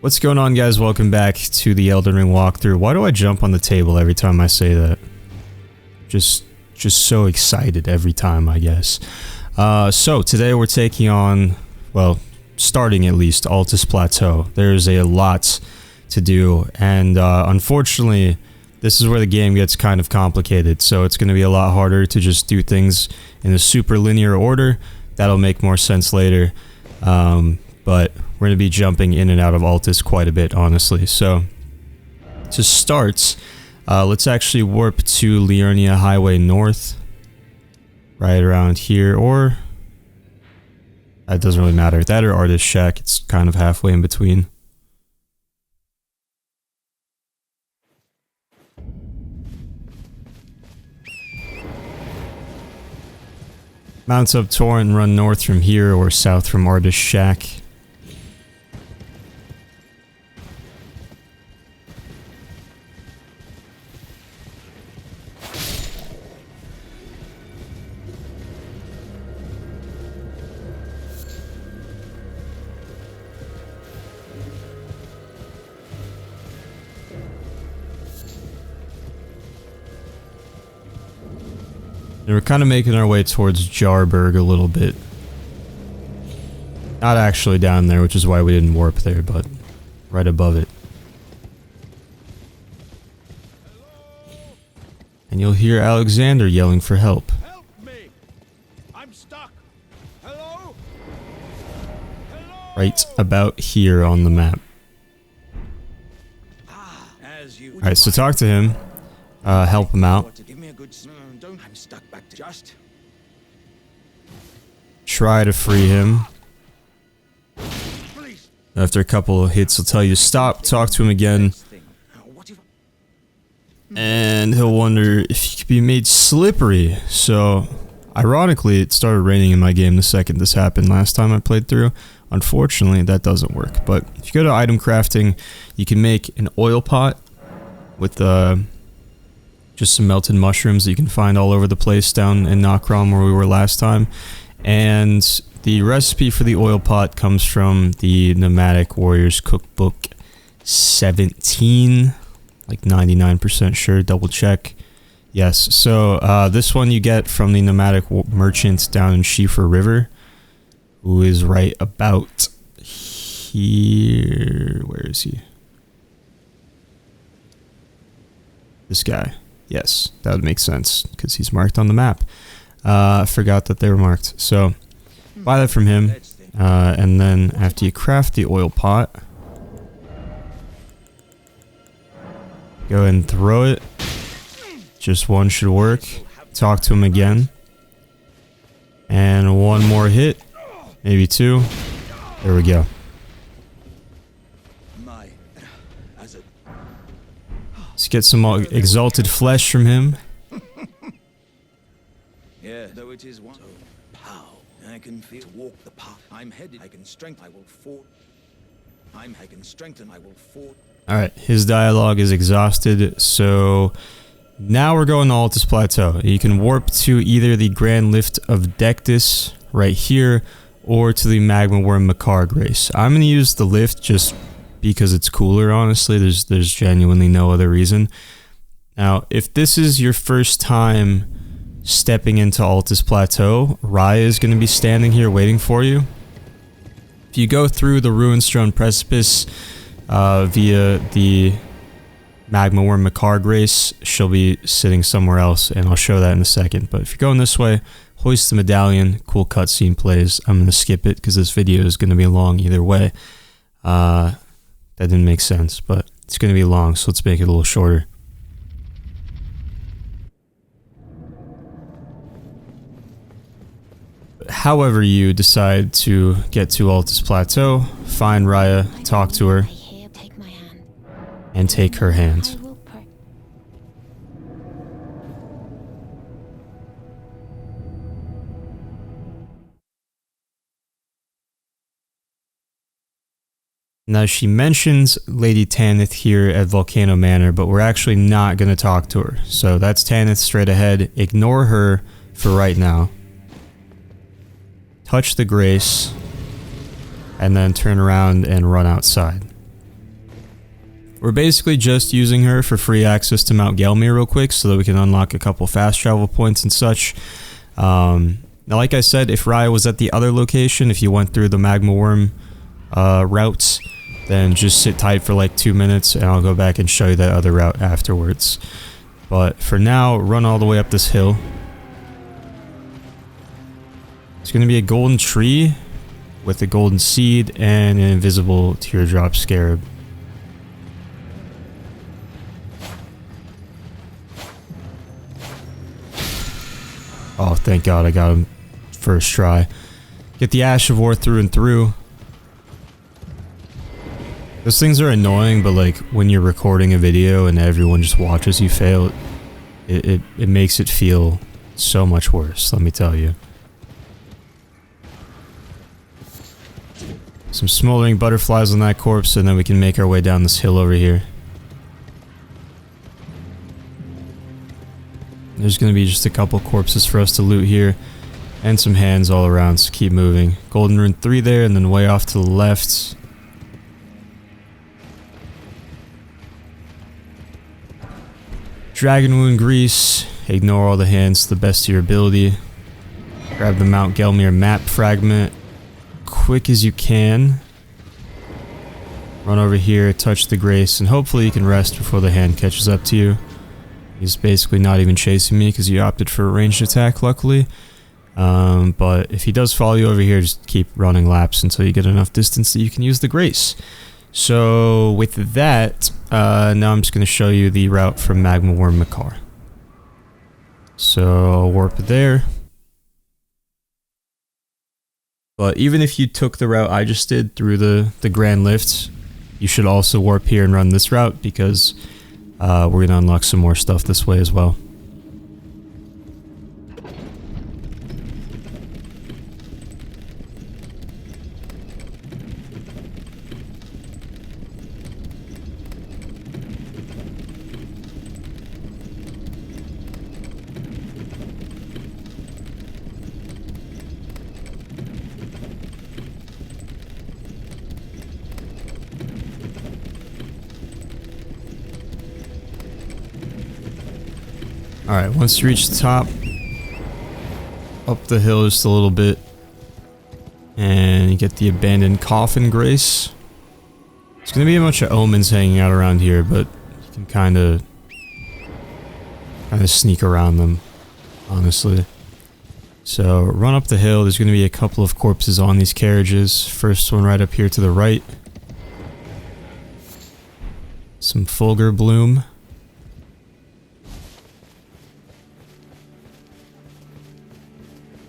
What's going on, guys? Welcome back to the Elden Ring walkthrough. Why do I jump on the table every time I say that? Just so excited every time, I guess. So today we're taking on, well, starting at least, Altus Plateau. There's a lot to do, and unfortunately, this is where the game gets kind of complicated, so it's going to be a lot harder to just do things in a super linear order. That'll make more sense later, but we're going to be jumping in and out of Altus quite a bit, honestly. So, to start, let's actually warp to Liurnia Highway North, right around here, or that doesn't really matter. That or Artist Shack, it's kind of halfway in between. Mount up Torrent and run north from here or south from Artist Shack. And we're kind of making our way towards Jarberg a little bit. Not actually down there, which is why we didn't warp there, but right above it. And you'll hear Alexander yelling for help. Help me! I'm stuck. Hello? Hello? Right about here on the map. Alright, so talk to him. Help him out. Give me a good don't. I'm stuck back to just. Try to free him. Please. After a couple of hits, he'll tell you to stop, talk to him again, and he'll wonder if he could be made slippery. So, ironically, it started raining in my game the second this happened last time I played through. Unfortunately, that doesn't work. But if you go to item crafting, you can make an oil pot with just some melted mushrooms that you can find all over the place down in Nokron where we were last time. And the recipe for the oil pot comes from the Nomadic Warriors Cookbook 17. Like 99% sure, double check. Yes, so this one you get from the Nomadic Merchant down in Schiefer River, who is right about here. Where is he? This guy. Yes, that would make sense, because he's marked on the map. I forgot that they were marked. So, buy that from him, and then after you craft the oil pot, go ahead and throw it. Just one should work. Talk to him again. And one more hit. Maybe two. There we go. Let's get some exalted flesh from him. Yeah, though it is one. So, pow. I can feel to walk the path. I'm headed. I can strengthen. I will fort. I can strengthen. I will fort. Alright, his dialogue is exhausted, so now we're going to Altus Plateau. You can warp to either the Grand Lift of Dectus right here, or to the Magma Worm Makar Grace. I'm going to use the lift just because it's cooler, honestly. There's genuinely no other reason. Now, if this is your first time stepping into Altus Plateau, Raya is going to be standing here waiting for you. If you go through the Ruin-Strewn Precipice via the Magma Worm Makar Grace, she'll be sitting somewhere else, and I'll show that in a second. But if you're going this way, hoist the medallion, cool cutscene plays. I'm going to skip it because this video is going to be long either way. That didn't make sense, but it's going to be long, so let's make it a little shorter. However you decide to get to Altus Plateau, find Raya, talk to her, and take her hand. Now, she mentions Lady Tanith here at Volcano Manor, but we're actually not going to talk to her. So that's Tanith straight ahead. Ignore her for right now. Touch the Grace, and then turn around and run outside. We're basically just using her for free access to Mount Gelmir real quick so that we can unlock a couple fast travel points and such. Now, like I said, if Raya was at the other location, if you went through the Magma Worm routes, then just sit tight for like 2 minutes and I'll go back and show you that other route afterwards. But for now, run all the way up this hill. It's going to be a golden tree with a golden seed and an invisible teardrop scarab. Oh, thank God I got him first try. Get the Ash of War through and through. Those things are annoying, but like when you're recording a video and everyone just watches you fail, it makes it feel so much worse, let me tell you. Some smoldering butterflies on that corpse, and then we can make our way down this hill over here. There's going to be just a couple corpses for us to loot here, and some hands all around, so keep moving. Golden Rune 3 there, and then way off to the left. Dragon Wound Grease. Ignore all the hands to the best of your ability. Grab the Mount Gelmir map fragment. Quick as you can. Run over here, touch the Grace, and hopefully you can rest before the hand catches up to you. He's basically not even chasing me because he opted for a ranged attack, luckily. But if he does follow you over here, just keep running laps until you get enough distance that you can use the Grace. So with that, now I'm just going to show you the route from Magma Worm Makar. So I'll warp there. But even if you took the route I just did through the Grand Lift, you should also warp here and run this route because we're going to unlock some more stuff this way as well. Alright, once you reach the top, up the hill just a little bit, and you get the abandoned coffin Grace. There's going to be a bunch of omens hanging out around here, but you can kind of sneak around them, honestly. So run up the hill. There's going to be a couple of corpses on these carriages. First one right up here to the right. Some Fulgur Bloom.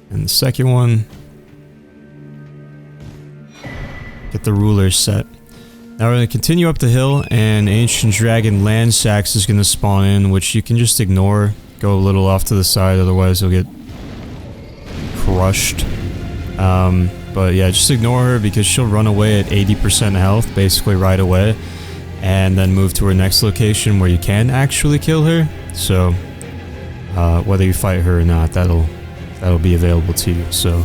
And the second one, get the rulers set. Now we're going to continue up the hill, and Ancient Dragon Land Sax is going to spawn in, which you can just ignore. Go a little off to the side, otherwise you'll get crushed. But yeah, just ignore her because she'll run away at 80% health, basically right away, and then move to her next location where you can actually kill her. So whether you fight her or not, that'll be available to you, so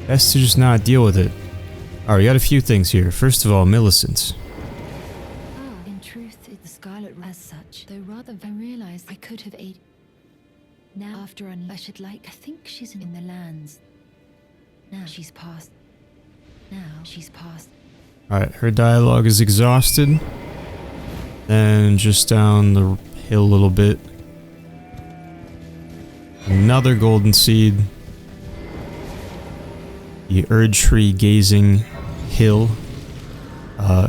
best to just not deal with it. Alright, we got a few things here. First of all, Millicent. In truth, it's the Scarlet as such, though rather than realize I could have aided. Now after I should like, I think she's in the lands. Now she's passed. Alright, her dialogue is exhausted. Then just down the hill a little bit. Another golden seed. The Erdtree gazing hill,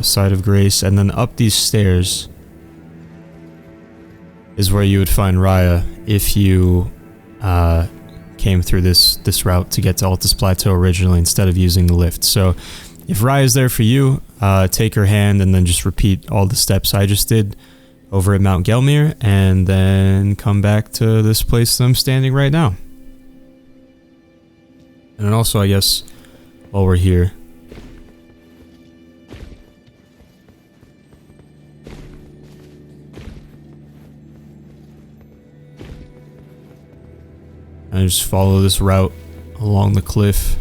side of Grace, and then up these stairs is where you would find Raya if you came through this route to get to Altus Plateau originally instead of using the lift. So if Raya's there for you, take her hand and then just repeat all the steps I just did over at Mount Gelmir, and then come back to this place that I'm standing right now. And also, I guess, while we're here, and just follow this route along the cliff.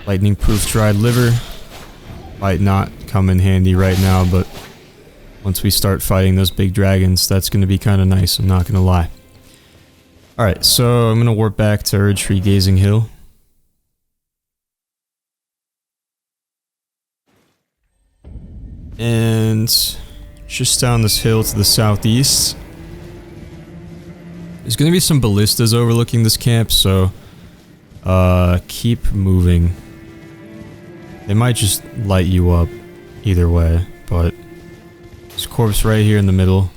Lightning proof dried liver. Might not come in handy right now, but once we start fighting those big dragons, that's going to be kind of nice, I'm not going to lie. Alright, so I'm going to warp back to Erdtree Gazing Hill. And just down this hill to the southeast, there's going to be some ballistas overlooking this camp, so keep moving. They might just light you up either way, but there's a corpse right here in the middle.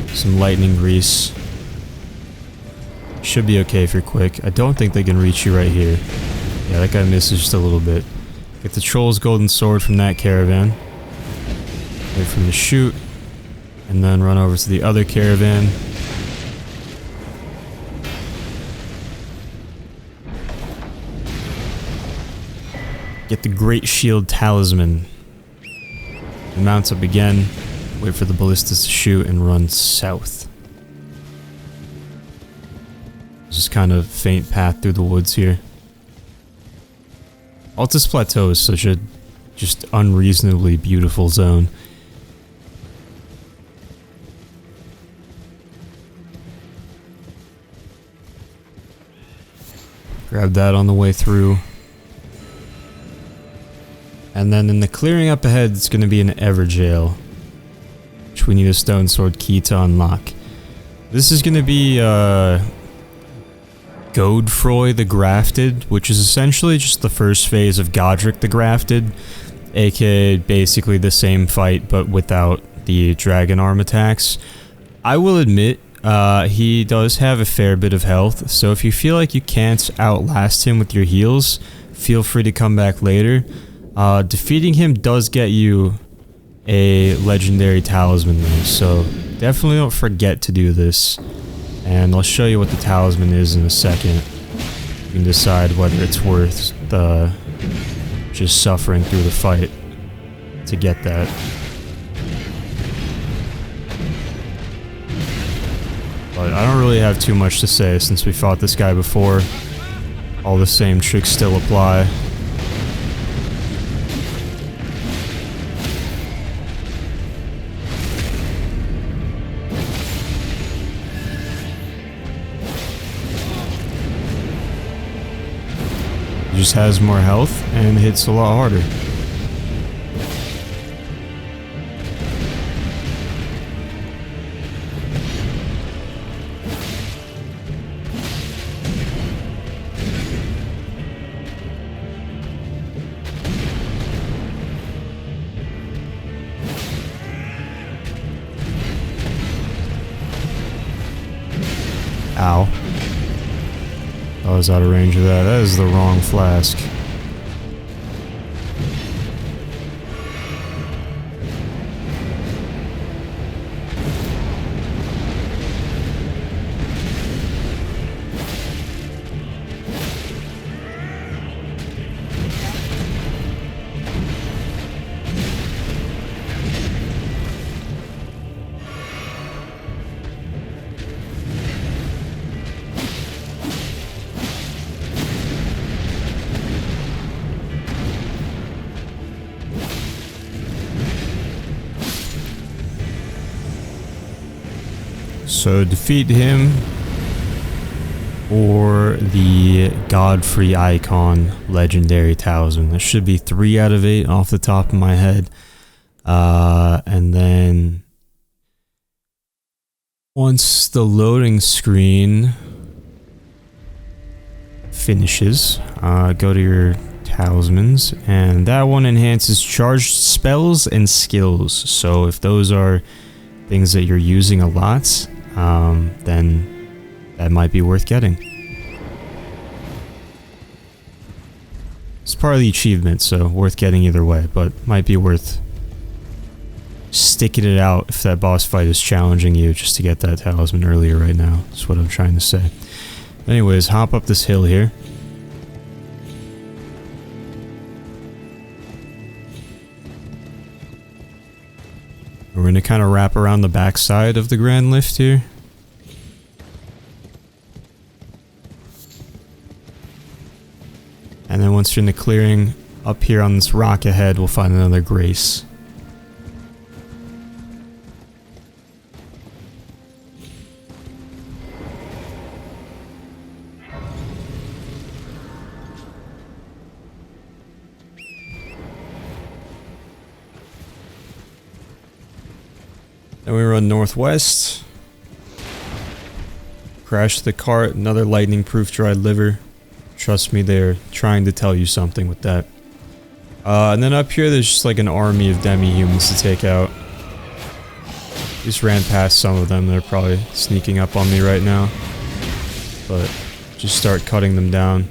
Some lightning grease. Should be okay if you're quick. I don't think they can reach you right here. Yeah, that guy misses just a little bit. Get the Troll's Golden Sword from that caravan. Wait for him to shoot. And then run over to the other caravan. Get the Great Shield Talisman. And mount up again. Wait for the ballistas to shoot and run south. Just kind of faint path through the woods here. Altus Plateau is such a just unreasonably beautiful zone. Grab that on the way through. And then in the clearing up ahead, it's going to be an Evergaol, which we need a stone sword key to unlock. This is going to be Godfroy the Grafted, which is essentially just the first phase of Godric the Grafted, aka basically the same fight but without the dragon arm attacks. I will admit, he does have a fair bit of health, so if you feel like you can't outlast him with your heals, feel free to come back later. Defeating him does get you a legendary talisman though, so definitely don't forget to do this. And I'll show you what the talisman is in a second. You can decide whether it's worth the just suffering through the fight to get that. But I don't really have too much to say since we fought this guy before. All the same tricks still apply. Just has more health and hits a lot harder. Ow. I was out of range of that. That is the wrong flask. So defeat him, or the Godfrey Icon Legendary Talisman. There should be 3 out of 8 off the top of my head. And then once the loading screen finishes, go to your talismans, and that one enhances charged spells and skills. So if those are things that you're using a lot, then that might be worth getting. It's part of the achievement, so worth getting either way, but might be worth sticking it out if that boss fight is challenging you just to get that talisman earlier right now. That's what I'm trying to say. Anyways, hop up this hill here. We're going to kind of wrap around the backside of the Grand Lift here. And then once you're in the clearing, up here on this rock ahead, we'll find another Grace. Then we run northwest. Crash the cart, another lightning-proof dried liver. Trust me, they're trying to tell you something with that. And then up here, there's just like an army of demi-humans to take out. Just ran past some of them. They're probably sneaking up on me right now. But just start cutting them down.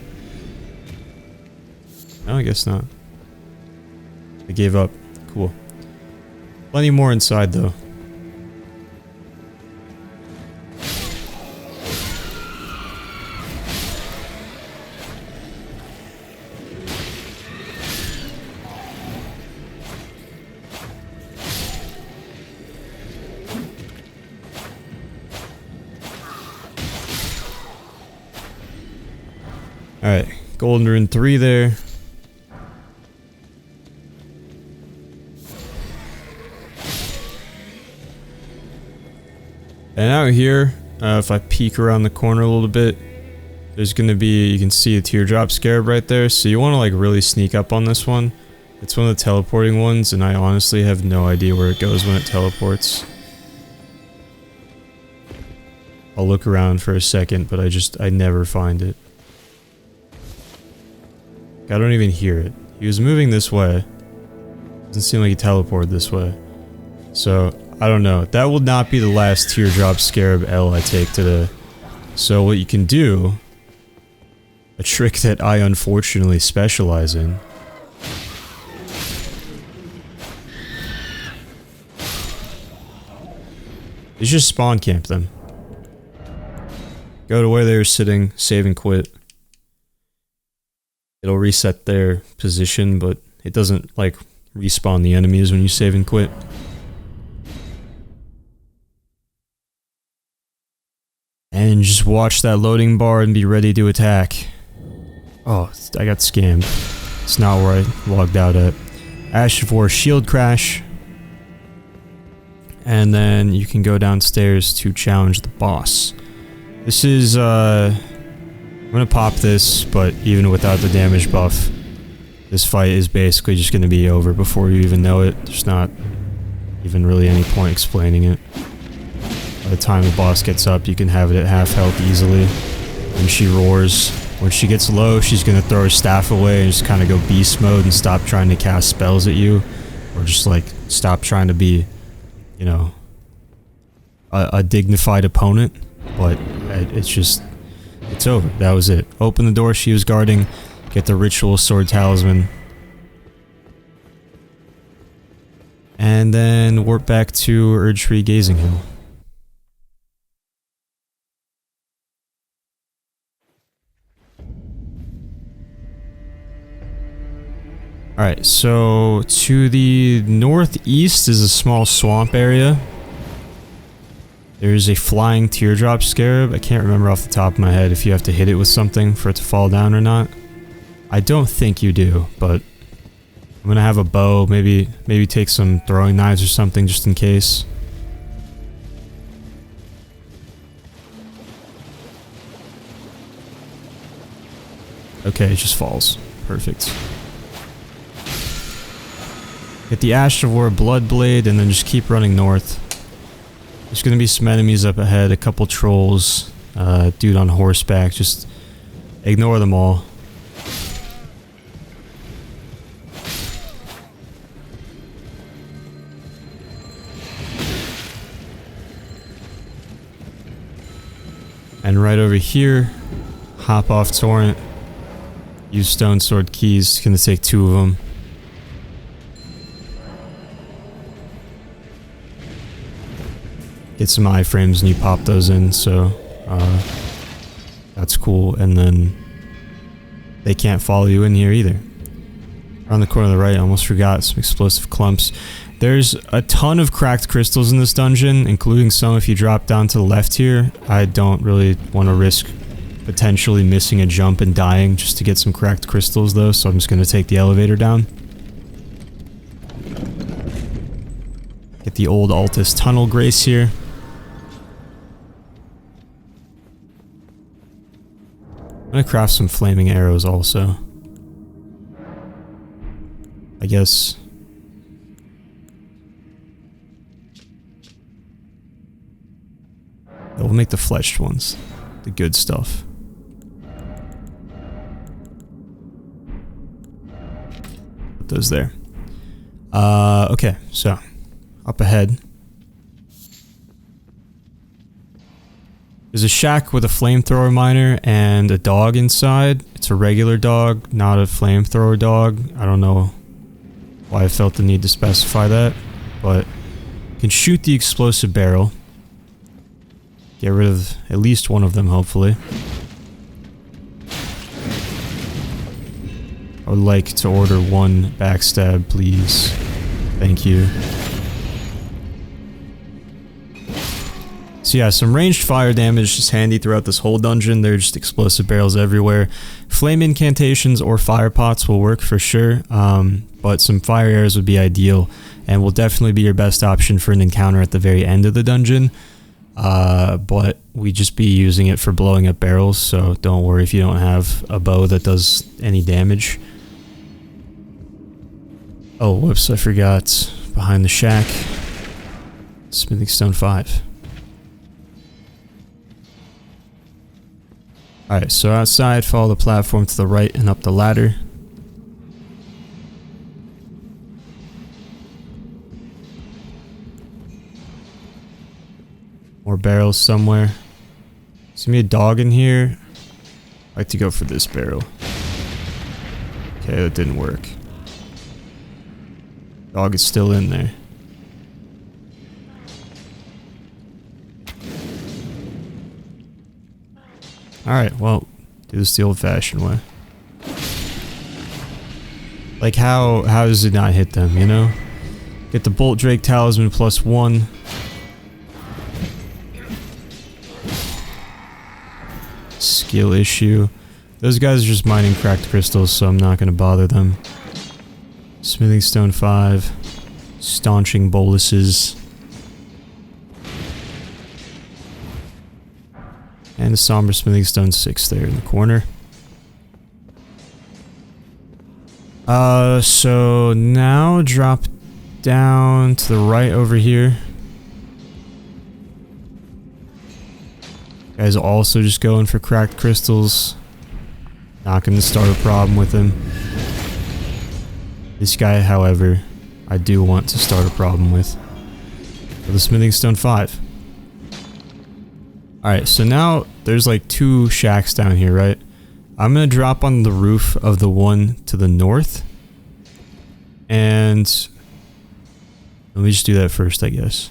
No, I guess not. They gave up. Cool. Plenty more inside, though. Alright, Golden Rune 3 there. And out here, if I peek around the corner a little bit, there's gonna be, you can see a teardrop scarab right there, so you wanna like really sneak up on this one. It's one of the teleporting ones, and I honestly have no idea where it goes when it teleports. I'll look around for a second, but I never find it. I don't even hear it. He was moving this way. Doesn't seem like he teleported this way. So, I don't know. That will not be the last teardrop scarab L I take today. So what you can do, a trick that I unfortunately specialize in, is just spawn camp them. Go to where they were sitting, save and quit. It'll reset their position, but it doesn't, like, respawn the enemies when you save and quit. And just watch that loading bar and be ready to attack. Oh, I got scammed. It's not where I logged out at. Ash of War shield crash. And then you can go downstairs to challenge the boss. This is, I'm gonna pop this, but even without the damage buff, this fight is basically just gonna be over before you even know it. There's not even really any point explaining it. By the time the boss gets up, you can have it at half health easily. When she roars, when she gets low, she's gonna throw her staff away and just kind of go beast mode and stop trying to cast spells at you. Or just like, stop trying to be, you know, a dignified opponent. But it's just, it's over. That was it. Open the door she was guarding, get the ritual sword talisman, and then warp back to Erdtree Gazing Hill. Alright, so to the northeast is a small swamp area. There's a flying teardrop scarab. I can't remember off the top of my head if you have to hit it with something for it to fall down or not. I don't think you do, but I'm gonna have a bow, maybe take some throwing knives or something just in case. Okay, it just falls. Perfect. Get the Ash of War Blood Blade and then just keep running north. There's gonna be some enemies up ahead, a couple trolls, dude on horseback, just ignore them all. And right over here, hop off Torrent, use Stone Sword keys, gonna take 2 of them. Get some iframes and you pop those in, so that's cool. And then they can't follow you in here either. Around the corner of the right, I almost forgot, some explosive clumps. There's a ton of cracked crystals in this dungeon, including some if you drop down to the left here. I don't really want to risk potentially missing a jump and dying just to get some cracked crystals though, so I'm just gonna take the elevator down. Get the old Altus Tunnel grace here. I'm gonna craft some flaming arrows also. I guess. We'll make the fletched ones. The good stuff. Put those there. Okay, so up ahead. There's a shack with a flamethrower miner and a dog inside. It's a regular dog, not a flamethrower dog. I don't know why I felt the need to specify that, but you can shoot the explosive barrel. Get rid of at least one of them, hopefully. I would like to order one backstab, please. Thank you. So yeah, some ranged fire damage is handy throughout this whole dungeon. There's just explosive barrels everywhere. Flame incantations or fire pots will work for sure, but some fire arrows would be ideal and will definitely be your best option for an encounter at the very end of the dungeon. But we just be using it for blowing up barrels, so don't worry if you don't have a bow that does any damage. Oh, whoops, I forgot. Behind the shack. Smithing Stone 5. Alright, so outside, follow the platform to the right and up the ladder. More barrels somewhere. There's gonna be a dog in here. I'd like to go for this barrel. Okay, that didn't work. Dog is still in there. Alright, well, do this the old-fashioned way. Like, how does it not hit them, you know? Get the Bolt Drake Talisman +1. Skill issue. Those guys are just mining cracked crystals, so I'm not going to bother them. Smithing Stone 5. Staunching boluses. And a Somber Smithing Stone 6 there in the corner. So now drop down to the right over here. Guys also just going for cracked crystals. Not going to start a problem with him. This guy, however, I do want to start a problem with. For the Smithing Stone 5. Alright, so now there's like 2 shacks down here, right? I'm going to drop on the roof of the one to the north. And let me just do that first, I guess.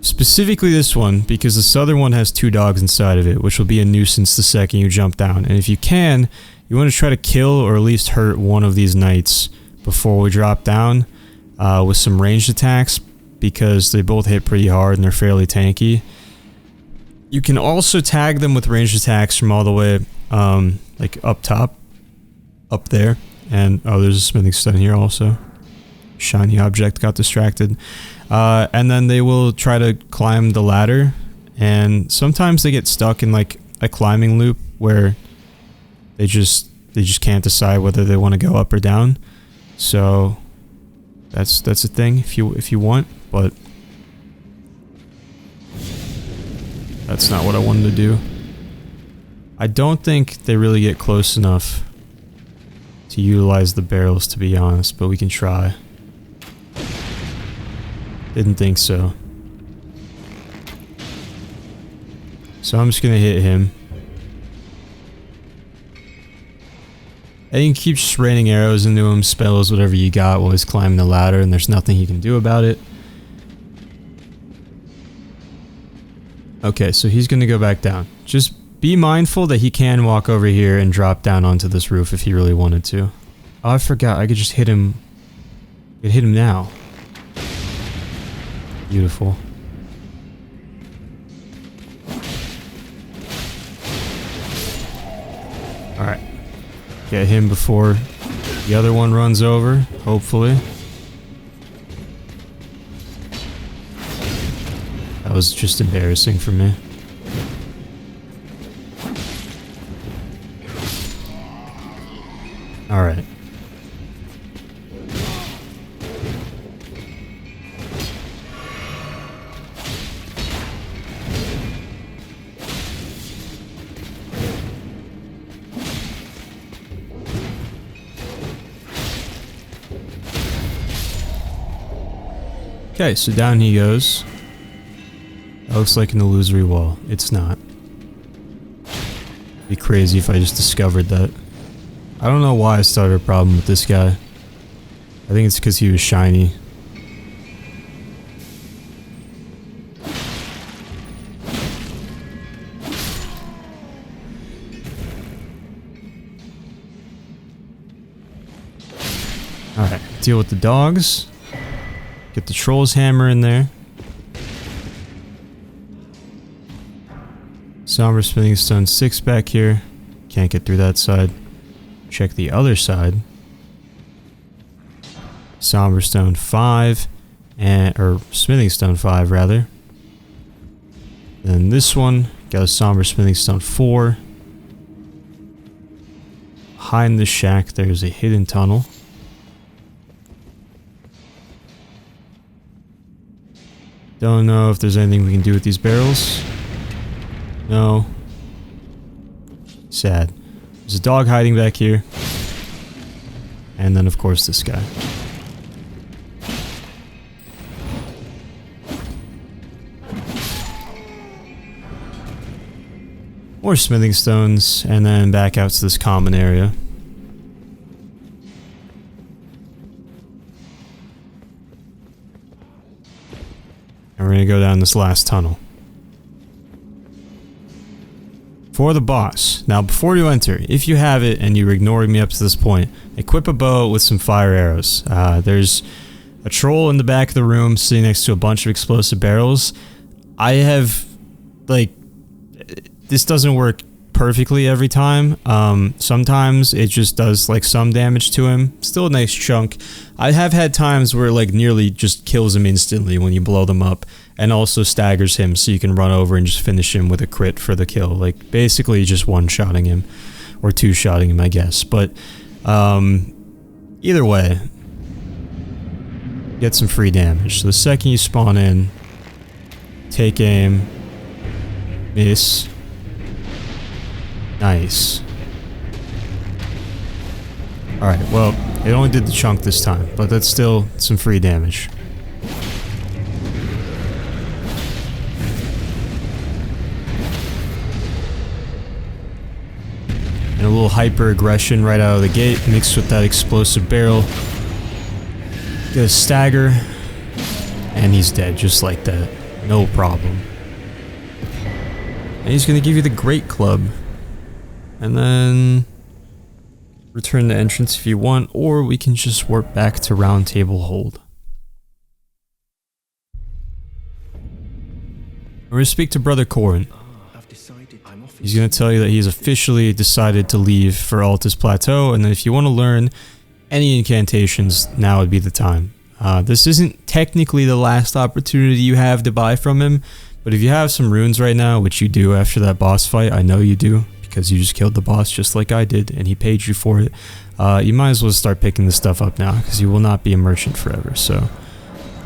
Specifically this one, because the southern one has 2 dogs inside of it, which will be a nuisance the second you jump down. And if you can, you want to try to kill or at least hurt one of these knights before we drop down with some ranged attacks, because they both hit pretty hard and they're fairly tanky. You can also tag them with ranged attacks from all the way like up top, up there. And oh, there's a smithing stone here also. Shiny object got distracted. And then they will try to climb the ladder, and sometimes they get stuck in like a climbing loop where they just can't decide whether they want to go up or down. So that's a thing if you want, but that's not what I wanted to do. I don't think they really get close enough to utilize the barrels, to be honest, but we can try. Didn't think so. So I'm just gonna hit him. And you can keep just raining arrows into him, spells, whatever you got while he's climbing the ladder, and there's nothing he can do about it. Okay, so he's gonna go back down. Just be mindful that he can walk over here and drop down onto this roof if he really wanted to. Oh, I forgot. I could just hit him. I could hit him now. Beautiful. Alright. Get him before the other one runs over, hopefully. That was just embarrassing for me. Alright. Okay, so down he goes. That looks like an illusory wall. It's not. It'd be crazy if I just discovered that. I don't know why I started a problem with this guy. I think it's because he was shiny. Alright, deal with the dogs. Get the troll's hammer in there. Somber Smithing Stone 6 back here. Can't get through that side. Check the other side. Somber Stone 5. Or Smithing Stone 5 rather. Then this one. Got a Somber Smithing Stone 4. Behind the shack there's a hidden tunnel. Don't know if there's anything we can do with these barrels. No. Sad. There's a dog hiding back here. And then of course this guy. More smithing stones, and then back out to this common area. And we're gonna go down this last tunnel. For the boss. Now before you enter, if you have it and you're ignoring me up to this point, equip a bow with some fire arrows. There's a troll in the back of the room sitting next to a bunch of explosive barrels. I have, like, this doesn't work perfectly every time. Sometimes it just does like some damage to him. Still a nice chunk. I have had times where it like nearly just kills him instantly when you blow them up, and also staggers him so you can run over and just finish him with a crit for the kill. Like basically just one-shotting him, or two-shotting him I guess. But either way, get some free damage. So the second you spawn in, take aim, miss. Nice. Alright, well, it only did the chunk this time, but that's still some free damage. And a little hyper aggression right out of the gate, mixed with that explosive barrel. Get a stagger, and he's dead just like that. No problem. And he's gonna give you the Great Club. And then return the entrance if you want, or we can just warp back to Round Table Hold. We're going to speak to Brother Corhyn. He's going to tell you that he's officially decided to leave for Altus Plateau, and that if you want to learn any incantations, now would be the time. This isn't technically the last opportunity you have to buy from him, but if you have some runes right now, which you do after that boss fight, I know you do, because you just killed the boss just like I did, and he paid you for it. You might as well start picking this stuff up now, because you will not be a merchant forever. So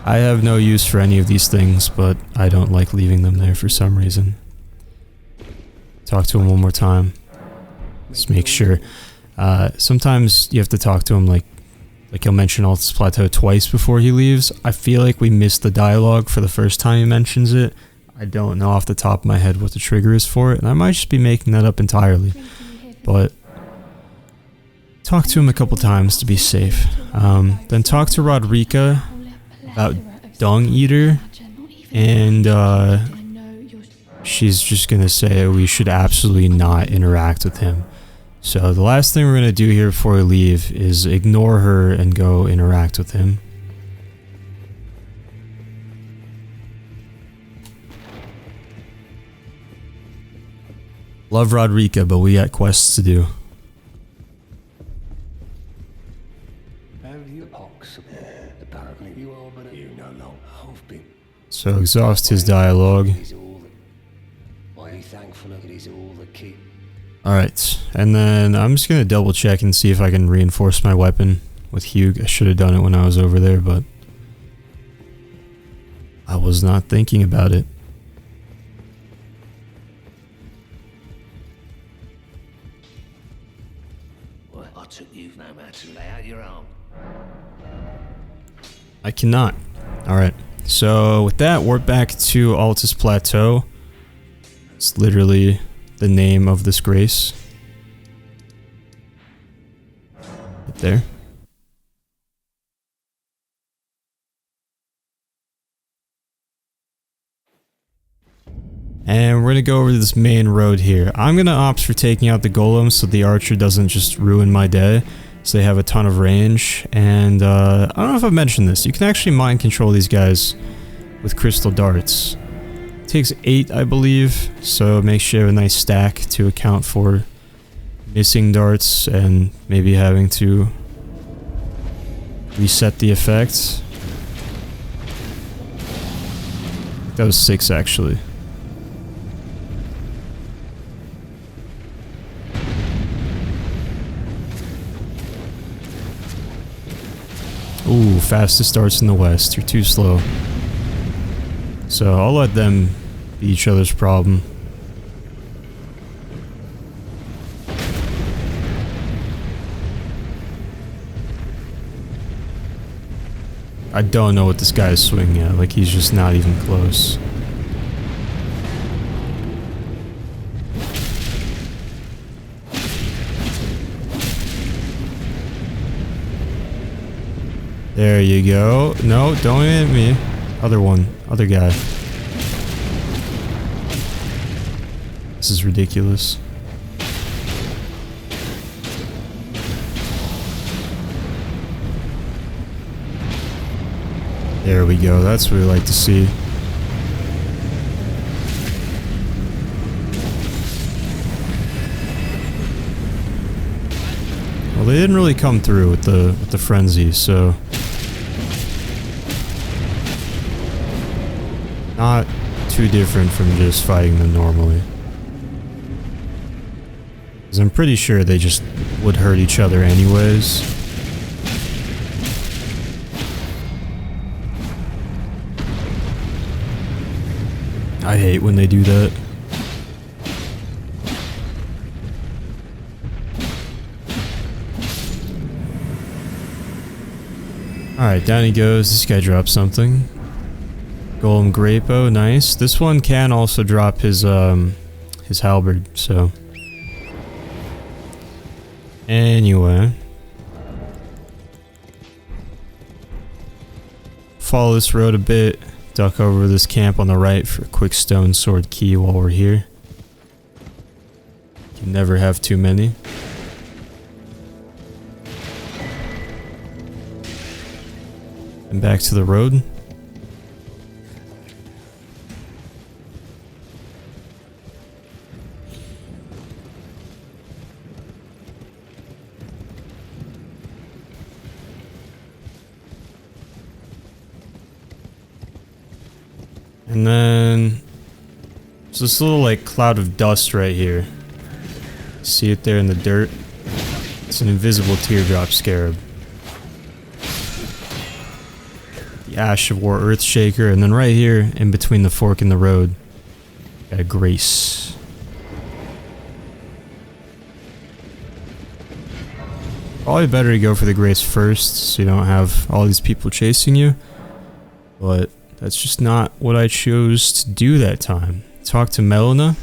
I have no use for any of these things, but I don't like leaving them there for some reason. Talk to him one more time. Just make sure. Sometimes you have to talk to him like he'll mention Altus Plateau twice before he leaves. I feel like we missed the dialogue for the first time he mentions it. I don't know off the top of my head what the trigger is for it, and I might just be making that up entirely. But talk to him a couple times to be safe. Then talk to Rodrika about Dung Eater, and she's just gonna say we should absolutely not interact with him. So the last thing we're gonna do here before we leave is ignore her and go interact with him. Love Rodrika, but we got quests to do. Have you pox? Apparently you are, but you no longer. I've been. So exhaust his dialogue. Are you thankful that he's all the key? Alright, and then I'm just gonna double check and see if I can reinforce my weapon with Hugh. I should have done it when I was over there, but I was not thinking about it. Well, I took you no matter to lay out your own. I cannot. Alright, so with that, we're back to Altus Plateau. It's literally the name of this grace. Right there. And we're gonna go over this main road here. I'm gonna opt for taking out the golems so the archer doesn't just ruin my day. So they have a ton of range. And I don't know if I've mentioned this. You can actually mind control these guys with crystal darts. It takes 8, I believe. So make sure you have a nice stack to account for missing darts and maybe having to reset the effect. That was 6 actually. Ooh, fastest starts in the west. You're too slow. So I'll let them be each other's problem. I don't know what this guy is swinging at. Like, he's just not even close. There you go. No, don't hit me. Other one. Other guy. This is ridiculous. There we go. That's what we like to see. Well, they didn't really come through with the frenzy, so not too different from just fighting them normally. Because I'm pretty sure they just would hurt each other anyways. I hate when they do that. Alright, down he goes. This guy dropped something. Golem Grapo, nice. This one can also drop his halberd, so. Anyway. Follow this road a bit. Duck over this camp on the right for a quick stone sword key while we're here. You can never have too many. And back to the road. And then there's this little like cloud of dust right here. See it there in the dirt? It's an invisible teardrop scarab. The Ash of War Earthshaker, and then right here in between the fork and the road, got a grace. Probably better to go for the grace first so you don't have all these people chasing you. But that's just not what I chose to do that time. Talk to Melina.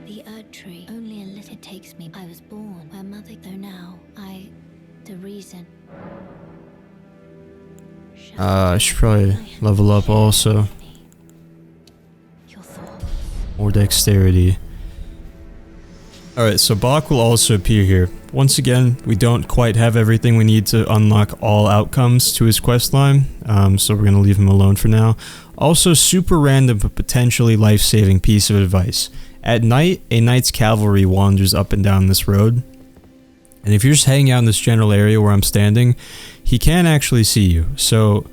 The Erdtree, only a little takes me. I was born where mother, though now the reason. I should probably level up also. Your thoughts. More dexterity. Alright, so Bach will also appear here. Once again, we don't quite have everything we need to unlock all outcomes to his questline, so we're going to leave him alone for now. Also, super random but potentially life-saving piece of advice. At night, a knight's cavalry wanders up and down this road. And if you're just hanging out in this general area where I'm standing, he can actually see you. So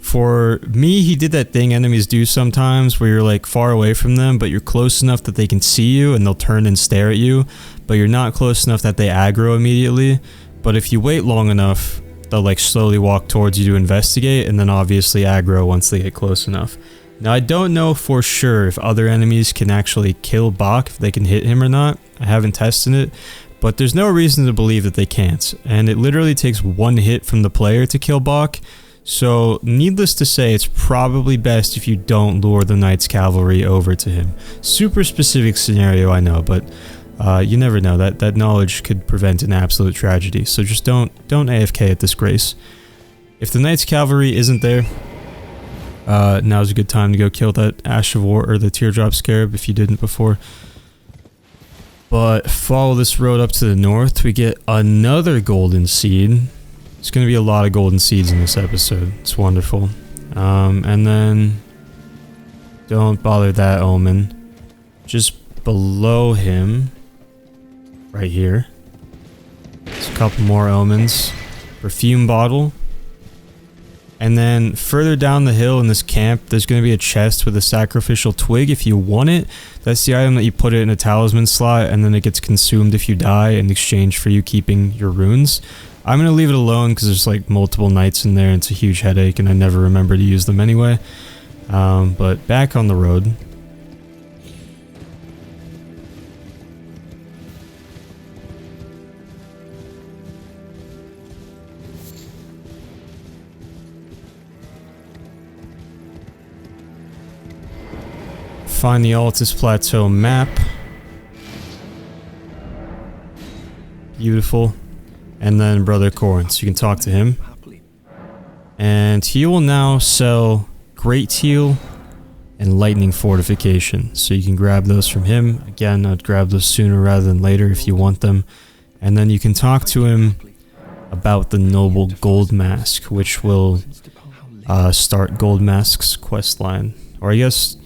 for me, he did that thing enemies do sometimes where you're like far away from them, but you're close enough that they can see you and they'll turn and stare at you, but you're not close enough that they aggro immediately. But if you wait long enough, they'll like slowly walk towards you to investigate and then obviously aggro once they get close enough. Now I don't know for sure if other enemies can actually kill Bach, if they can hit him or not. I haven't tested it, but there's no reason to believe that they can't. And it literally takes one hit from the player to kill Bach. So needless to say, it's probably best if you don't lure the Knight's Cavalry over to him. Super specific scenario, I know, but you never know. That knowledge could prevent an absolute tragedy. So just don't AFK at this grace. If the Knight's Cavalry isn't there, now's a good time to go kill that Ash of War or the Teardrop Scarab if you didn't before. But follow this road up to the north, we get another golden seed. There's going to be a lot of golden seeds in this episode. It's wonderful. And then don't bother that omen. Just below him, right here, there's a couple more omens. Perfume bottle. And then further down the hill in this camp, there's going to be a chest with a sacrificial twig if you want it. That's the item that you put it in a talisman slot and then it gets consumed if you die in exchange for you keeping your runes. I'm going to leave it alone because there's like multiple knights in there and it's a huge headache and I never remember to use them anyway. But back on the road. Find the Altus Plateau map. Beautiful. And then Brother Corhyn, so you can talk to him. And he will now sell Great Heal and Lightning Fortification. So you can grab those from him. Again, I'd grab those sooner rather than later if you want them. And then you can talk to him about the Noble Gold Mask, which will start Gold Mask's questline. Or I guess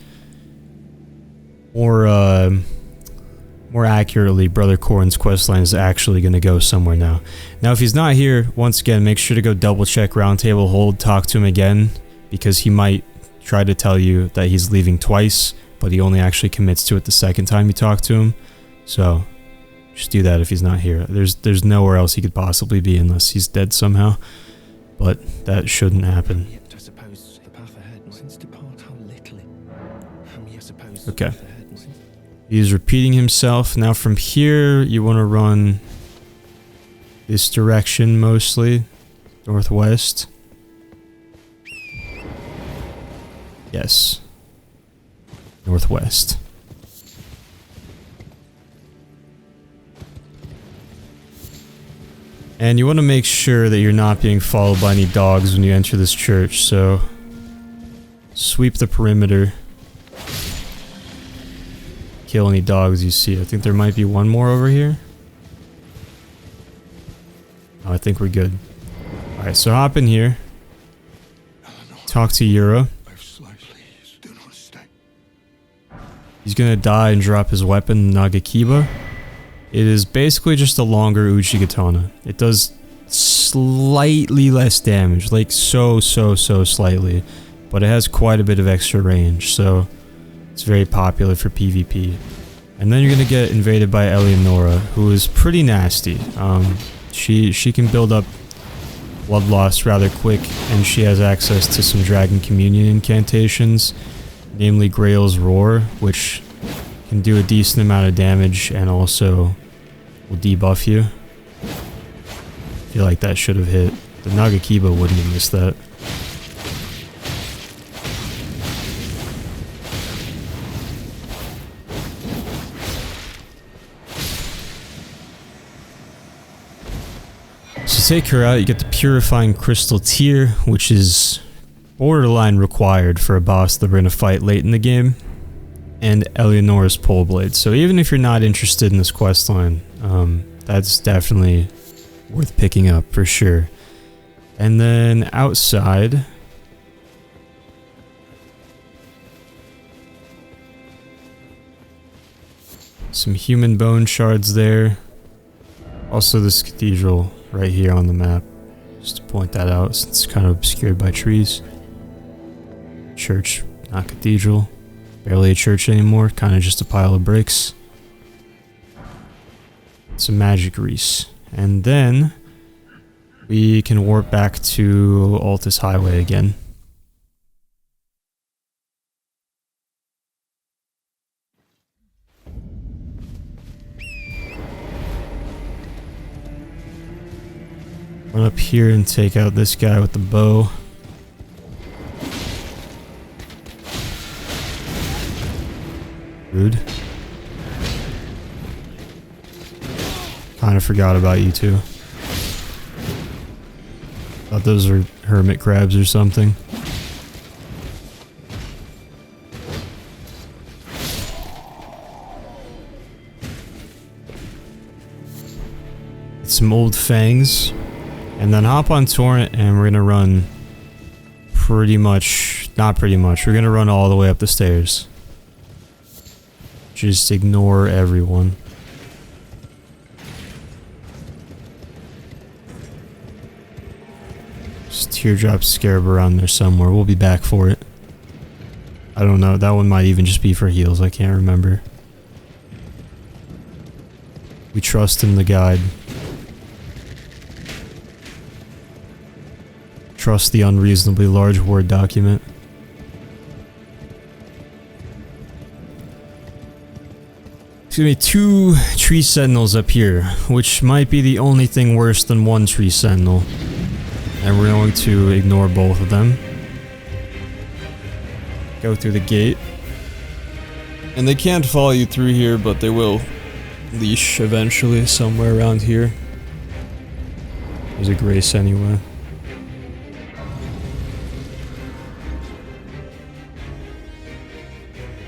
more accurately, Brother Corhyn's questline is actually going to go somewhere now. Now, if he's not here, once again, make sure to go double check Roundtable Hold, talk to him again, because he might try to tell you that he's leaving twice, but he only actually commits to it the second time you talk to him. So, just do that if he's not here. There's nowhere else he could possibly be unless he's dead somehow, but that shouldn't happen. Okay. He's repeating himself. Now from here, you want to run this direction mostly. Northwest. Yes. Northwest. And you want to make sure that you're not being followed by any dogs when you enter this church, so sweep the perimeter. Kill any dogs you see. I think there might be one more over here. Oh, I think we're good. Alright, so hop in here. Talk to Yura. He's gonna die and drop his weapon, Nagakiba. It is basically just a longer Uchigatana. It does slightly less damage, like so slightly, but it has quite a bit of extra range, so it's very popular for PvP. And then you're gonna get invaded by Eleonora, who is pretty nasty. She can build up blood loss rather quick, and she has access to some Dragon Communion incantations, namely Grail's Roar, which can do a decent amount of damage and also will debuff you. I feel like that should have hit. The Nagakiba wouldn't have missed that. So take her out, you get the Purifying Crystal Tear, which is borderline required for a boss that we're going to fight late in the game, and Eleonora's Pole Blade. So even if you're not interested in this questline, that's definitely worth picking up for sure. And then outside, some human bone shards there. Also this cathedral right here on the map. Just to point that out since it's kind of obscured by trees. Church, not cathedral. Barely a church anymore, kind of just a pile of bricks. Some magic grease. And then we can warp back to Altus Highway again. Run up here and take out this guy with the bow. Rude. Kind of forgot about you two. Thought those were hermit crabs or something. Get some old fangs. And then hop on Torrent and we're gonna run pretty much, not pretty much, we're gonna run all the way up the stairs. Just ignore everyone. Just teardrop scarab around there somewhere. We'll be back for it. I don't know. That one might even just be for heals. I can't remember. We trust in the guide. Trust the unreasonably large Word document. There's gonna be 2 tree sentinels up here, which might be the only thing worse than 1 tree sentinel. And we're going to ignore both of them. Go through the gate. And they can't follow you through here, but they will leash eventually somewhere around here. There's a grace anyway.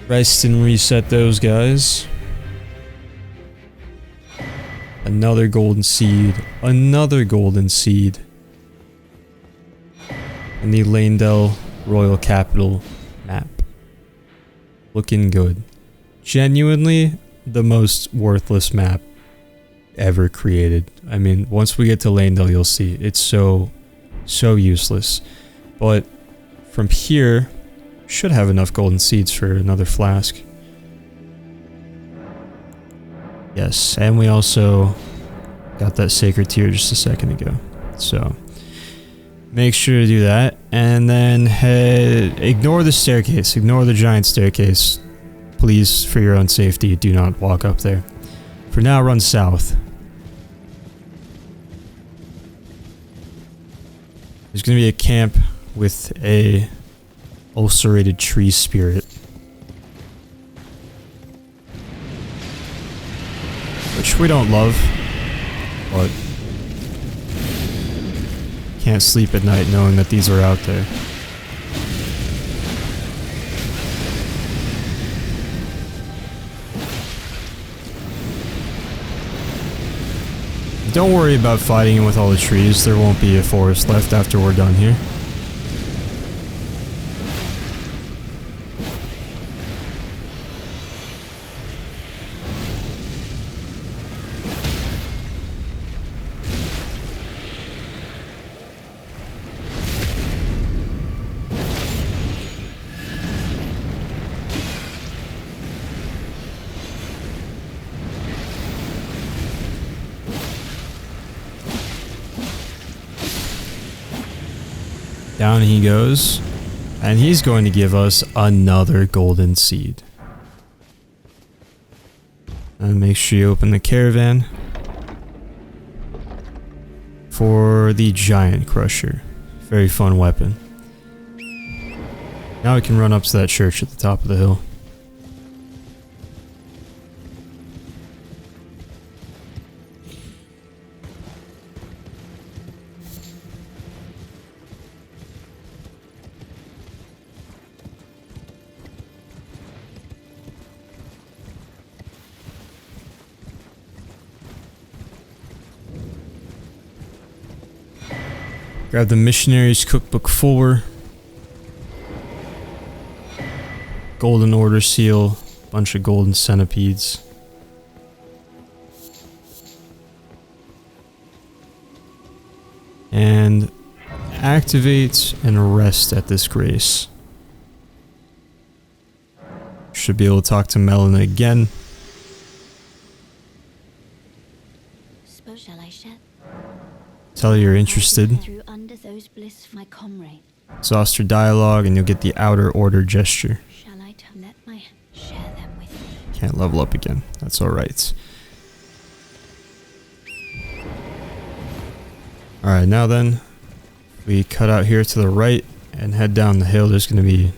Rest and reset those guys. Another golden seed. Another golden seed. And the Leyndell Royal Capital map. Looking good. Genuinely the most worthless map ever created. I mean, once we get to Leyndell, you'll see. It's so useless. But from here, should have enough golden seeds for another flask. Yes, and we also got that sacred tear just a second ago. So make sure to do that, and then ignore the staircase. Ignore the giant staircase. Please, for your own safety, do not walk up there. For now, run south. There's going to be a camp with a ulcerated tree spirit, which we don't love, but can't sleep at night knowing that these are out there. Don't worry about fighting it with all the trees. There won't be a forest left after we're done here. Down he goes, and he's going to give us another golden seed. And make sure you open the caravan for the giant crusher. Very fun weapon. Now we can run up to that church at the top of the hill. Grab the Missionary's Cookbook 4. Golden Order Seal. Bunch of golden centipedes. and activate and rest at this grace. Should be able to talk to Melina again. Shall I shed? Tell her you're interested. Through under those bliss, my comrade. Exhaust your dialogue and you'll get the outer order gesture. Shall I let my share them with me? Can't level up again. That's alright. Alright, now then, we cut out here to the right and head down the hill. There's going to be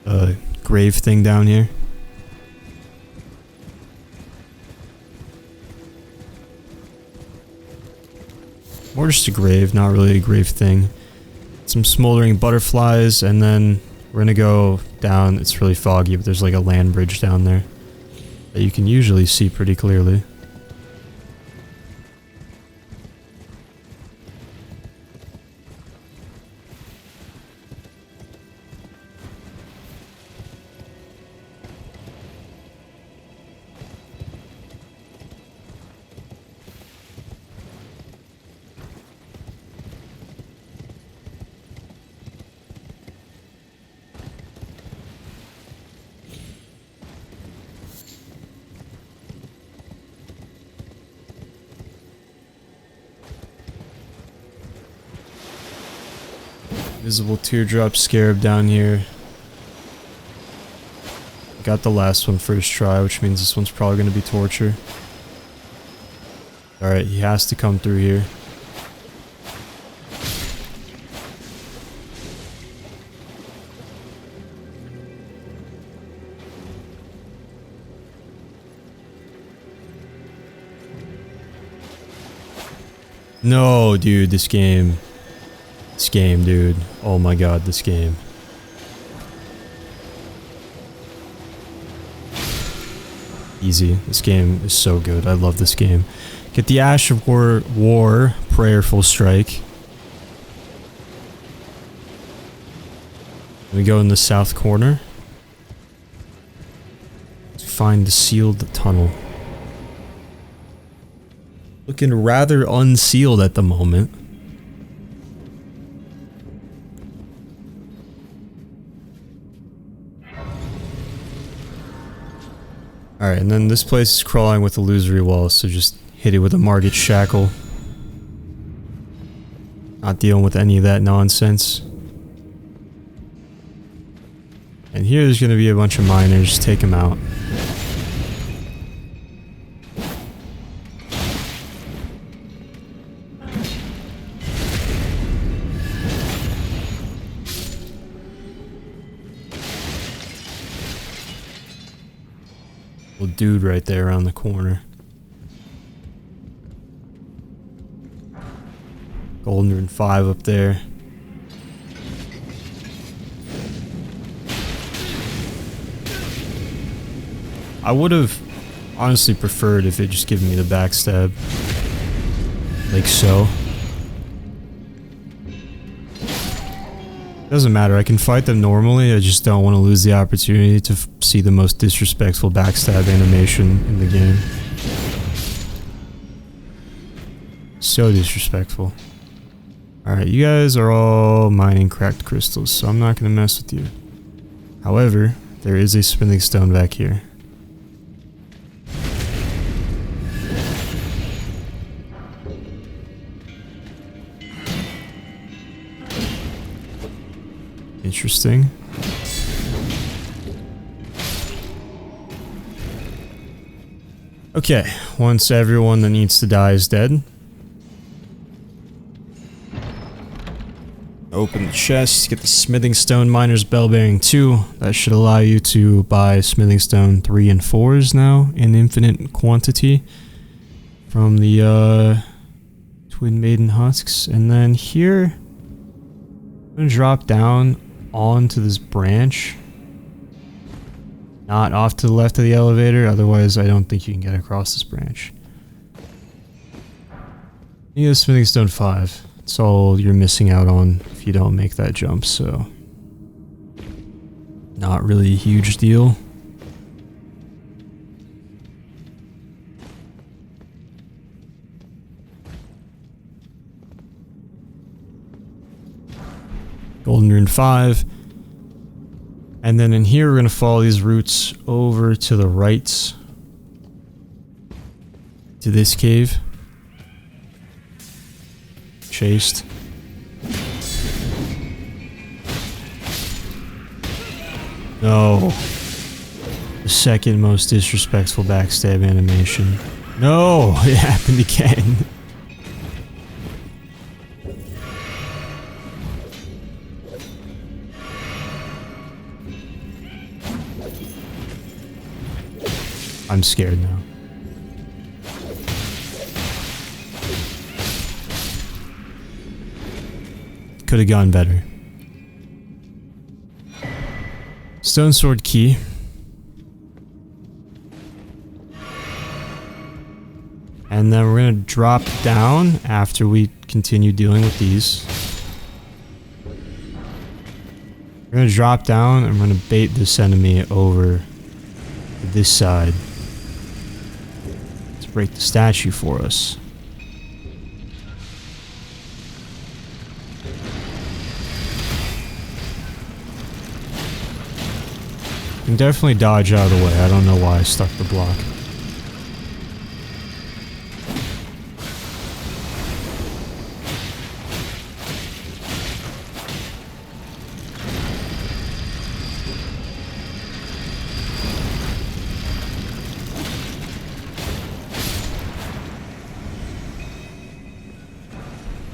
a grave thing down here. Or just a grave, not really a grave thing. Some smoldering butterflies, and then we're gonna go down. It's really foggy, but there's like a land bridge down there that you can usually see pretty clearly. Visible teardrop scarab down here. Got the last one first try, which means this one's probably going to be torture. Alright, he has to come through here. No, dude, this game. This game, dude. Oh my god, this game. Easy. This game is so good. I love this game. Get the Ash of War Prayerful Strike. We go in the south corner to find the sealed tunnel. Looking rather unsealed at the moment. Alright, and then this place is crawling with illusory walls, so just hit it with a Margit Shackle. Not dealing with any of that nonsense. And here there's going to be a bunch of miners. Take them out. Little dude right there around the corner. Golden Rune 5 up there. I would have honestly preferred if it just given me the backstab. Like so. Doesn't matter, I can fight them normally, I just don't want to lose the opportunity to see the most disrespectful backstab animation in the game. So disrespectful. Alright, you guys are all mining cracked crystals, so I'm not going to mess with you. However, there is a smithing stone back here. Interesting. Okay, once everyone that needs to die is dead. Open the chest, get the Smithing Stone Miner's Bell Bearing 2. That should allow you to buy Smithing Stone 3 and 4s now in infinite quantity from the Twin Maiden Husks. And then here, I'm going to drop down onto this branch. Not off to the left of the elevator, otherwise I don't think you can get across this branch. You need a Smithing Stone 5. That's all you're missing out on if you don't make that jump, so not really a huge deal. Golden Rune 5. And then in here, we're going to follow these routes over to the right. To this cave. Chased. No. The second most disrespectful backstab animation. No! It happened again. I'm scared now. Could have gone better. Stone Sword Key. And then we're going to drop down after we continue dealing with these. We're going to drop down and we're going to bait this enemy over to this side. To break the statue for us. Can definitely dodge out of the way. I don't know why I stuck the block.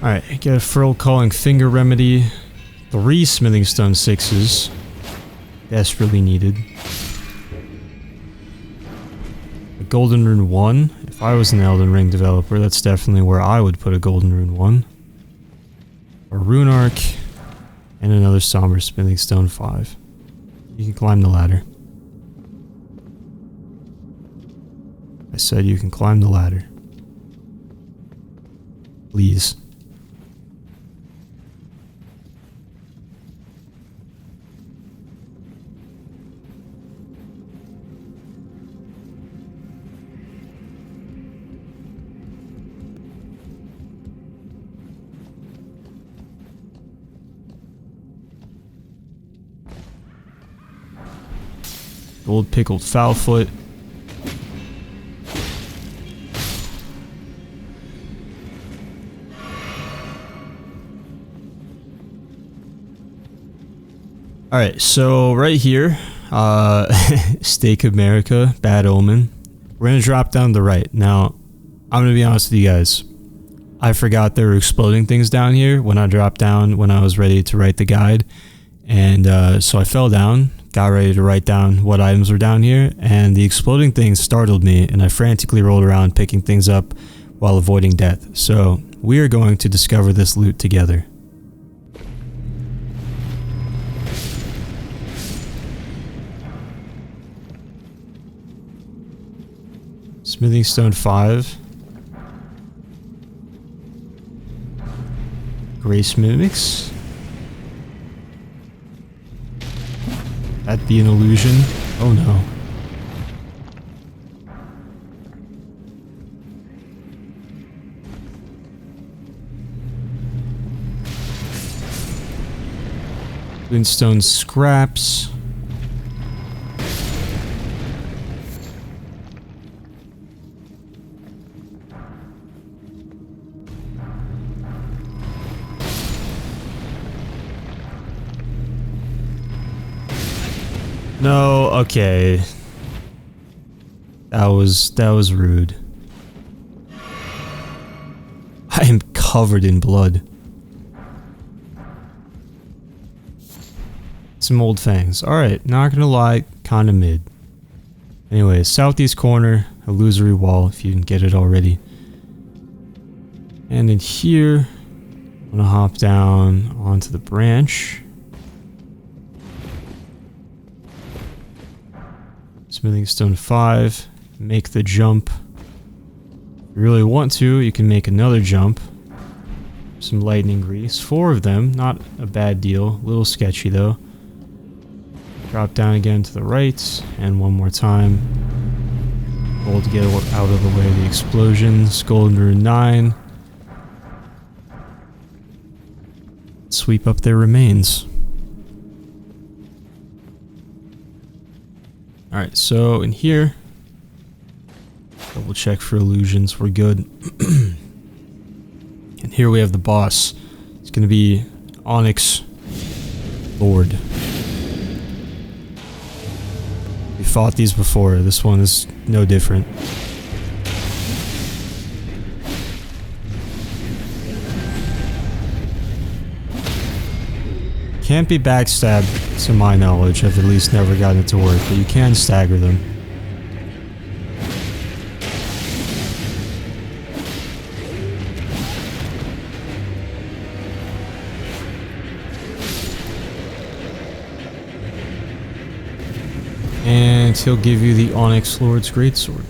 Alright, get a Furl Calling Finger Remedy. 3 Smithing Stone 6s. Desperately needed. A Golden Rune 1. If I was an Elden Ring developer, that's definitely where I would put a Golden Rune 1. A Rune Arc. And another Somber Smithing Stone 5. You can climb the ladder. I said you can climb the ladder. Please. Gold Pickled Foulfoot. Alright, so right here, Stake America, Bad Omen. We're going to drop down to the right. Now, I'm going to be honest with you guys. I forgot there were exploding things down here when I dropped down when I was ready to write the guide. And so I fell down, got ready to write down what items were down here, and the exploding things startled me, and I frantically rolled around picking things up while avoiding death. So we are going to discover this loot together. Smithing Stone 5. Grace Mimics. That'd be an illusion. Oh no. Windstone Scraps. No, okay. That was rude. I am covered in blood. Some old fangs. Alright, not gonna lie, kinda mid. Anyway, southeast corner, illusory wall, if you didn't get it already. And in here, I'm gonna hop down onto the branch. Smithing Stone 5, make the jump. If you really want to, you can make another jump. Some lightning grease, 4 of them, not a bad deal, a little sketchy though. Drop down again to the right, and one more time. Gold to get out of the way of the explosions. Golden Rune 9. sweep up their remains. Alright, so in here, double check for illusions, we're good. And here we have the boss. It's gonna be Onyx Lord. We fought these before, this one is no different. Can't be backstabbed, to my knowledge. I've at least never gotten it to work, but you can stagger them. And he'll give you the Onyx Lord's Greatsword.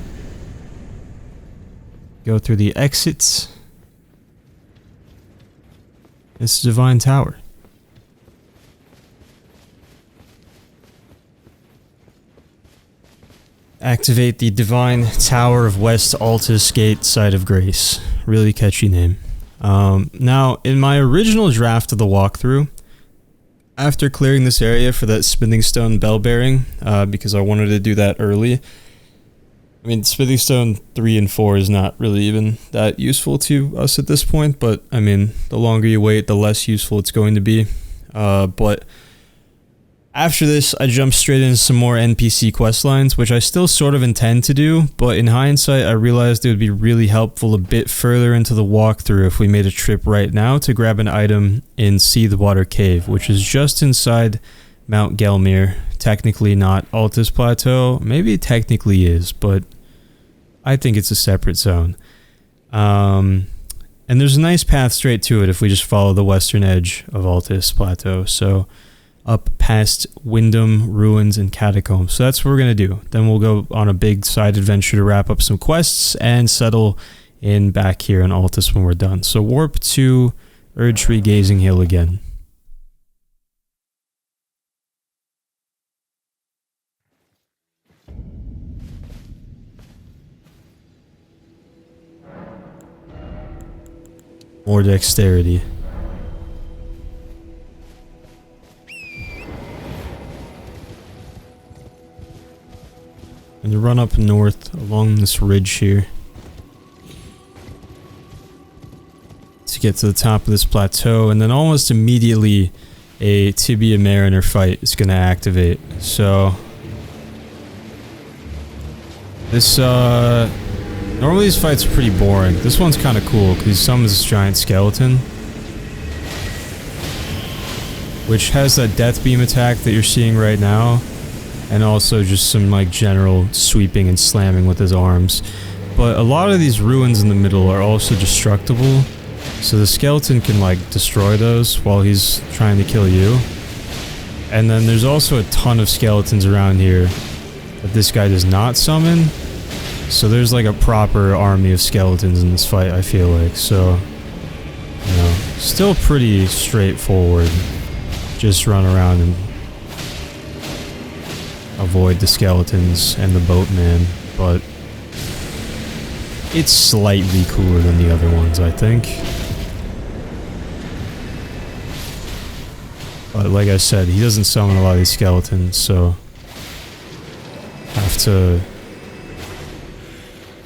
Go through the exits. It's the Divine Tower. Activate the Divine Tower of West Altus Gate Site of Grace. Really catchy name. Now, in my original draft of the walkthrough, after clearing this area for that Smithing Stone bell bearing, because I wanted to do that early. I mean, Smithing Stone 3 and 4 is not really even that useful to us at this point, but I mean, the longer you wait, the less useful it's going to be. But after this, I jumped straight into some more NPC questlines, which I still sort of intend to do, but in hindsight, I realized it would be really helpful a bit further into the walkthrough if we made a trip right now to grab an item in Seethewater Cave, which is just inside Mount Gelmir. Technically not Altus Plateau. Maybe it technically is, but I think it's a separate zone. And there's a nice path straight to it if we just follow the western edge of Altus Plateau, so up past Wyndham Ruins and Catacombs. So that's what we're going to do. Then we'll go on a big side adventure to wrap up some quests and settle in back here in Altus when we're done. So warp to Erdtree Gazing Hill again. More dexterity. And to run up north along this ridge here to get to the top of this plateau, and then almost immediately a Tibia Mariner fight is going to activate. So this normally these fights are pretty boring. This one's kind of cool because he summons this giant skeleton, which has that death beam attack that you're seeing right now. And also just some like general sweeping and slamming with his arms. But a lot of these ruins in the middle are also destructible, so the skeleton can like destroy those while he's trying to kill you. And then there's also a ton of skeletons around here that this guy does not summon. So there's like a proper army of skeletons in this fight, I feel like. So, you know, still pretty straightforward. Just run around and avoid the skeletons and the boatman, but it's slightly cooler than the other ones, I think. But like I said, he doesn't summon a lot of these skeletons, so have to...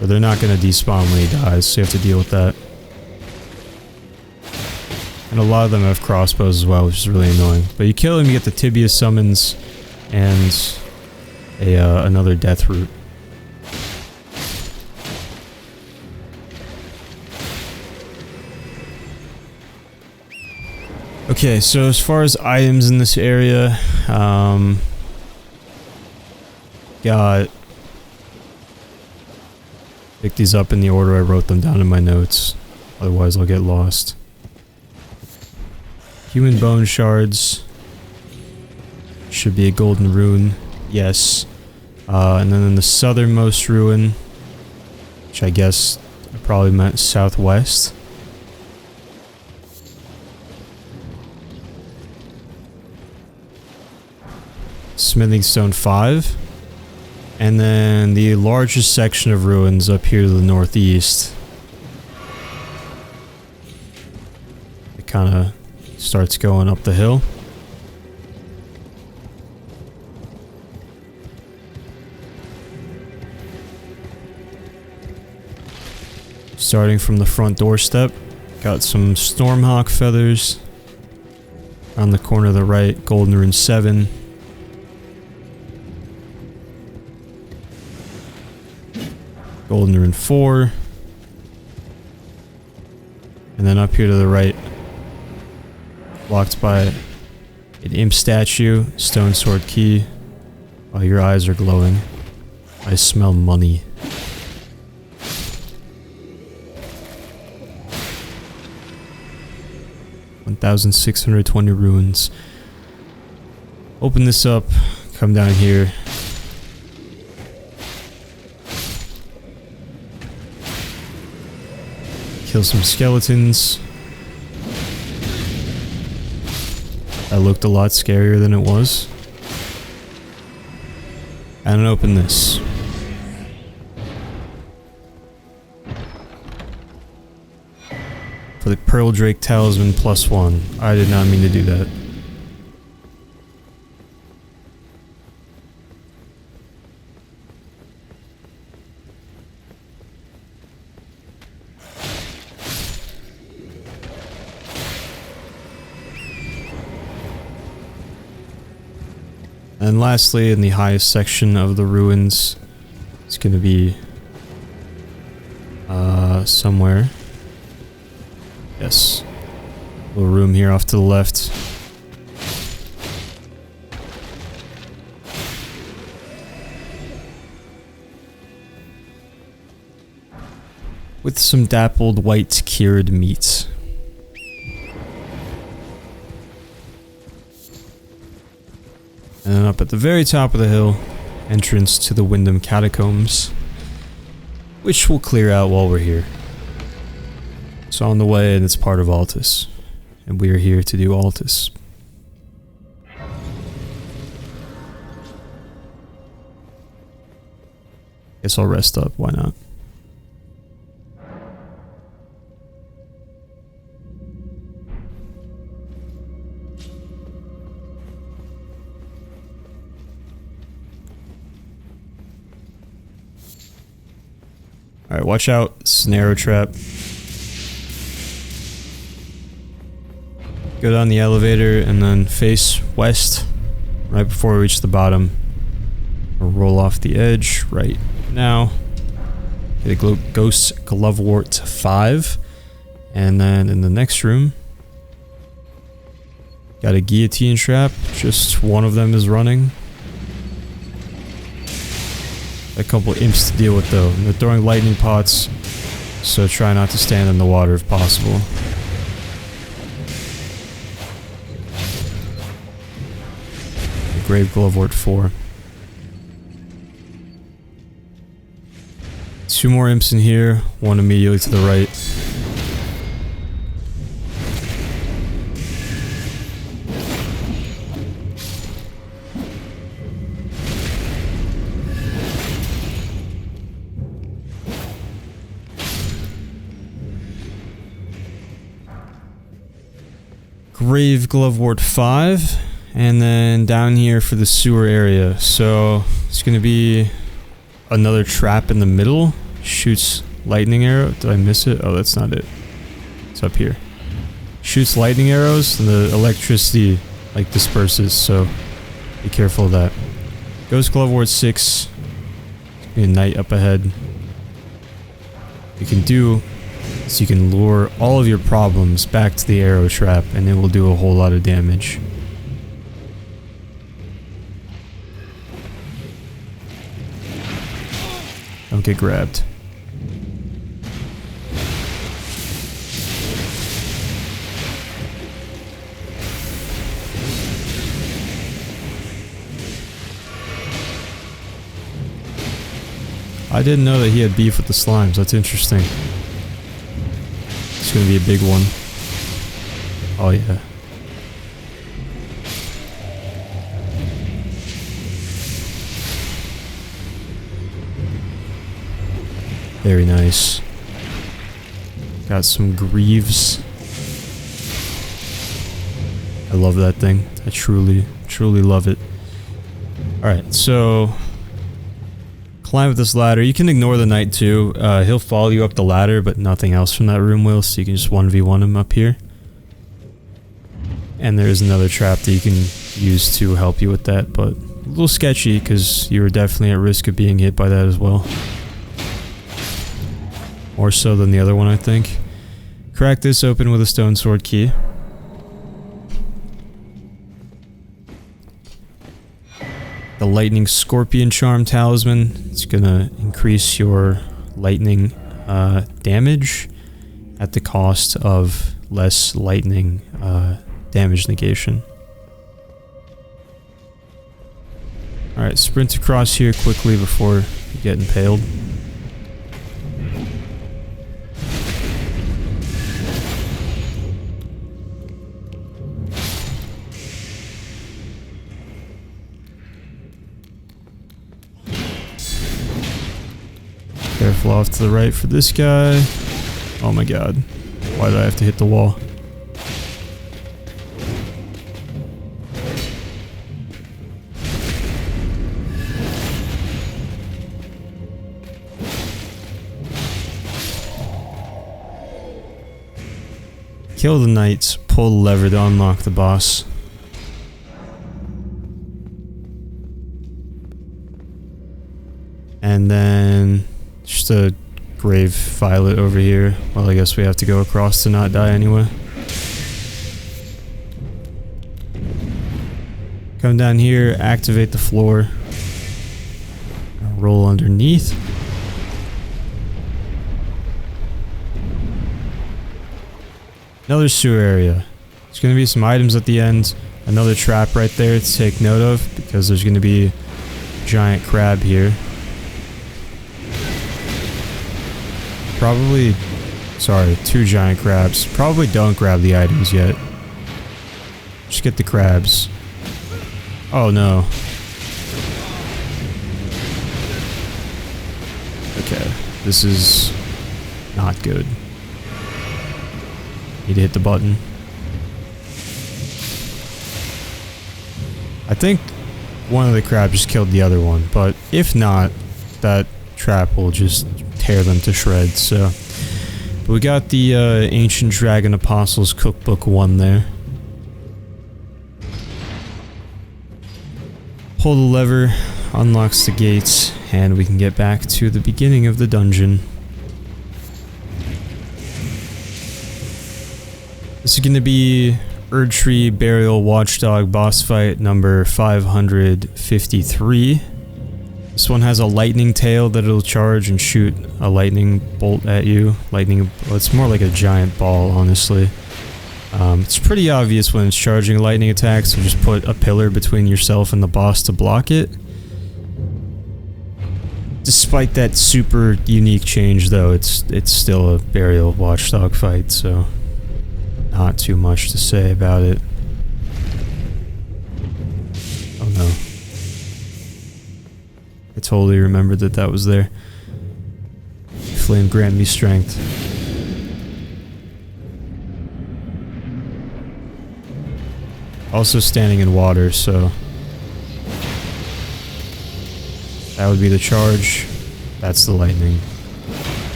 or they're not going to despawn when he dies, so you have to deal with that. And a lot of them have crossbows as well, which is really annoying. But you kill him, you get the Tibia summons, and another Deathroot. Okay, so as far as items in this area, got... pick these up in the order I wrote them down in my notes, otherwise I'll get lost. Human bone shards. Should be a golden rune. Yes. And then in the southernmost ruin, which I guess I probably meant southwest. Smithing Stone 5. And then the largest section of ruins up here to the northeast. It kind of starts going up the hill. Starting from the front doorstep, got some Stormhawk feathers. On the corner of the right, Golden Rune 7. Golden Rune 4. And then up here to the right, blocked by an imp statue, stone sword key. Oh, your eyes are glowing. I smell money. $1,620 ruins. Open this up, come down here. Kill some skeletons. That looked a lot scarier than it was. And open this. For the Pearl Drake Talisman +1. I did not mean to do that. And lastly, in the highest section of the ruins, it's going to be somewhere. Yes. Little room here off to the left. With some dappled white cured meat. And then up at the very top of the hill, entrance to the Wyndham Catacombs, which we'll clear out while we're here. It's on the way and it's part of Altus, and we are here to do Altus. Guess I'll rest up, why not? Alright, watch out. Snare trap. Go down the elevator and then face west right before we reach the bottom. We'll roll off the edge right now. Get a Ghost Glovewort 5. And then in the next room, got a guillotine trap. Just one of them is running. A couple imps to deal with though. They're throwing lightning pots, so try not to stand in the water if possible. Grave Glovewort 4. 2 more imps in here, one immediately to the right. Grave Glovewort 5, and then down here for the sewer area. So it's gonna be another trap in the middle. Shoots lightning arrow. Did I miss it? Oh, that's not it. It's up here. Shoots lightning arrows, and the electricity like disperses. So be careful of that. Ghost Glovewort 6. Be a knight up ahead. You can do. So you can lure all of your problems back to the arrow trap and it will do a whole lot of damage. Don't get grabbed. I didn't know that he had beef with the slimes. That's interesting. It's gonna be a big one. Oh yeah. Very nice. Got some greaves. I love that thing. I truly, truly love it. Alright, so climb up this ladder. You can ignore the knight too. He'll follow you up the ladder, but nothing else from that room will, so you can just 1v1 him up here. And there's another trap that you can use to help you with that, but a little sketchy because you were definitely at risk of being hit by that as well. More so than the other one, I think. Crack this open with a stone sword key. The lightning scorpion charm talisman. It's gonna increase your lightning damage at the cost of less lightning damage negation. Alright, sprint across here quickly before you get impaled. Careful off to the right for this guy. Oh my god. Why did I have to hit the wall? Kill the knights, pull the lever to unlock the boss. And then just a grave violet over here. Well, I guess we have to go across to not die anyway. Come down here, activate the floor. Roll underneath. Another sewer area. There's going to be some items at the end. Another trap right there to take note of because there's going to be a giant crab here. Probably, sorry, 2 giant crabs. Probably don't grab the items yet. Just get the crabs. Oh no. Okay, this is not good. Need to hit the button. I think one of the crabs just killed the other one, but if not, that trap will just tear them to shreds. So, but we got the Ancient Dragon Apostles Cookbook 1 there. Pull the lever, unlocks the gates, and we can get back to the beginning of the dungeon. This is going to be Erdtree Burial Watchdog boss fight number 553. This one has a lightning tail that it'll charge and shoot a lightning bolt at you. Well, it's more like a giant ball, honestly. It's pretty obvious when it's charging a lightning attack, so just put a pillar between yourself and the boss to block it. Despite that super unique change, though, it's still a Burial Watchdog fight, so not too much to say about it. Oh no. I totally remembered that that was there. Flame grant me strength. Also standing in water, so that would be the charge. That's the lightning.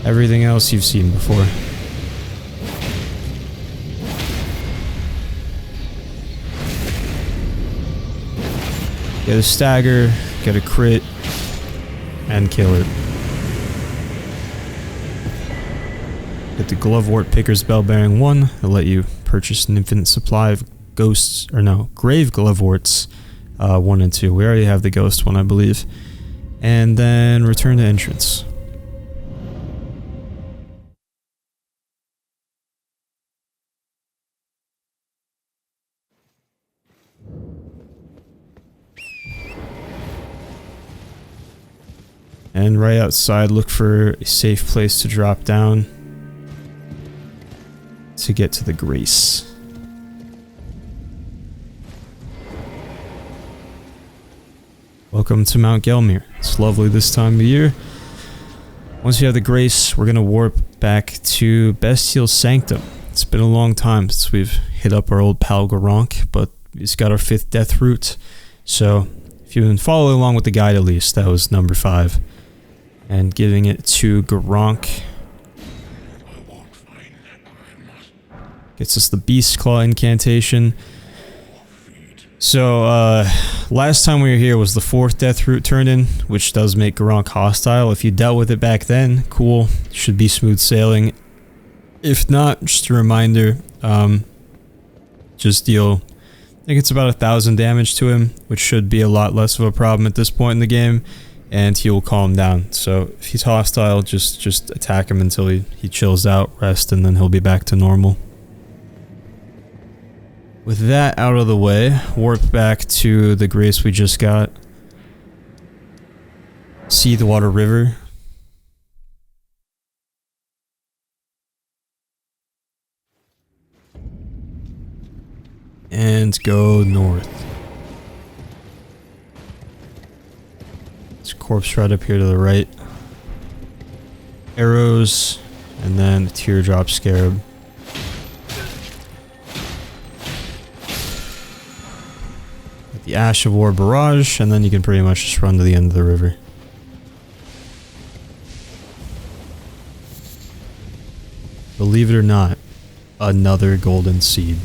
Everything else you've seen before. Get a stagger, get a crit, and kill it. Get the Glovewort Picker's Bell Bearing 1. It'll let you purchase an infinite supply of ghosts, or no, grave Gloveworts 1 and 2. We already have the ghost one, I believe. And then return to entrance. And right outside, look for a safe place to drop down to get to the Grace. Welcome to Mount Gelmir. It's lovely this time of year. Once you have the Grace, we're going to warp back to Bestial Sanctum. It's been a long time since we've hit up our old pal Gronk, but he's got our 5th Deathroot. So if you've been following along with the guide at least, that was number 5. And giving it to Gronk gets us the Beast Claw incantation. So, last time we were here was the 4th Deathroot turn-in, which does make Gronk hostile. If you dealt with it back then, cool, should be smooth sailing. If not, just a reminder, just deal, I think it's about 1,000 damage to him, which should be a lot less of a problem at this point in the game, and he will calm down. So, if he's hostile, just attack him until he chills out, rest, and then he'll be back to normal. With that out of the way, warp back to the grace we just got. Seethewater River. And go north. There's a corpse right up here to the right. Arrows, and then the teardrop scarab. The Ash of War barrage, and then you can pretty much just run to the end of the river. Believe it or not, another golden seed.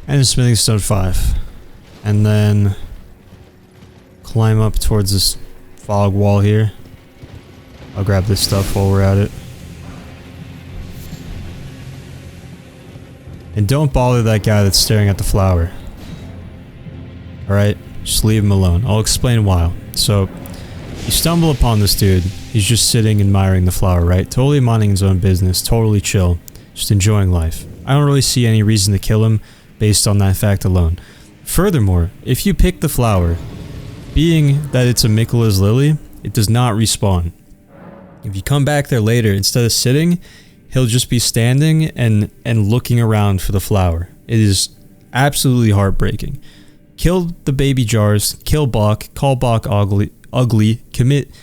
And a smithing stone 5. And then climb up towards this fog wall here. I'll grab this stuff while we're at it. And don't bother that guy that's staring at the flower. Alright? Just leave him alone. I'll explain why. So, you stumble upon this dude. He's just sitting admiring the flower, right? Totally minding his own business. Totally chill. Just enjoying life. I don't really see any reason to kill him based on that fact alone. Furthermore, if you pick the flower, being that it's a Miquella's lily, it does not respawn. If you come back there later, instead of sitting, he'll just be standing and looking around for the flower. It is absolutely heartbreaking. Kill the baby jars, kill Bach, call Bach ugly, commit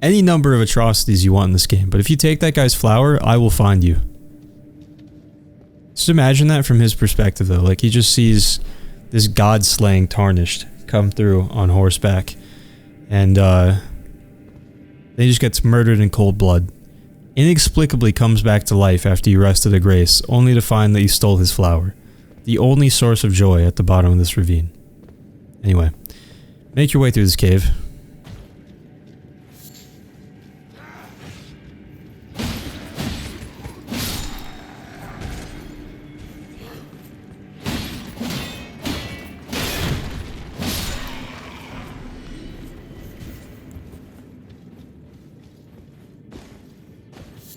any number of atrocities you want in this game. But if you take that guy's flower, I will find you. Just imagine that from his perspective though. Like, he just sees this god-slaying Tarnished come through on horseback, and he just gets murdered in cold blood. Inexplicably comes back to life after you rested a grace, only to find that you stole his flower. The only source of joy at the bottom of this ravine. Anyway, make your way through this cave.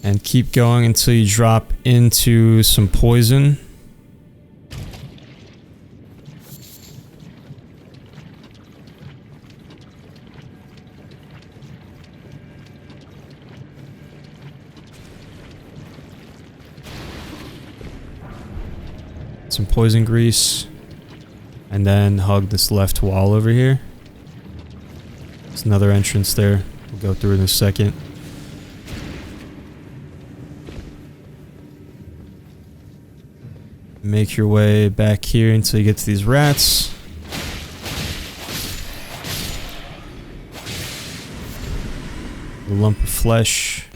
And keep going until you drop into some poison. Some poison grease. And then hug this left wall over here. There's another entrance there. We'll go through in a second. Make your way back here until you get to these rats. A lump of flesh.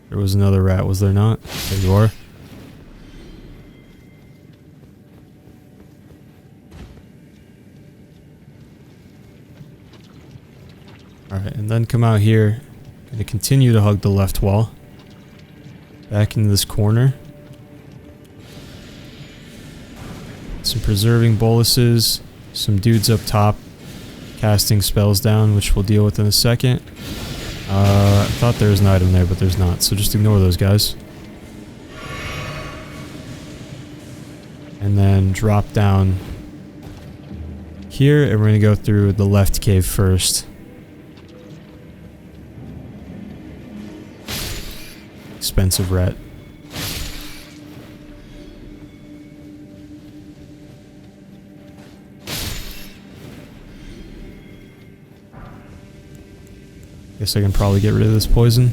There was another rat, was there not? There you are. Alright, and then come out here. Gonna continue to hug the left wall. Back into this corner. Some preserving boluses, some dudes up top casting spells down, which we'll deal with in a second. I thought there was an item there, but there's not, so just ignore those guys. And then drop down here, and we're going to go through the left cave first. Expensive rat. Guess I can probably get rid of this poison.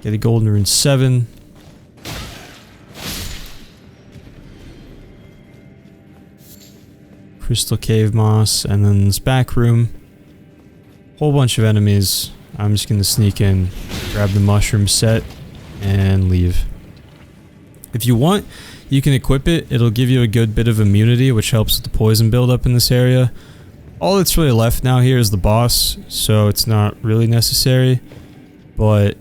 Get a golden rune 7. Crystal cave moss, and then this back room. Whole bunch of enemies. I'm just gonna sneak in, grab the mushroom set, and leave. If you want, you can equip it. It'll give you a good bit of immunity, which helps with the poison buildup in this area. All that's really left now here is the boss, so it's not really necessary. But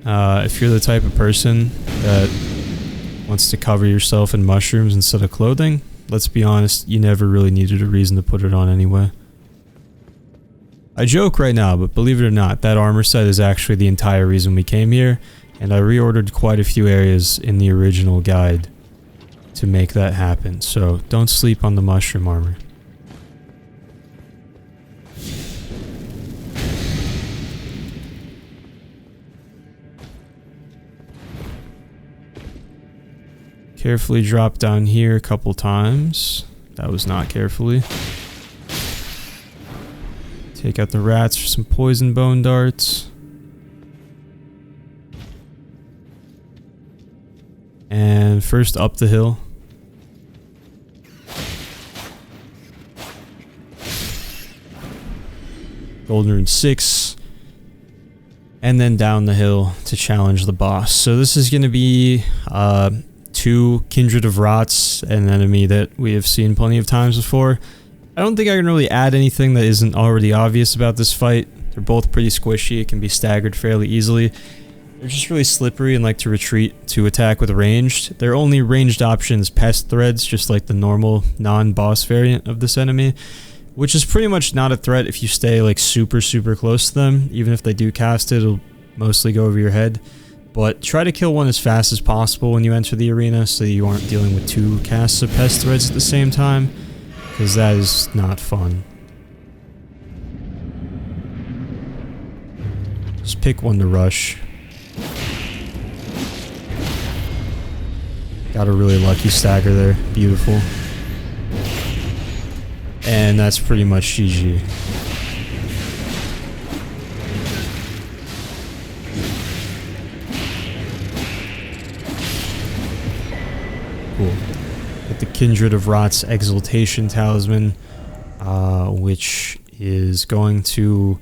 if you're the type of person that wants to cover yourself in mushrooms instead of clothing, let's be honest, you never really needed a reason to put it on anyway. I joke right now, but believe it or not, that armor set is actually the entire reason we came here, and I reordered quite a few areas in the original guide to make that happen, so don't sleep on the mushroom armor. Carefully drop down here a couple times. That was not carefully. Take out the rats for some poison bone darts. And first up the hill. Golden rune 6. And then down the hill to challenge the boss. So this is going to be 2 Kindred of Rots, an enemy that we have seen plenty of times before. I don't think I can really add anything that isn't already obvious about this fight. They're both pretty squishy, it can be staggered fairly easily. They're just really slippery and like to retreat to attack with ranged. Their only ranged option is pest threads, just like the normal non-boss variant of this enemy, which is pretty much not a threat if you stay like super close to them. Even if they do cast it, it'll mostly go over your head. But try to kill one as fast as possible when you enter the arena so you aren't dealing with 2 casts of pest threads at the same time, because that is not fun. Just pick one to rush. Got a really lucky stagger there. Beautiful. And that's pretty much GG. Cool. Get the Kindred of Rot's Exaltation Talisman, which is going to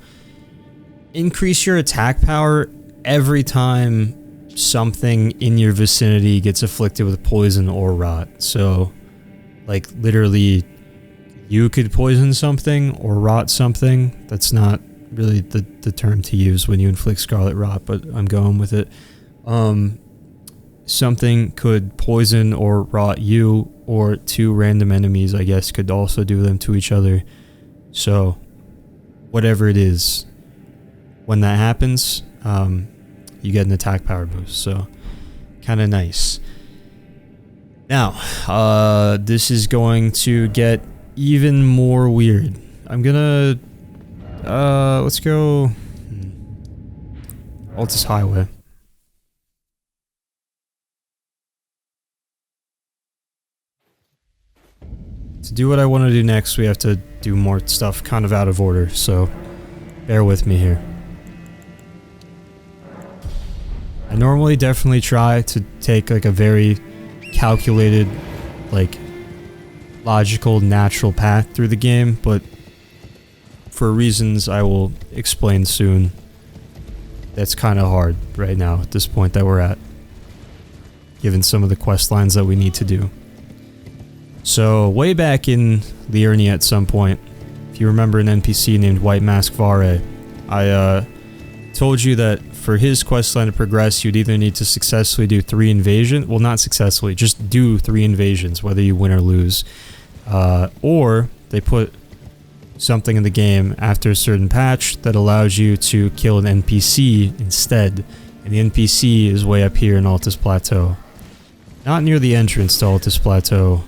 increase your attack power every time something in your vicinity gets afflicted with poison or rot. So, like, literally, you could poison something or rot something. That's not really the term to use when you inflict scarlet rot, but I'm going with it. Something could poison or rot you, or 2 random enemies, I guess, could also do them to each other. So, whatever it is, when that happens, you get an attack power boost. So, kind of nice. Now, this is going to get even more weird. I'm gonna, let's go Altus Highway. To do what I want to do next, we have to do more stuff kind of out of order, so bear with me here. I normally definitely try to take like a very calculated, like logical, natural path through the game, but for reasons I will explain soon, that's kind of hard right now at this point that we're at, given some of the quest lines that we need to do. So, way back in Liurnia at some point, if you remember an NPC named White Mask Varre, I told you that for his questline to progress, you'd either need to successfully do 3 invasions, well, not successfully, just do 3 invasions, whether you win or lose, or they put something in the game after a certain patch that allows you to kill an NPC instead, and the NPC is way up here in Altus Plateau. Not near the entrance to Altus Plateau,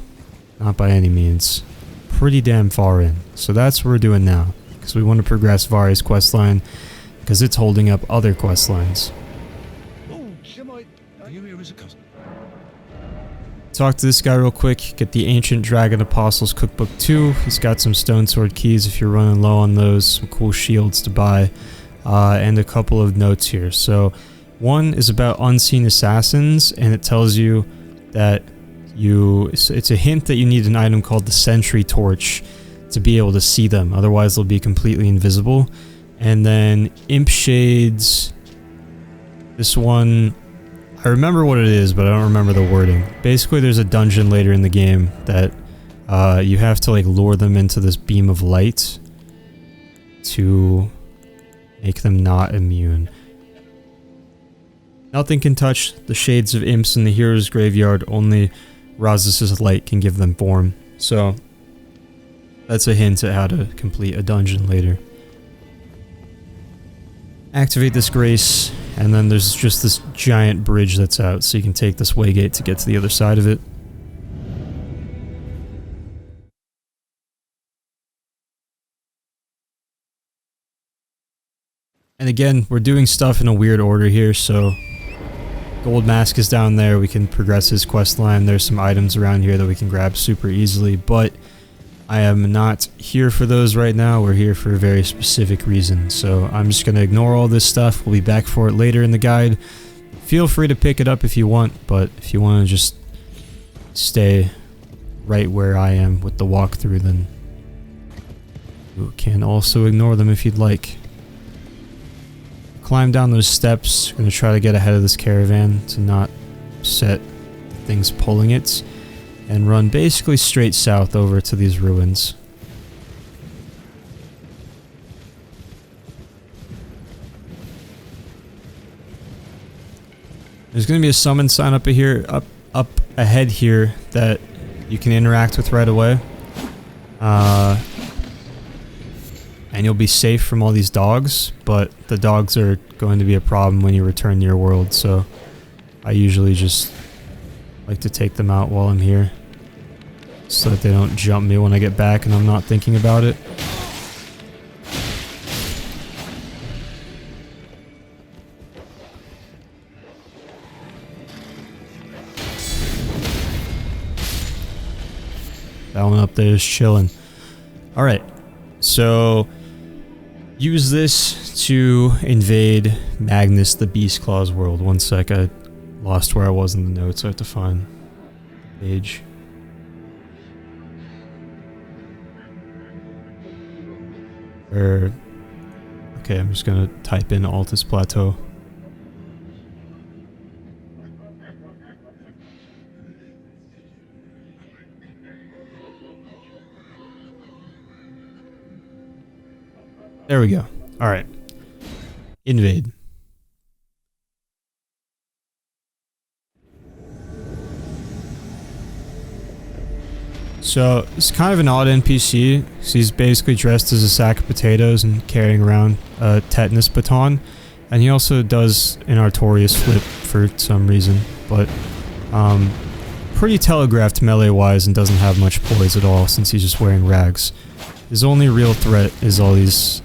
not by any means. Pretty damn far in. So that's what we're doing now, because we want to progress Varre's questline, because it's holding up other questlines. Talk to this guy real quick. Get the Ancient Dragon Apostles Cookbook 2. He's got some Stone Sword keys if you're running low on those. Some cool shields to buy. And a couple of notes here. So, one is about unseen assassins, and it tells you that it's a hint that you need an item called the Sentry Torch to be able to see them. Otherwise, they'll be completely invisible. And then Imp Shades. This one, I remember what it is, but I don't remember the wording. Basically, there's a dungeon later in the game that you have to like lure them into this beam of light to make them not immune. Nothing can touch the shades of imps in the hero's graveyard. Only Razus's light can give them form. So that's a hint at how to complete a dungeon later. Activate this grace, and then there's just this giant bridge that's out, so you can take this waygate to get to the other side of it. And again, we're doing stuff in a weird order here, so Gold Mask is down there, we can progress his quest line. There's some items around here that we can grab super easily, but I am not here for those right now. We're here for a very specific reason, so I'm just going to ignore all this stuff. We'll be back for it later in the guide. Feel free to pick it up if you want, but if you want to just stay right where I am with the walkthrough, then you can also ignore them if you'd like. Climb down those steps. I'm going to try to get ahead of this caravan to not set things pulling it, and run basically straight south over to these ruins. There's going to be a summon sign up here, up ahead here, that you can interact with right away. And you'll be safe from all these dogs, but the dogs are going to be a problem when you return to your world, so I usually just like to take them out while I'm here, so that they don't jump me when I get back and I'm not thinking about it. That one up there is chilling. Alright, so use this to invade Magnus the Beast Claw's world. One sec, I lost where I was in the notes. I have to find the page. Okay, I'm just gonna type in Altus Plateau. There we go. Alright. Invade. So, it's kind of an odd NPC. He's basically dressed as a sack of potatoes and carrying around a tetanus baton. And he also does an Artorias flip for some reason. But, pretty telegraphed melee-wise and doesn't have much poise at all since he's just wearing rags. His only real threat is all these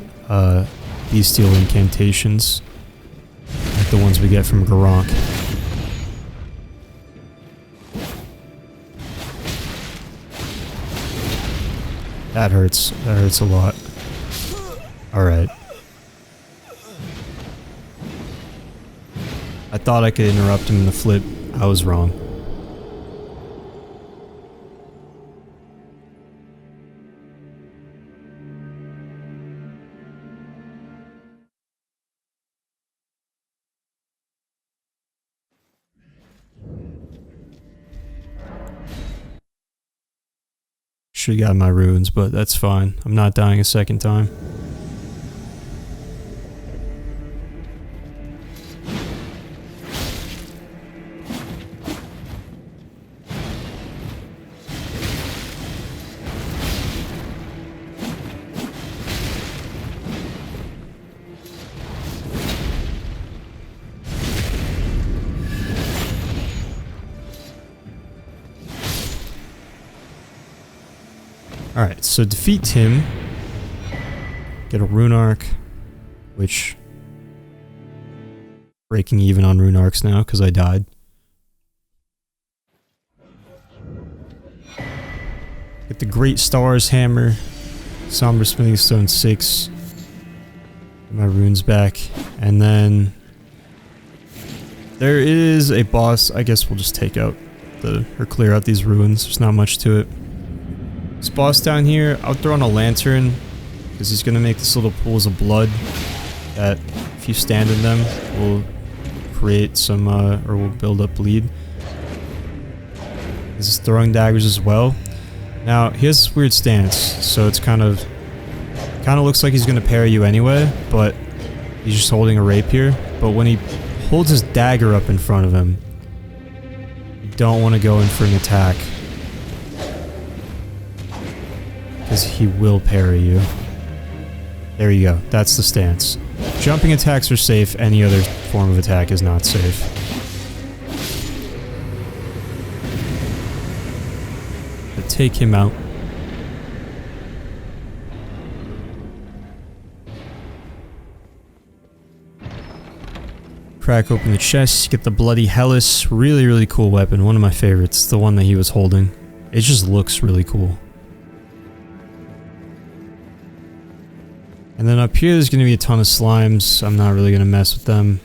Bestial incantations, like the ones we get from Garronk. That hurts a lot. Alright. I thought I could interrupt him in the flip. I was wrong. Should've got my runes, but that's fine. I'm not dying a second time. Alright, so defeat him. Get a rune arc, which... breaking even on rune arcs now, because I died. Get the Great Stars Hammer. Somber Smithing Stone 6. Get my runes back. And then there is a boss. I guess we'll just take out or clear out these ruins. There's not much to it. This boss down here, I'll throw on a lantern because he's gonna make this little pools of blood that if you stand in them will create some or will build up bleed. This is throwing daggers as well. Now he has this weird stance, so it's kind of looks like he's gonna parry you anyway, but he's just holding a rapier. But when he holds his dagger up in front of him, you don't want to go in for an attack because he will parry you. There you go. That's the stance. Jumping attacks are safe. Any other form of attack is not safe. But take him out. Crack open the chest, get the Bloody Hellas. Really, really cool weapon. One of my favorites. The one that he was holding. It just looks really cool. And then up here there's going to be a ton of slimes. I'm not really going to mess with them.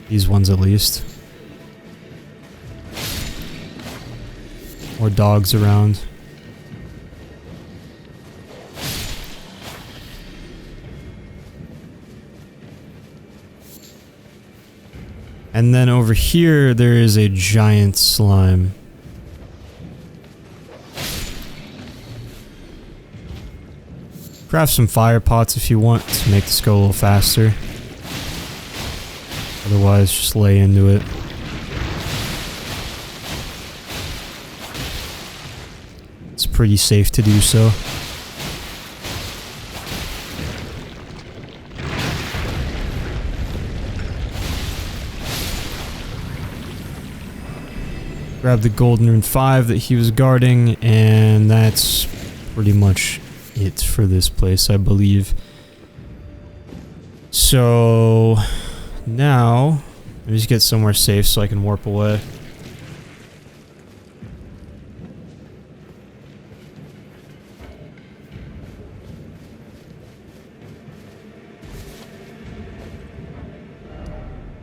These ones at least. More dogs around. And then over here there is a giant slime. Craft some fire pots if you want to make this go a little faster. Otherwise, just lay into it. It's pretty safe to do so. Grab the Golden Rune 5 that he was guarding, and that's pretty much it for this place, I believe. So now let me just get somewhere safe so I can warp away.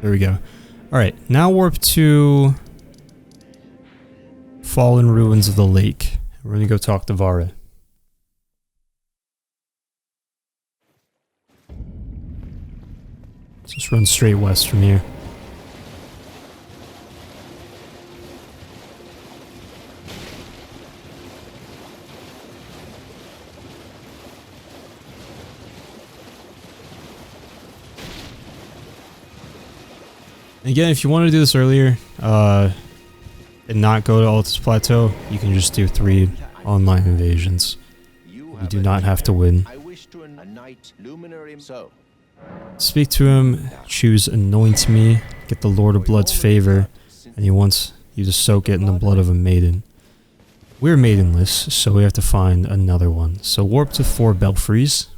There we go. Alright, now warp to Fallen Ruins of the Lake. We're gonna go talk to Varre. Just run straight west from here. Again, if you want to do this earlier, and not go to Altus Plateau, you can just do 3 online invasions. You do not have to win. Speak to him, choose Anoint Me, get the Lord of Blood's favor, and he wants you to soak it in the blood of a maiden. We're maidenless, so we have to find another one. So warp to 4 belfries.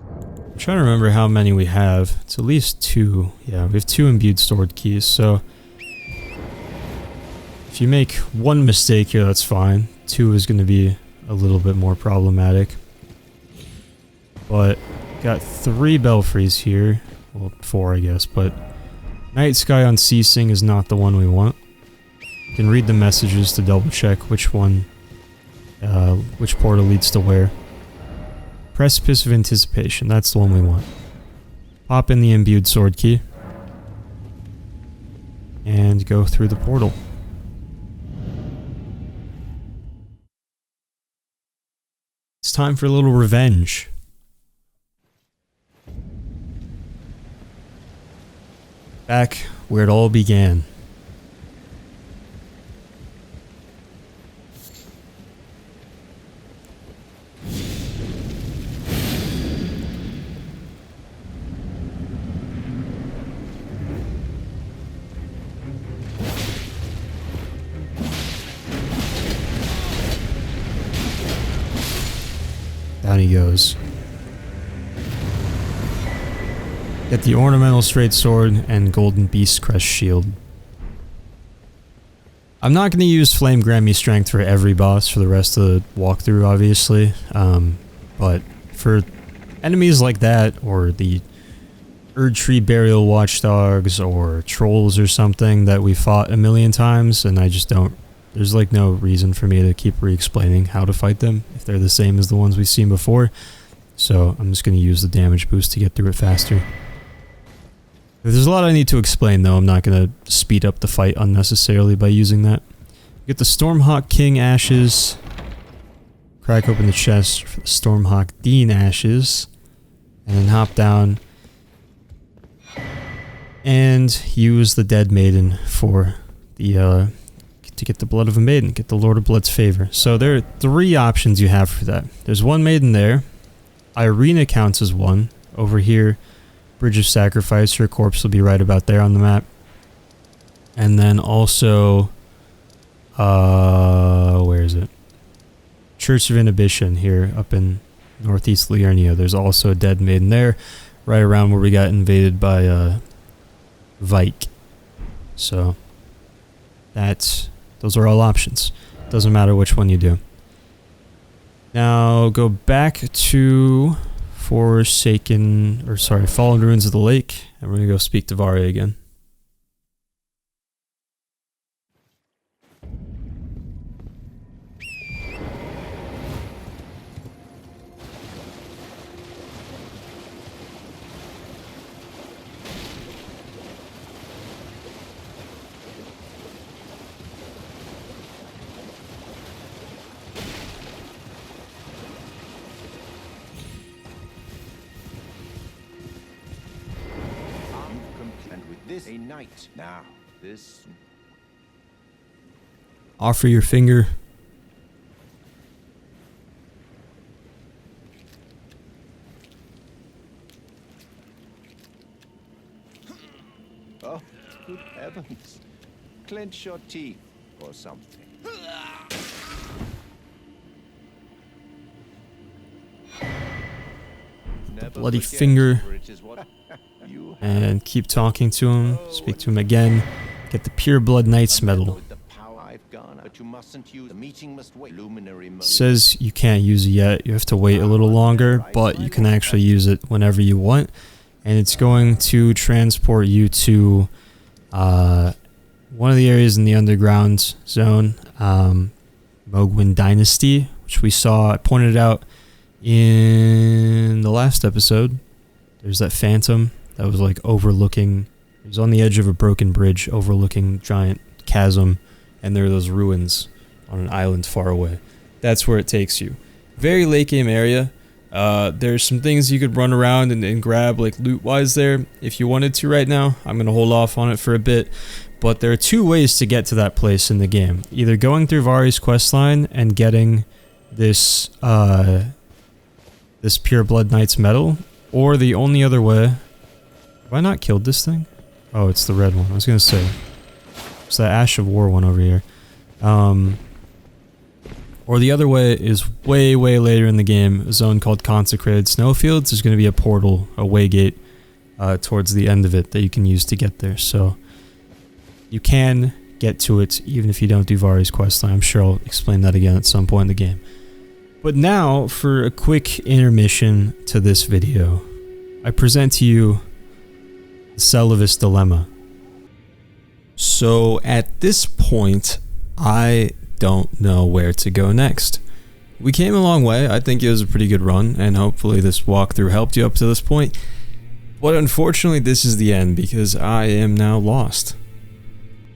I'm trying to remember how many we have. It's at least 2. Yeah, we have 2 imbued sword keys, so if you make 1 mistake here, that's fine. 2 is going to be a little bit more problematic. But got 3 belfries here. Well, 4 I guess, but Night Sky Unceasing is not the one we want. You can read the messages to double check which one, which portal leads to where. Precipice of Anticipation, that's the one we want. Pop in the imbued sword key. And go through the portal. It's time for a little revenge. Back where it all began. Down he goes. Get the ornamental straight sword and golden beast crest shield. I'm not going to use Flame Grant Me Strength for every boss for the rest of the walkthrough, obviously. But for enemies like that, or the Erdtree Burial Watchdogs, or Trolls or something that we fought a million times, and I just don't... There's like no reason for me to keep re-explaining how to fight them if they're the same as the ones we've seen before. So I'm just going to use the damage boost to get through it faster. If there's a lot I need to explain though, I'm not going to speed up the fight unnecessarily by using that. Get the Stormhawk King Ashes. Crack open the chest for the Stormhawk Dean Ashes. And then hop down. And use the Dead Maiden for the, to get the Blood of a Maiden. Get the Lord of Blood's favor. So there are 3 options you have for that. There's one maiden there. Irina counts as one. Over here, Bridge of Sacrifice, her corpse will be right about there on the map. And then also, where is it? Church of Inhibition here up in northeast Liurnia. There's also a dead maiden there, right around where we got invaded by Vike. So, those are all options. Doesn't matter which one you do. Now go back to Fallen Ruins of the Lake, and we're gonna go speak to Varre again. A night now. This. Offer your finger. Oh, good heavens! Clench your teeth or something. Bloody finger. And keep talking to him. Speak to him again. Get the Pure Blood Knight's Medal. Says you can't use it yet. You have to wait a little longer, but you can actually use it whenever you want. And it's going to transport you to one of the areas in the underground zone, Mogwin Dynasty, which we saw. I pointed out in the last episode. There's that phantom that was like overlooking, it was on the edge of a broken bridge overlooking giant chasm, and there are those ruins on an island far away. That's where it takes you. Very late game area. There's some things you could run around and grab like loot wise there if you wanted to right now. I'm going to hold off on it for a bit, but there are 2 ways to get to that place in the game. Either going through Varre's questline and getting this this Pure Blood Knight's Medal, or the only other way. Have I not killed this thing? Oh, it's the red one. I was going to say. It's that Ash of War one over here. Or the other way is way, way later in the game. A zone called Consecrated Snowfields. There's going to be a portal, a waygate, towards the end of it that you can use to get there. So, you can get to it even if you don't do Varre's questline. I'm sure I'll explain that again at some point in the game. But now, for a quick intermission to this video, I present to you the Seluvis Dilemma. So at this point, I don't know where to go next. We came a long way. I think it was a pretty good run, and hopefully this walkthrough helped you up to this point. But unfortunately, this is the end because I am now lost.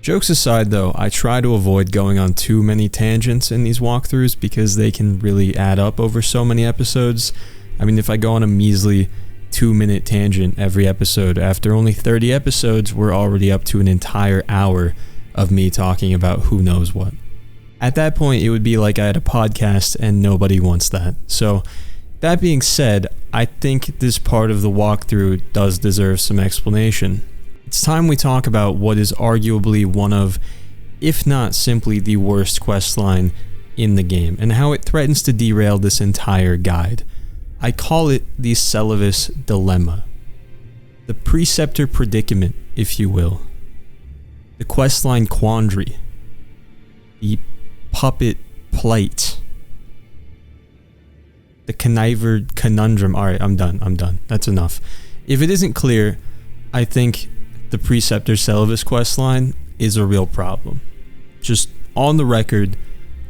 Jokes aside though, I try to avoid going on too many tangents in these walkthroughs because they can really add up over so many episodes. I mean, if I go on a measly 2-minute tangent every episode, after only 30 episodes, we're already up to an entire hour of me talking about who knows what. At that point, it would be like I had a podcast and nobody wants that. So, that being said, I think this part of the walkthrough does deserve some explanation. It's time we talk about what is arguably one of, if not simply the worst questline in the game, and how it threatens to derail this entire guide. I call it the Seluvis Dilemma. The Preceptor Predicament, if you will. The Questline Quandary. The puppet plight. The connivered conundrum. Alright, I'm done. That's enough. If it isn't clear, I think the Preceptor Seluvis Questline is a real problem. Just on the record,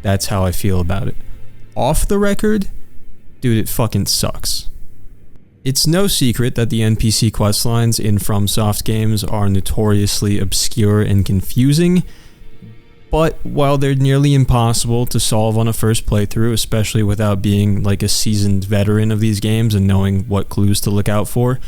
that's how I feel about it. Off the record, dude, it fucking sucks. It's no secret that the NPC questlines in FromSoft games are notoriously obscure and confusing, but while they're nearly impossible to solve on a first playthrough, especially without being like a seasoned veteran of these games and knowing what clues to look out for,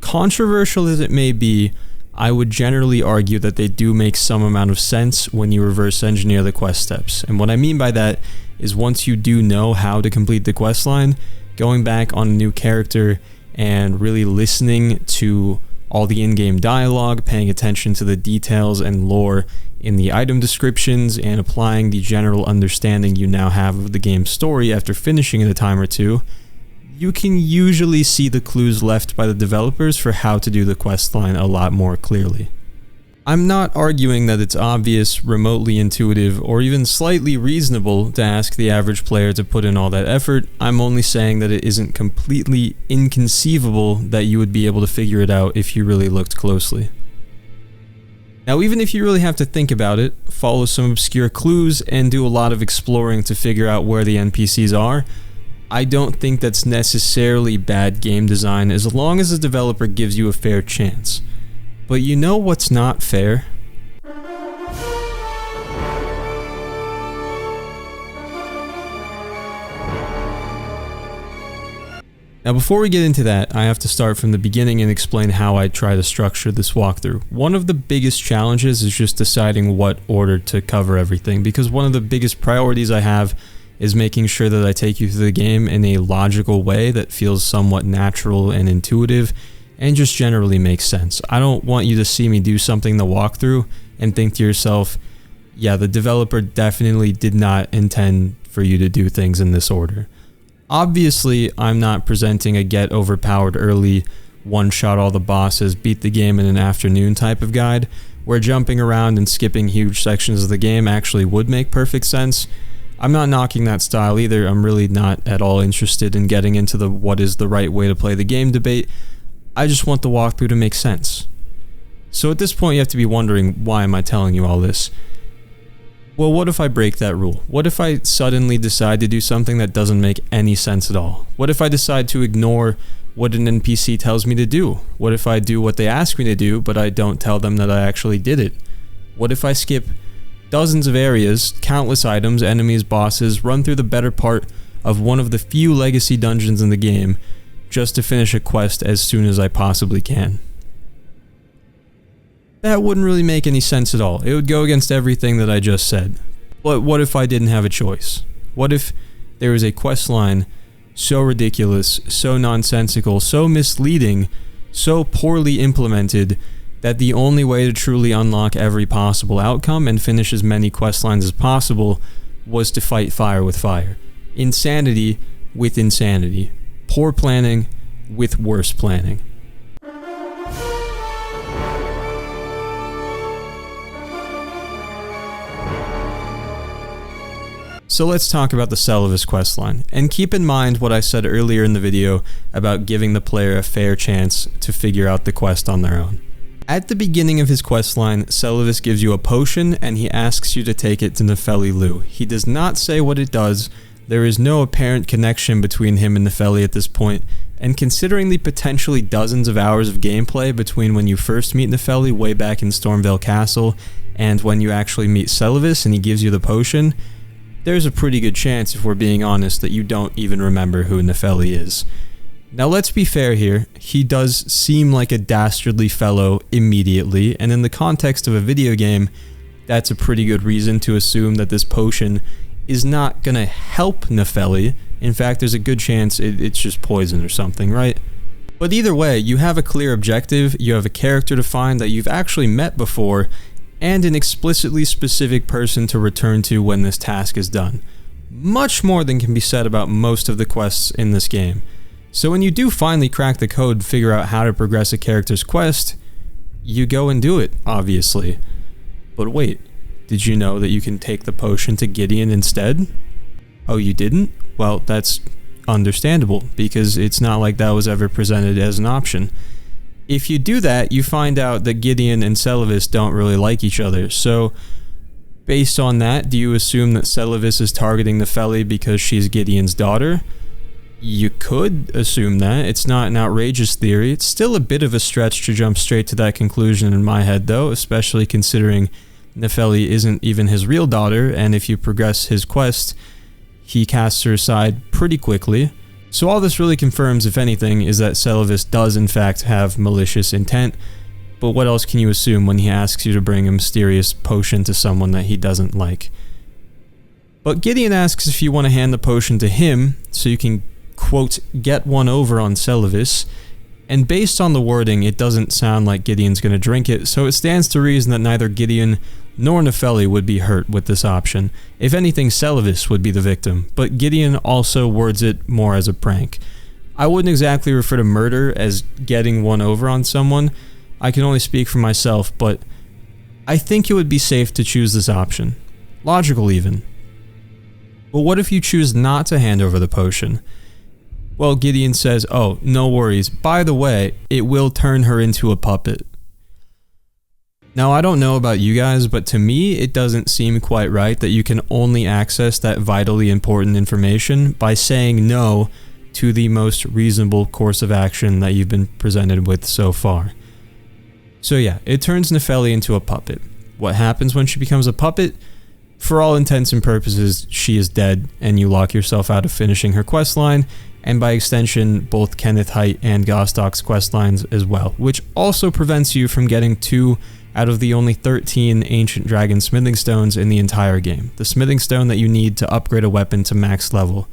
controversial as it may be, I would generally argue that they do make some amount of sense when you reverse engineer the quest steps. And what I mean by that is once you do know how to complete the questline, going back on a new character and really listening to all the in-game dialogue, paying attention to the details and lore in the item descriptions, and applying the general understanding you now have of the game's story after finishing it a time or two, you can usually see the clues left by the developers for how to do the questline a lot more clearly. I'm not arguing that it's obvious, remotely intuitive, or even slightly reasonable to ask the average player to put in all that effort. I'm only saying that it isn't completely inconceivable that you would be able to figure it out if you really looked closely. Now, even if you really have to think about it, follow some obscure clues, and do a lot of exploring to figure out where the NPCs are, I don't think that's necessarily bad game design as long as the developer gives you a fair chance. But you know what's not fair? Now before we get into that, I have to start from the beginning and explain how I try to structure this walkthrough. One of the biggest challenges is just deciding what order to cover everything, because one of the biggest priorities I have is making sure that I take you through the game in a logical way that feels somewhat natural and intuitive, and just generally makes sense. I don't want you to see me do something in the walkthrough and think to yourself, yeah, the developer definitely did not intend for you to do things in this order. Obviously, I'm not presenting a get overpowered early, one-shot all the bosses, beat the game in an afternoon type of guide, where jumping around and skipping huge sections of the game actually would make perfect sense. I'm not knocking that style either. I'm really not at all interested in getting into the what is the right way to play the game debate. I just want the walkthrough to make sense. So at this point you have to be wondering, why am I telling you all this? Well, what if I break that rule? What if I suddenly decide to do something that doesn't make any sense at all? What if I decide to ignore what an NPC tells me to do? What if I do what they ask me to do, but I don't tell them that I actually did it? What if I skip dozens of areas, countless items, enemies, bosses, run through the better part of one of the few legacy dungeons in the game, just to finish a quest as soon as I possibly can? That wouldn't really make any sense at all. It would go against everything that I just said. But what if I didn't have a choice? What if there was a questline so ridiculous, so nonsensical, so misleading, so poorly implemented, that the only way to truly unlock every possible outcome and finish as many questlines as possible was to fight fire with fire? Insanity with insanity. Poor planning with worse planning. So let's talk about the Seluvis Questline, and keep in mind what I said earlier in the video about giving the player a fair chance to figure out the quest on their own. At the beginning of his questline, Seluvis gives you a potion and he asks you to take it to Nepheli Lu. He does not say what it does. There is no apparent connection between him and Nepheli at this point, and considering the potentially dozens of hours of gameplay between when you first meet Nepheli way back in Stormveil Castle and when you actually meet Seluvis and he gives you the potion, there's a pretty good chance, if we're being honest, that you don't even remember who Nepheli is. Now let's be fair here, he does seem like a dastardly fellow immediately, and in the context of a video game, that's a pretty good reason to assume that this potion is not gonna help Nepheli. In fact, there's a good chance it's just poison or something, right? But either way, you have a clear objective, you have a character to find that you've actually met before, and an explicitly specific person to return to when this task is done. Much more than can be said about most of the quests in this game. So when you do finally crack the code and figure out how to progress a character's quest, you go and do it, obviously. But wait, Did you know that you can take the potion to Gideon instead? Oh, you didn't? Well, that's understandable, because it's not like that was ever presented as an option. If you do that, you find out that Gideon and Seluvis don't really like each other, so based on that, do you assume that Seluvis is targeting Nepheli because she's Gideon's daughter? You could assume that. It's not an outrageous theory. It's still a bit of a stretch to jump straight to that conclusion in my head though, especially considering Nepheli isn't even his real daughter, and if you progress his quest, he casts her aside pretty quickly. So all this really confirms, if anything, is that Seluvis does in fact have malicious intent, but what else can you assume when he asks you to bring a mysterious potion to someone that he doesn't like? But Gideon asks if you want to hand the potion to him, so you can, quote, get one over on Seluvis, and based on the wording, it doesn't sound like Gideon's going to drink it, so it stands to reason that neither Gideon nor Nepheli would be hurt with this option. If anything, Seluvis would be the victim, but Gideon also words it more as a prank. I wouldn't exactly refer to murder as getting one over on someone. I can only speak for myself, but I think it would be safe to choose this option. Logical even. But what if you choose not to hand over the potion? Well, Gideon says, oh, no worries. By the way, it will turn her into a puppet. Now, I don't know about you guys, but to me, it doesn't seem quite right that you can only access that vitally important information by saying no to the most reasonable course of action that you've been presented with so far. So yeah, it turns Nepheli into a puppet. What happens when she becomes a puppet? For all intents and purposes, she is dead, and you lock yourself out of finishing her questline, and by extension, both Kenneth Haight and Gostok's questlines as well, which also prevents you from getting 2 out of the only 13 Ancient Dragon Smithing Stones in the entire game. The Smithing Stone that you need to upgrade a weapon to max level.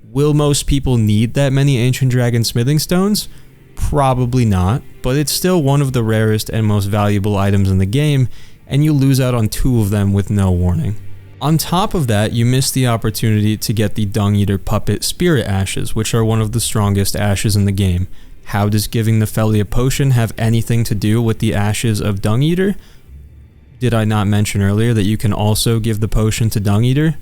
Will most people need that many Ancient Dragon Smithing Stones? Probably not, but it's still one of the rarest and most valuable items in the game, and you lose out on 2 of them with no warning. On top of that, you miss the opportunity to get the Dung Eater Puppet Spirit Ashes, which are one of the strongest ashes in the game. How does giving Nepheli a potion have anything to do with the ashes of Dung Eater? Did I not mention earlier that you can also give the potion to Dung Eater?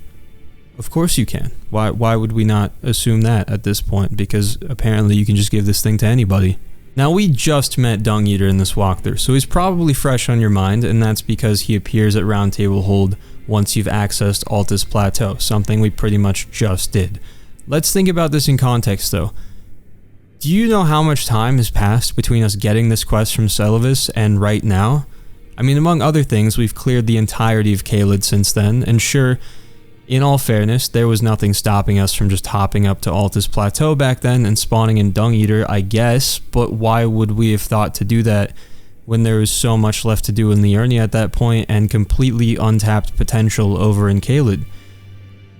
Of course you can. Why would we not assume that at this point? Because apparently you can just give this thing to anybody. Now, we just met Dung Eater in this walkthrough, so he's probably fresh on your mind, and that's because he appears at Round Table Hold once you've accessed Altus Plateau, something we pretty much just did. Let's think about this in context though. Do you know how much time has passed between us getting this quest from Seluvis and right now? I mean, among other things, we've cleared the entirety of Caelid since then, and sure, in all fairness, there was nothing stopping us from just hopping up to Altus Plateau back then and spawning in Dung Eater, I guess, but why would we have thought to do that when there was so much left to do in Liurnia at that point and completely untapped potential over in Caelid?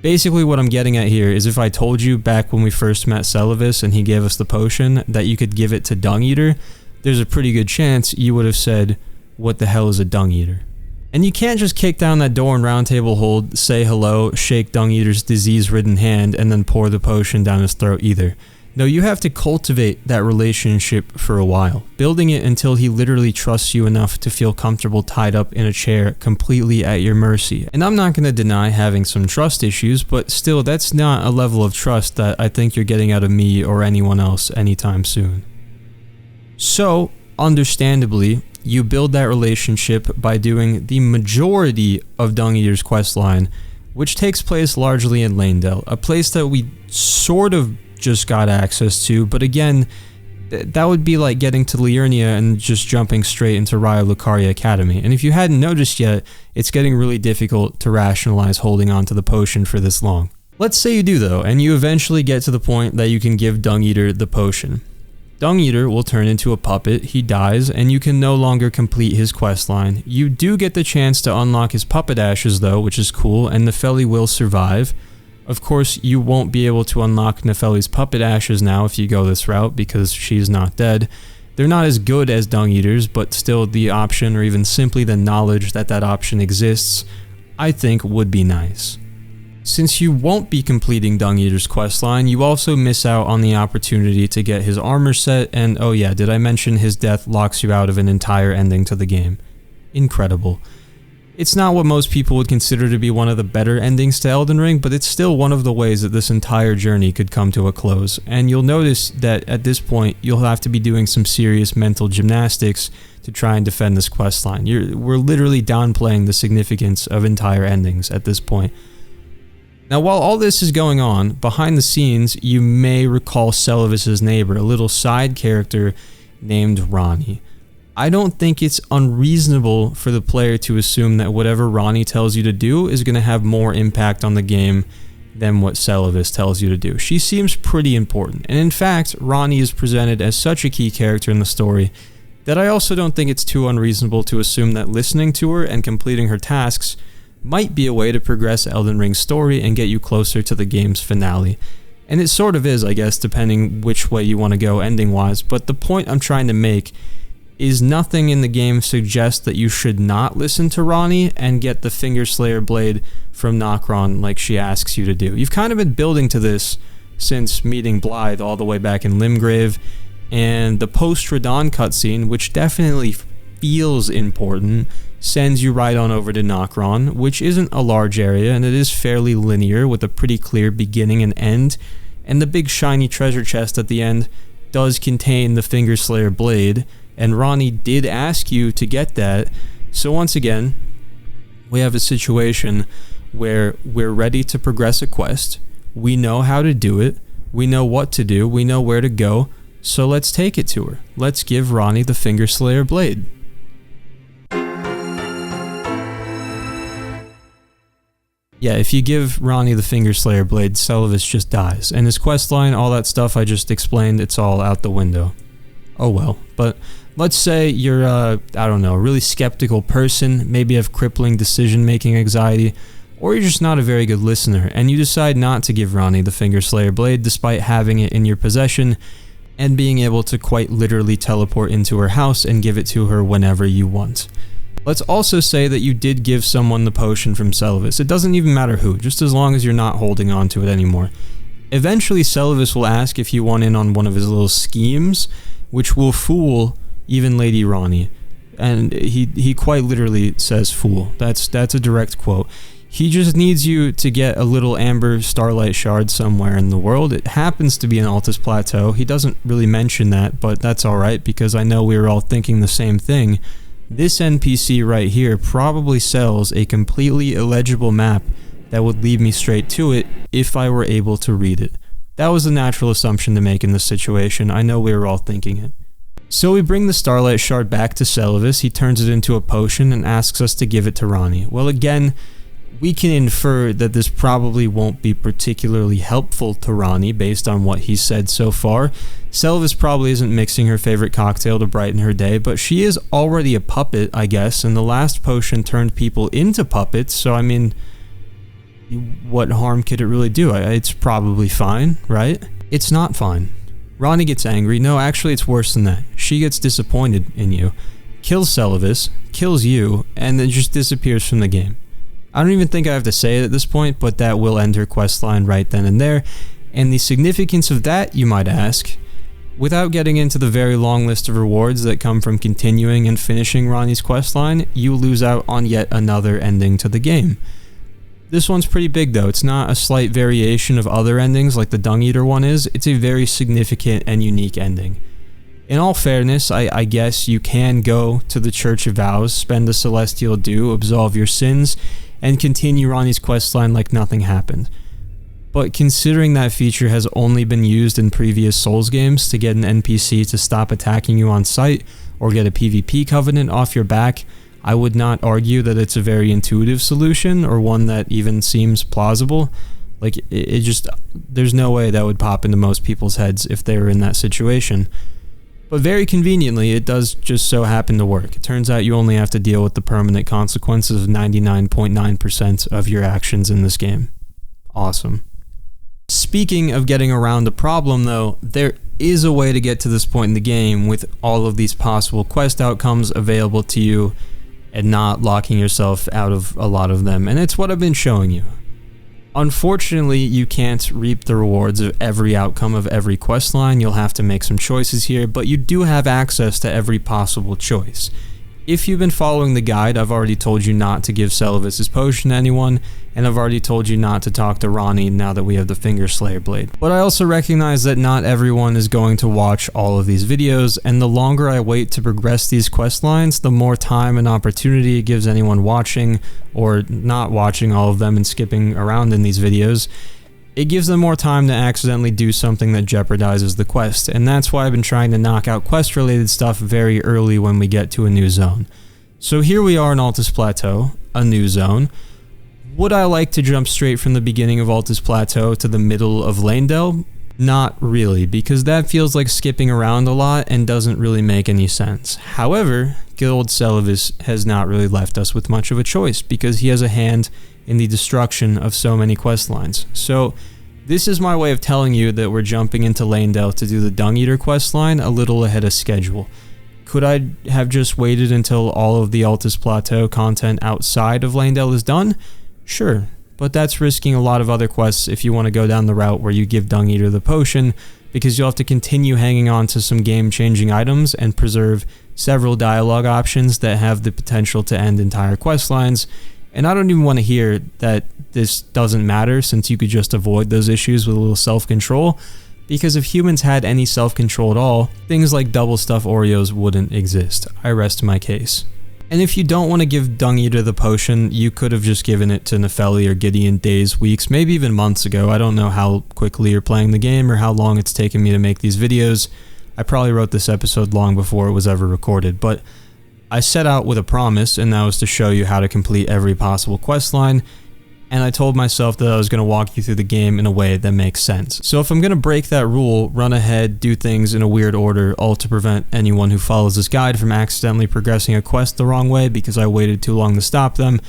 Basically what I'm getting at here is if I told you back when we first met Seluvis and he gave us the potion that you could give it to Dung Eater, there's a pretty good chance you would have said, what the hell is a Dung Eater? And you can't just kick down that door in Round Table Hold, say hello, shake Dung Eater's disease-ridden hand, and then pour the potion down his throat either. No, you have to cultivate that relationship for a while, building it until he literally trusts you enough to feel comfortable tied up in a chair completely at your mercy. And I'm not going to deny having some trust issues, but still, that's not a level of trust that I think you're getting out of me or anyone else anytime soon. So, understandably, you build that relationship by doing the majority of Dung Eater's questline, which takes place largely in Leyndell, a place that we sort of just got access to, but again, that would be like getting to Liurnia and just jumping straight into Raya Lucaria Academy. And if you hadn't noticed yet, it's getting really difficult to rationalize holding on to the potion for this long. Let's say you do though, and you eventually get to the point that you can give Dung Eater the potion. Dung Eater will turn into a puppet, he dies, and you can no longer complete his questline. You do get the chance to unlock his puppet ashes though, which is cool, and Nepheli will survive. Of course, you won't be able to unlock Nepheli's puppet ashes now if you go this route because she's not dead. They're not as good as Dung Eater's, but still the option, or even simply the knowledge that that option exists, I think would be nice. Since you won't be completing Dung Eater's questline, you also miss out on the opportunity to get his armor set, and oh yeah, did I mention his death locks you out of an entire ending to the game? Incredible. It's not what most people would consider to be one of the better endings to Elden Ring, but it's still one of the ways that this entire journey could come to a close. And you'll notice that at this point, you'll have to be doing some serious mental gymnastics to try and defend this questline. We're literally downplaying the significance of entire endings at this point. Now, while all this is going on, behind the scenes, you may recall Seluvis's neighbor, a little side character named Ranni. I don't think it's unreasonable for the player to assume that whatever Ranni tells you to do is going to have more impact on the game than what Seluvis tells you to do. She seems pretty important, and in fact, Ranni is presented as such a key character in the story that I also don't think it's too unreasonable to assume that listening to her and completing her tasks might be a way to progress Elden Ring's story and get you closer to the game's finale. And it sort of is, I guess, depending which way you want to go ending-wise, but the point I'm trying to make is nothing in the game suggests that you should not listen to Ranni and get the Fingerslayer blade from Nokron like she asks you to do. You've kind of been building to this since meeting Blaidd all the way back in Limgrave, and the post-Radahn cutscene, which definitely feels important, sends you right on over to Nokron, which isn't a large area, and it is fairly linear with a pretty clear beginning and end, and the big shiny treasure chest at the end does contain the Fingerslayer blade, and Ranni did ask you to get that. So once again, we have a situation where we're ready to progress a quest, we know how to do it, we know what to do, we know where to go, so let's take it to her. Let's give Ranni the Fingerslayer blade. Yeah, if you give Ranni the Fingerslayer blade, Seluvis just dies, and his questline, all that stuff I just explained, it's all out the window. Oh well, but let's say you're I don't know, a really skeptical person, maybe have crippling decision-making anxiety, or you're just not a very good listener, and you decide not to give Ranni the Fingerslayer blade despite having it in your possession and being able to quite literally teleport into her house and give it to her whenever you want. Let's also say that you did give someone the potion from Seluvis. It doesn't even matter who, just as long as you're not holding on to it anymore. Eventually, Seluvis will ask if you want in on one of his little schemes, which will fool even Lady Ranni. And he quite literally says fool. That's a direct quote. He just needs you to get a little amber starlight shard somewhere in the world. It happens to be in Altus Plateau. He doesn't really mention that, but that's alright because I know we were all thinking the same thing. This NPC right here probably sells a completely illegible map that would lead me straight to it if I were able to read it. That was a natural assumption to make in this situation. I know we were all thinking it. So we bring the Starlight Shard back to Seluvis, he turns it into a potion and asks us to give it to Ranni. Well, again, we can infer that this probably won't be particularly helpful to Ranni based on what he's said so far. Seluvis probably isn't mixing her favorite cocktail to brighten her day, but she is already a puppet, I guess, and the last potion turned people into puppets, so I mean, what harm could it really do? It's probably fine, right? It's not fine. Ranni gets angry. No, actually it's worse than that. She gets disappointed in you, kills Seluvis, kills you, and then just disappears from the game. I don't even think I have to say it at this point, but that will end her questline right then and there. And the significance of that, you might ask, without getting into the very long list of rewards that come from continuing and finishing Ranni's questline, you lose out on yet another ending to the game. This one's pretty big though. It's not a slight variation of other endings like the Dung Eater one is. It's a very significant and unique ending. In all fairness, I guess you can go to the Church of Vows, spend the Celestial Dew, absolve your sins, and continue Ranni's questline like nothing happened. But considering that feature has only been used in previous Souls games to get an NPC to stop attacking you on sight or get a PvP covenant off your back, I would not argue that it's a very intuitive solution or one that even seems plausible. Like, it just, there's no way that would pop into most people's heads if they were in that situation. But very conveniently, it does just so happen to work. It turns out you only have to deal with the permanent consequences of 99.9% of your actions in this game. Awesome. Speaking of getting around a problem though, there is a way to get to this point in the game with all of these possible quest outcomes available to you and not locking yourself out of a lot of them, and it's what I've been showing you. Unfortunately, you can't reap the rewards of every outcome of every questline. You'll have to make some choices here, but you do have access to every possible choice. If you've been following the guide, I've already told you not to give Seluvis' potion to anyone, and I've already told you not to talk to Ranni now that we have the Finger Slayer blade. But I also recognize that not everyone is going to watch all of these videos, and the longer I wait to progress these quest lines, the more time and opportunity it gives anyone watching, or not watching all of them and skipping around in these videos. It gives them more time to accidentally do something that jeopardizes the quest, and that's why I've been trying to knock out quest-related stuff very early when we get to a new zone. So here we are in Altus Plateau, a new zone. Would I like to jump straight from the beginning of Altus Plateau to the middle of Leyndell? Not really, because that feels like skipping around a lot and doesn't really make any sense. However, good old Seluvis has not really left us with much of a choice, because he has a hand in the destruction of so many quest lines. So this is my way of telling you that we're jumping into Leyndell to do the Dung Eater questline a little ahead of schedule. Could I have just waited until all of the Altus Plateau content outside of Leyndell is done? Sure, but that's risking a lot of other quests if you want to go down the route where you give Dung Eater the potion, because you'll have to continue hanging on to some game-changing items and preserve several dialogue options that have the potential to end entire quest lines. And I don't even want to hear that this doesn't matter, since you could just avoid those issues with a little self-control, because if humans had any self-control at all, things like double stuff Oreos wouldn't exist. I rest my case. And if you don't want to give Dung Eater the potion, you could have just given it to Nepheli or Gideon days, weeks, maybe even months ago. I don't know how quickly you're playing the game or how long it's taken me to make these videos. I probably wrote this episode long before it was ever recorded, but I set out with a promise, and that was to show you how to complete every possible questline, and I told myself that I was going to walk you through the game in a way that makes sense. So if I'm going to break that rule, run ahead, do things in a weird order, all to prevent anyone who follows this guide from accidentally progressing a quest the wrong way because I waited too long to stop them,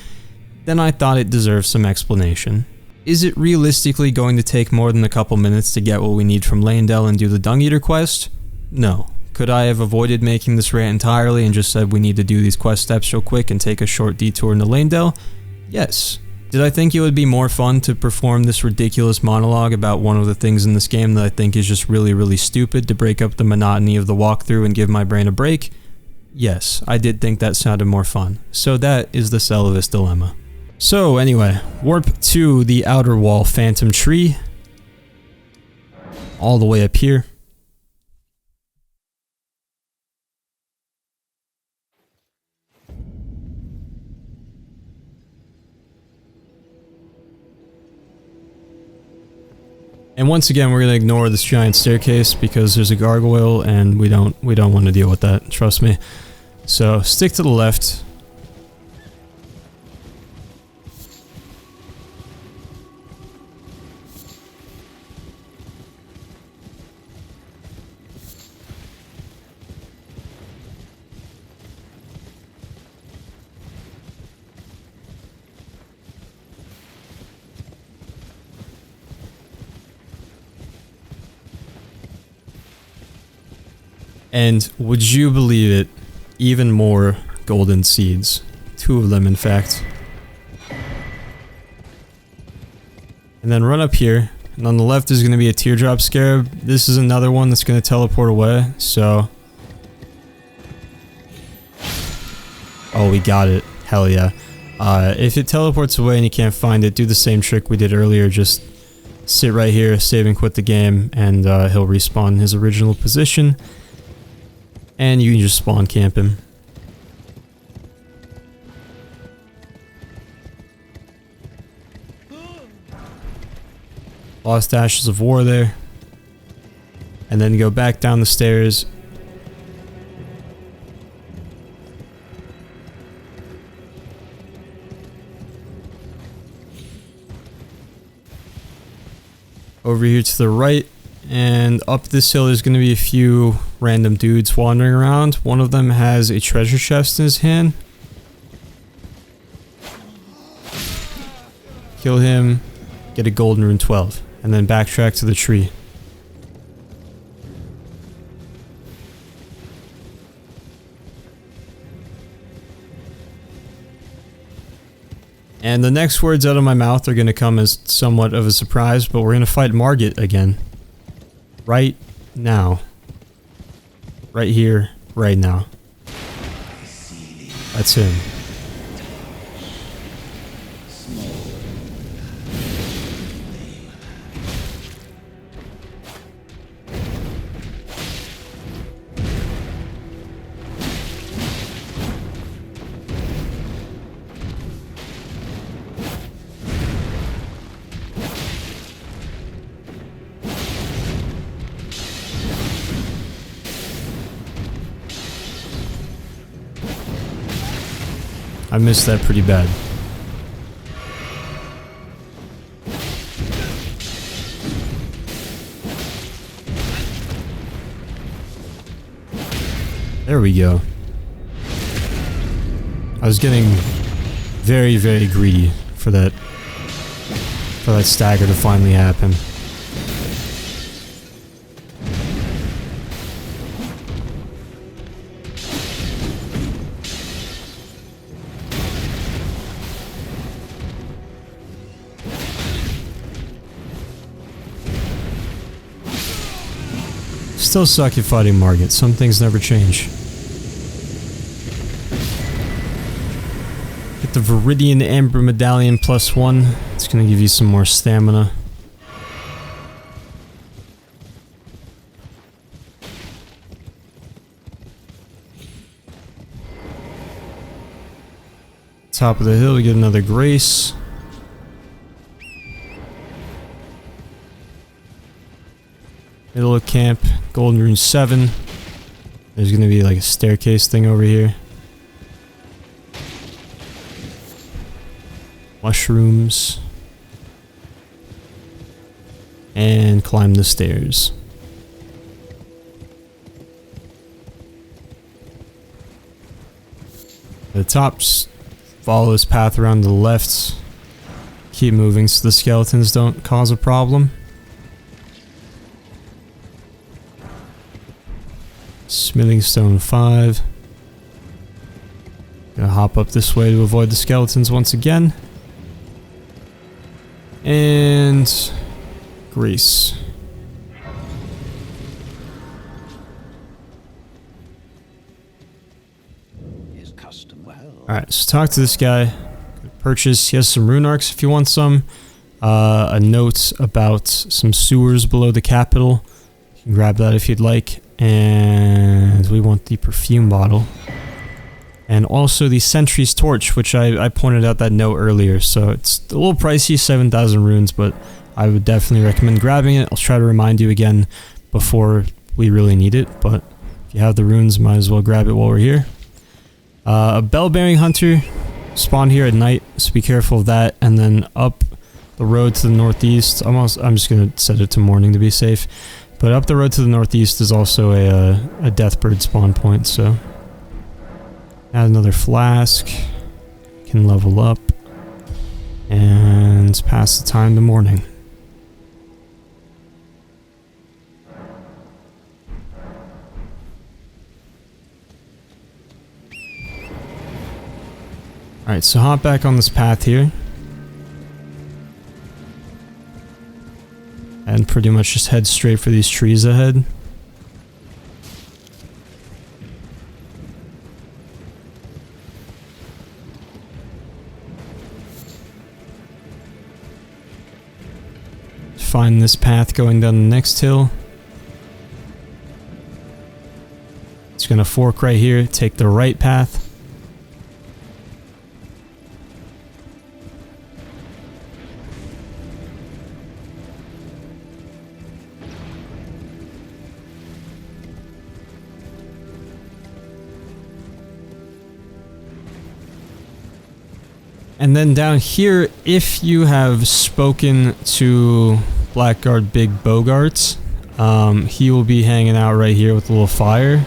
then I thought it deserved some explanation. Is it realistically going to take more than a couple minutes to get what we need from Leyndell and do the Dung Eater quest? No. Could I have avoided making this rant entirely and just said we need to do these quest steps real quick and take a short detour into Leyndell? Yes. Did I think it would be more fun to perform this ridiculous monologue about one of the things in this game that I think is just really stupid to break up the monotony of the walkthrough and give my brain a break? Yes, I did think that sounded more fun. So that is the Seluvis Dilemma. So anyway, warp to the outer wall phantom tree. All the way up here. And once again, we're going to ignore this giant staircase because there's a gargoyle and we don't want to deal with that, trust me. So stick to the left. And would you believe it, even more golden seeds. 2 of them, in fact. And then run up here, and on the left is going to be a teardrop scarab. This is another one that's going to teleport away, so... Oh, we got it. Hell yeah. If it teleports away and you can't find it, do the same trick we did earlier. Just sit right here, save and quit the game, and he'll respawn in his original position. And you can just spawn camp him. Lost Ashes of War there. And then go back down the stairs. Over here to the right. And up this hill there's going to be a few random dudes wandering around. One of them has a treasure chest in his hand. Kill him, get a golden rune 12, and then backtrack to the tree. And the next words out of my mouth are going to come as somewhat of a surprise, but we're going to fight Margit again. Right now. Right here, right now. I see That's him. I missed that pretty bad. There we go. I was getting very, very greedy for that stagger to finally happen. Still suck at fighting Margit. Some things never change. Get the Viridian Amber Medallion +1. It's going to give you some more stamina. Top of the hill, we get another Grace. Middle of camp, Golden Rune 7. There's gonna be like a staircase thing over here. Mushrooms. And climb the stairs. The top, just follow this path around to the left. Keep moving so the skeletons don't cause a problem. Smithing Stone 5. Gonna hop up this way to avoid the skeletons once again. And Grease. Alright, so talk to this guy. Purchase. He has some rune arcs if you want some. A note about some sewers below the capital. You can grab that if you'd like. And we want the perfume bottle. And also the Sentry's Torch, which I pointed out that note earlier. So it's a little pricey, 7,000 runes, but I would definitely recommend grabbing it. I'll try to remind you again before we really need it, but if you have the runes, might as well grab it while we're here. A Bell-bearing Hunter spawned here at night, so be careful of that. And then up the road to the northeast, I'm just going to set it to morning to be safe. But up the road to the northeast is also a Deathbird spawn point, so... Add another flask, can level up, and pass the time to morning. Alright, so hop back on this path here. And pretty much just head straight for these trees ahead. Find this path going down the next hill. It's gonna fork right here, take the right path. And then down here, if you have spoken to Blackguard Big Boggart, he will be hanging out right here with a little fire,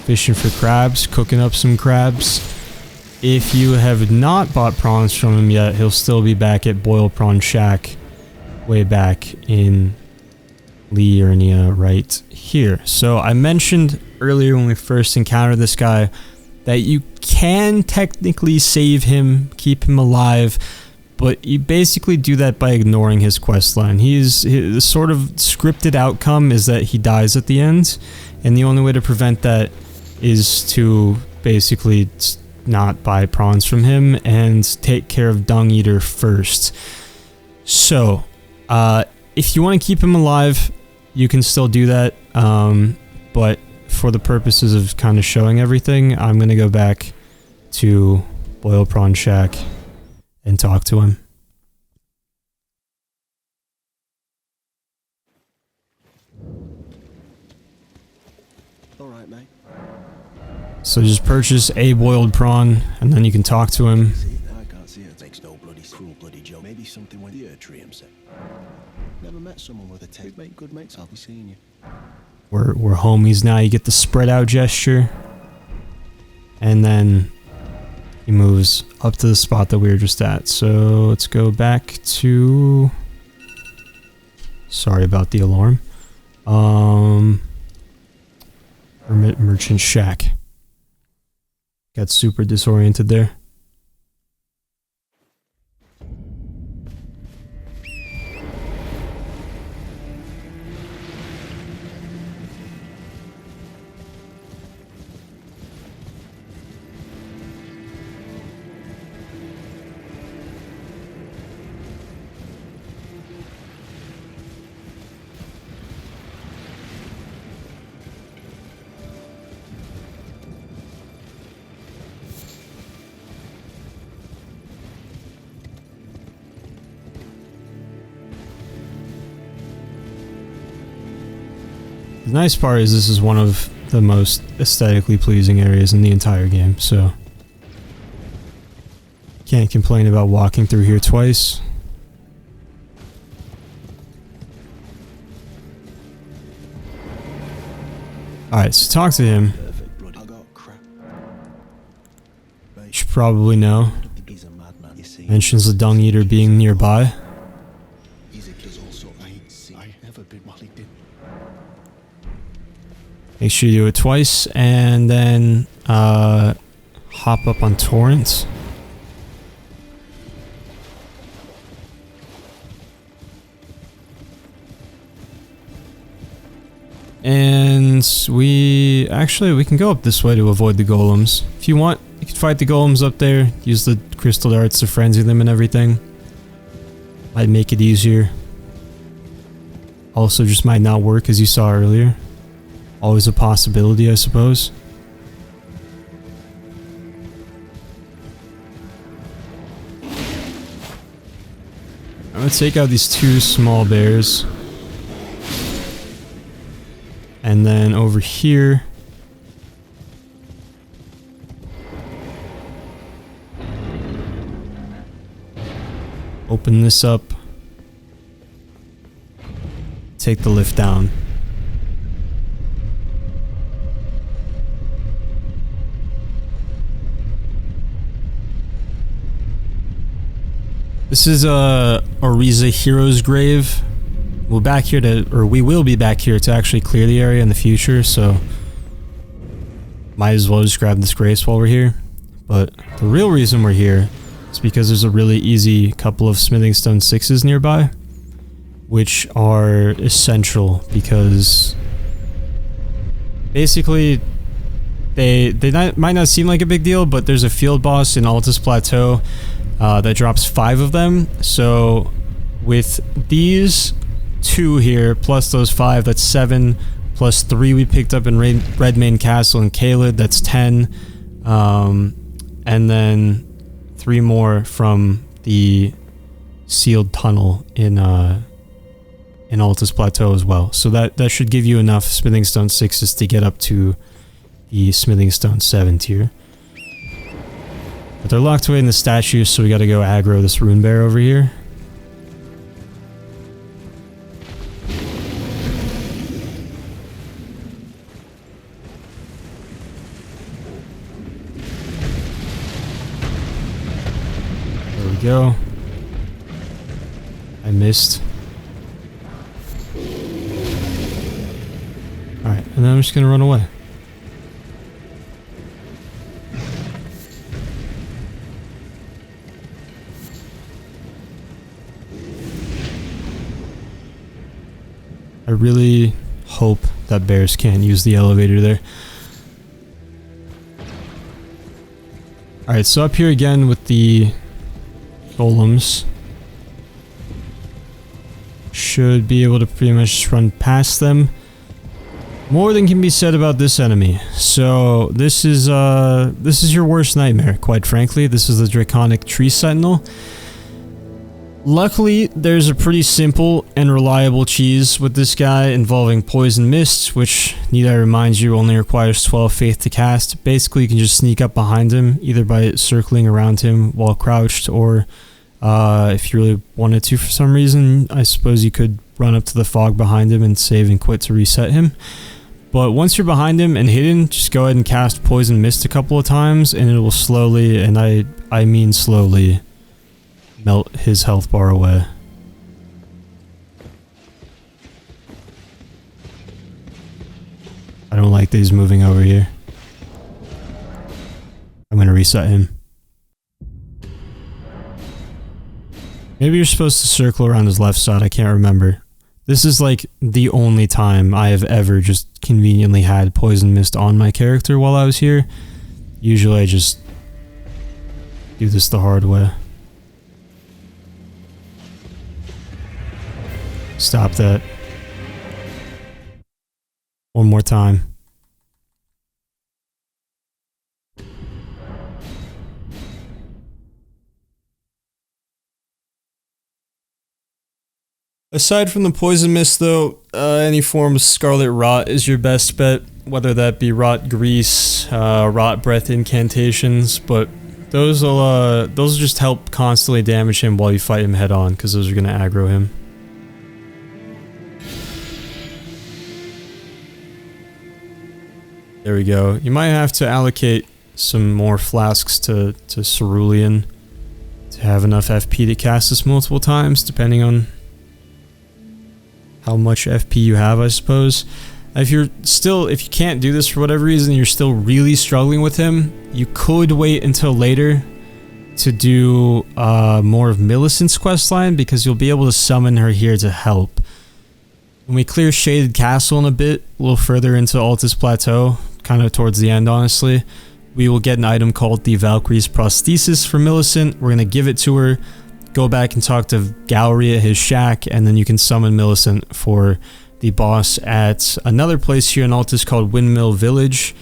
fishing for crabs, cooking up some crabs. If you have not bought prawns from him yet, he'll still be back at Boil Prawn Shack, way back in Liurnia right here. So I mentioned earlier when we first encountered this guy that you can technically save him, keep him alive, but you basically do that by ignoring his questline. His sort of scripted outcome is that he dies at the end, and the only way to prevent that is to basically not buy prawns from him and take care of Dung Eater first. So, if you want to keep him alive, you can still do that, but for the purposes of kind of showing everything, I'm going to go back to Boiled Prawn Shack and talk to him. Alright, mate. So just purchase a boiled prawn, and then you can talk to him. I can't see it. Makes no bloody cruel bloody joke. Maybe something with the Erdtree himself. Never met someone with a taste. Mate, good mates. I'll be seeing you. We're homies now. You get the spread out gesture, and then he moves up to the spot that we were just at. So let's go back to. Sorry about the alarm. Hermit Merchant Shack. Got super disoriented there. The nice part is this is one of the most aesthetically pleasing areas in the entire game, so can't complain about walking through here twice. Alright, so talk to him. You should probably know. Mentions the Dung Eater being nearby. Make sure you do it twice, and then hop up on Torrent. And we can go up this way to avoid the golems. If you want, you can fight the golems up there, use the crystal darts to frenzy them and everything. Might make it easier. Also just might not work, as you saw earlier. Always a possibility, I suppose. I'm gonna take out these two small bears. And then over here, open this up. Take the lift down. This is a Oriza Hero's Grave. We will be back here to actually clear the area in the future, so might as well just grab this grace while we're here. But the real reason we're here is because there's a really easy couple of smithing stone 6s nearby, which are essential because basically they might not seem like a big deal, but there's a field boss in Altus Plateau that drops 5 of them. So with these 2 here plus those 5, that's 7, plus 3 we picked up in Redmane Castle and Caelid, that's 10, and then 3 more from the sealed tunnel in Altus Plateau as well. So that should give you enough smithing stone 6s to get up to the smithing stone 7 tier. But they're locked away in the statues, so we gotta go aggro this rune bear over here. There we go. I missed. Alright, and then I'm just gonna run away. I really hope that bears can't use the elevator there. Alright, so up here again with the golems. Should be able to pretty much just run past them. More than can be said about this enemy. So this is your worst nightmare, quite frankly. This is the Draconic Tree Sentinel. Luckily, there's a pretty simple and reliable cheese with this guy involving Poison Mist, which, need I remind you, only requires 12 faith to cast. Basically, you can just sneak up behind him, either by circling around him while crouched, or if you really wanted to for some reason, I suppose you could run up to the fog behind him and save and quit to reset him. But once you're behind him and hidden, just go ahead and cast Poison Mist a couple of times, and it will slowly, and I mean slowly, melt his health bar away. I don't like that he's moving over here. I'm gonna reset him. Maybe you're supposed to circle around his left side, I can't remember. This is like the only time I have ever just conveniently had Poison Mist on my character while I was here. Usually I just do this the hard way. Stop that. One more time. Aside from the Poison Mist though, any form of Scarlet Rot is your best bet, whether that be Rot Grease, Rot Breath incantations, but those will just help constantly damage him while you fight him head on, because those are going to aggro him. There we go. You might have to allocate some more flasks to Cerulean to have enough FP to cast this multiple times, depending on how much FP you have, I suppose. If you can't do this for whatever reason, you're still really struggling with him, you could wait until later to do more of Millicent's questline, because you'll be able to summon her here to help. When we clear Shaded Castle in a bit, a little further into Altus Plateau, kind of towards the end honestly, we will get an item called the Valkyrie's Prosthesis for Millicent. We're going to give it to her, go back and talk to Gallery at his shack, and then you can summon Millicent for the boss at another place here in Altus called Windmill Village.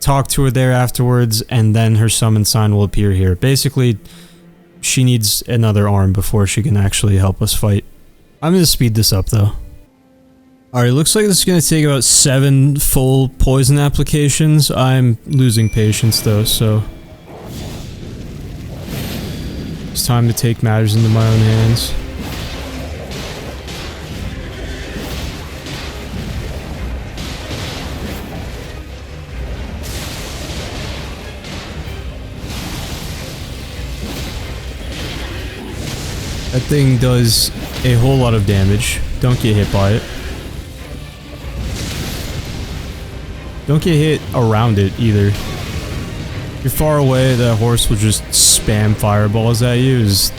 Talk to her there afterwards, and then her summon sign will appear here. Basically, she needs another arm before she can actually help us fight. I'm going to speed this up though. Alright, looks like this is going to take about 7 full poison applications. I'm losing patience though, so it's time to take matters into my own hands. That thing does a whole lot of damage. Don't get hit by it. Don't get hit around it either. If you're far away, that horse will just spam fireballs at you. It's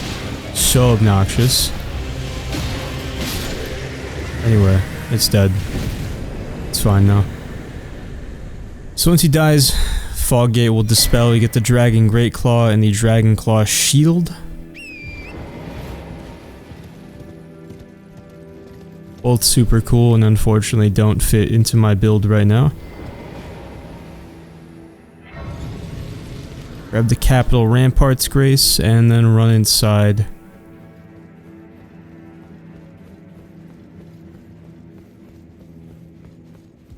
so obnoxious. Anyway, it's dead. It's fine now. So once he dies, Fog Gate will dispel. You get the Dragon Great Claw and the Dragon Claw Shield. Both super cool and unfortunately don't fit into my build right now. Grab the Capital Ramparts Grace and then run inside.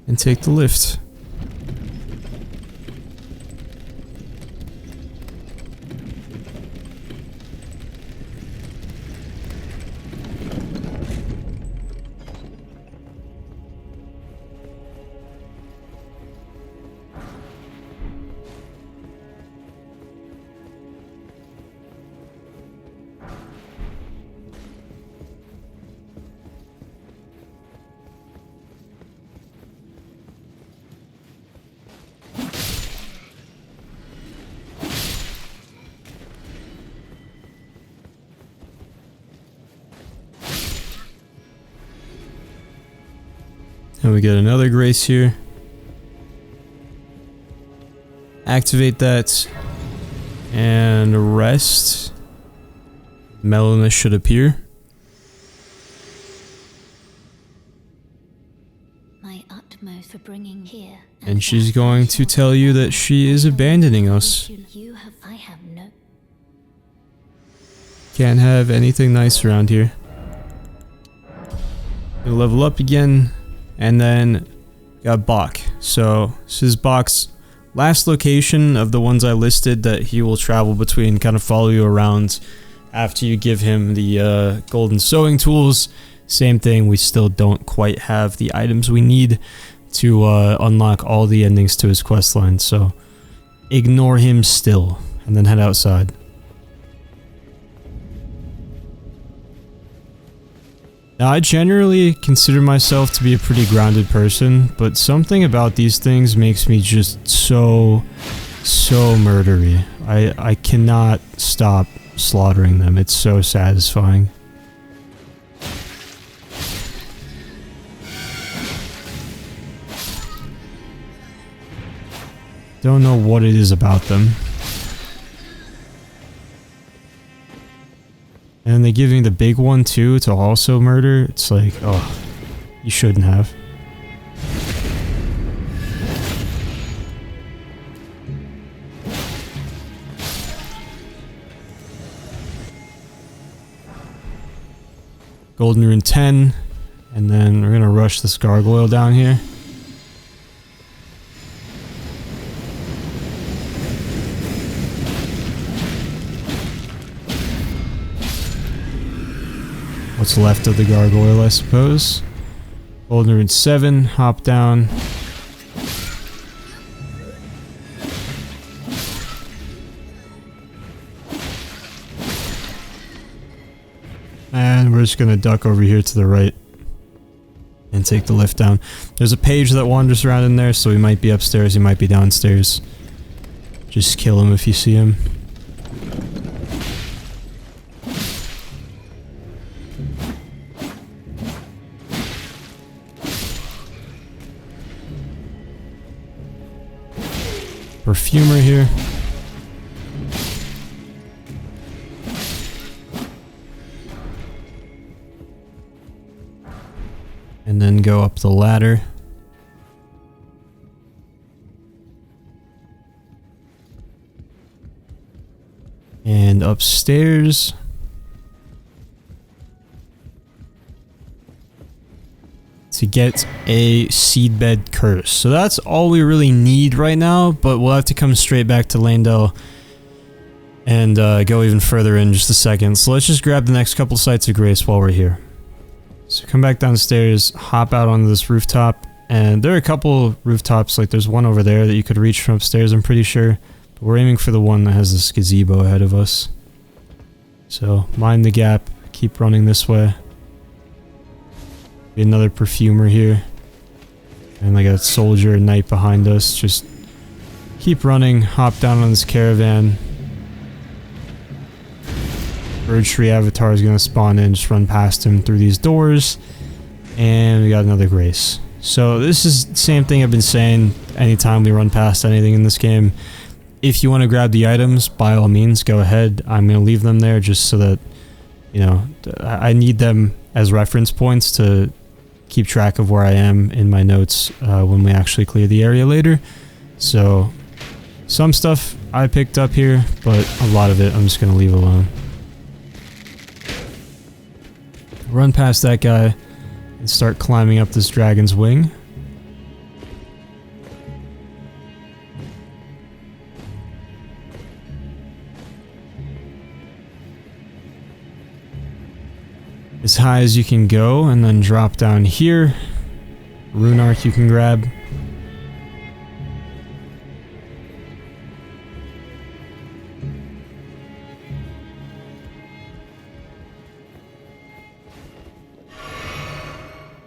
And take the lift. And we get another grace here. Activate that. And rest. Melina should appear. My utmost for bringing here. And she's going to tell you that she is abandoning us. I have no. Can't have anything nice around here. Gonna level up again, and then got Bach. So this is Bach's last location of the ones I listed that he will travel between, kind of follow you around after you give him the golden sewing tools. Same thing, we still don't quite have the items we need to unlock all the endings to his questline, so ignore him still, and then head outside. Now, I generally consider myself to be a pretty grounded person, but something about these things makes me just so murdery. I cannot stop slaughtering them. It's so satisfying. Don't know what it is about them. And they give me the big one too to also murder. It's like, oh, you shouldn't have. Golden Rune 10, and then we're gonna rush this gargoyle down here. What's left of the gargoyle, I suppose. Golden Rune 7, hop down. And we're just gonna duck over here to the right and take the lift down. There's a page that wanders around in there, so he might be upstairs, he might be downstairs. Just kill him if you see him. Perfumer here. And then go up the ladder. And upstairs. To get a seedbed curse. So that's all we really need right now, but we'll have to come straight back to Leyndell and go even further in just a second. So let's just grab the next couple sites of grace while we're here. So come back downstairs, hop out onto this rooftop, and there are a couple rooftops, like there's one over there that you could reach from upstairs, I'm pretty sure. But we're aiming for the one that has this gazebo ahead of us. So mind the gap, keep running this way. Another perfumer here. And like a soldier and knight behind us. Just keep running, hop down on this caravan. Erdtree avatar is going to spawn in, just run past him through these doors. And we got another grace. So this is the same thing I've been saying anytime we run past anything in this game. If you want to grab the items, by all means, go ahead. I'm going to leave them there just so that, you know, I need them as reference points to keep track of where I am in my notes when we actually clear the area later. So some stuff I picked up here, but a lot of it I'm just going to leave alone. Run past that guy and start climbing up this dragon's wing. As high as you can go, and then drop down here. Rune arc you can grab.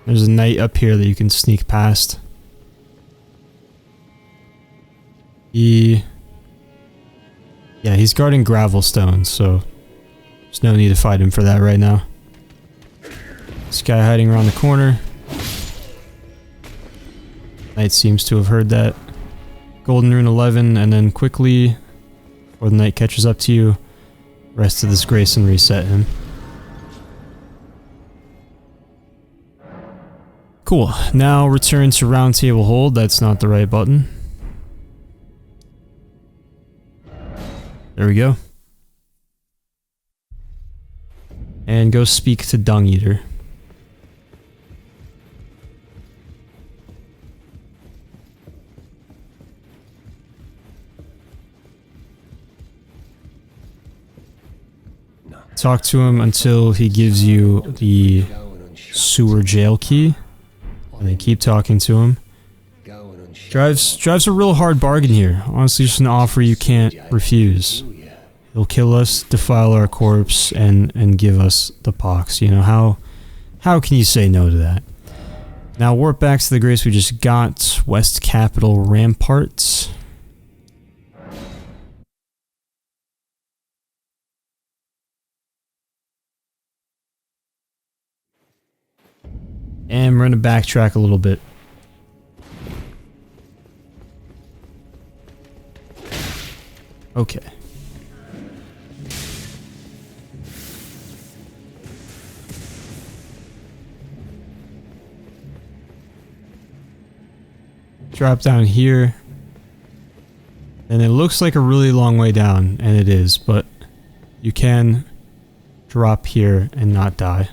There's a knight up here that you can sneak past. Yeah, he's guarding gravel stones, so there's no need to fight him for that right now. This guy hiding around the corner. Knight seems to have heard that. Golden Rune 11, and then quickly Before the night catches up to you, rest of this grace and reset him. Cool. Now return to round table hold. That's not the right button. There we go. And go speak to Dung Eater. Talk to him until he gives you the sewer jail key. And then keep talking to him. Drives a real hard bargain here. Honestly, just an offer you can't refuse. He'll kill us, defile our corpse, and give us the pox. You know, how can you say no to that? Now warp back to the grace we just got. West Capital Ramparts. And we're going to backtrack a little bit. Okay. Drop down here. And it looks like a really long way down, and it is, but you can drop here and not die.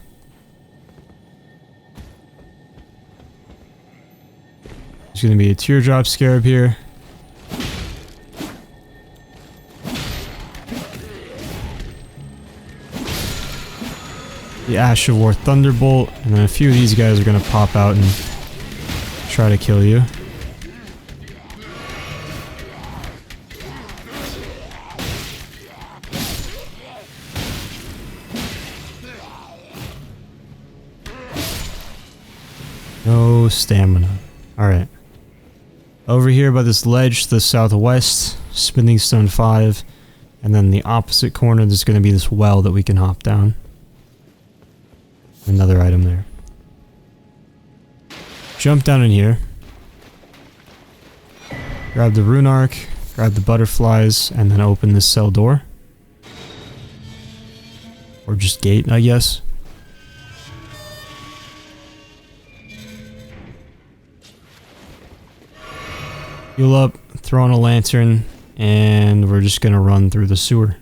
There's going to be a teardrop scarab here. The Ash of War Thunderbolt, and then a few of these guys are going to pop out and try to kill you. No stamina. Alright. Over here by this ledge to the southwest, Smithing Stone 5, and then the opposite corner there's going to be this well that we can hop down. Another item there. Jump down in here. Grab the rune arc, grab the butterflies, and then open this cell door. Or just gate, I guess. Heal up, throw on a lantern, and we're just gonna run through the sewer.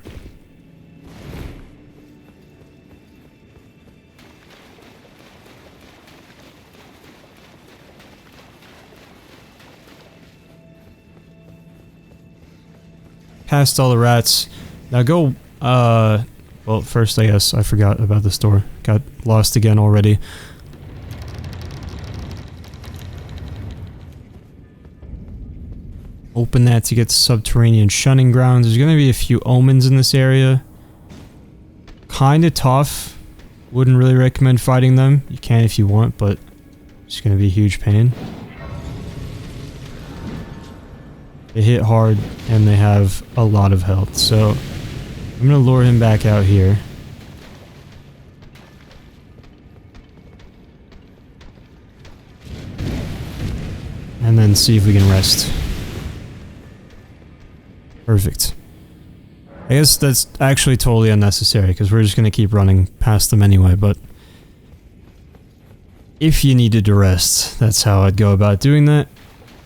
Past all the rats. Now go, well, first I guess I forgot about this door. Got lost again already. Open that to get to subterranean shunning grounds. There's going to be a few omens in this area. Kind of tough. Wouldn't really recommend fighting them. You can if you want, but it's going to be a huge pain. They hit hard and they have a lot of health. So I'm going to lure him back out here. And then see if we can rest. Perfect. I guess that's actually totally unnecessary because we're just going to keep running past them anyway, but if you needed to rest, that's how I'd go about doing that.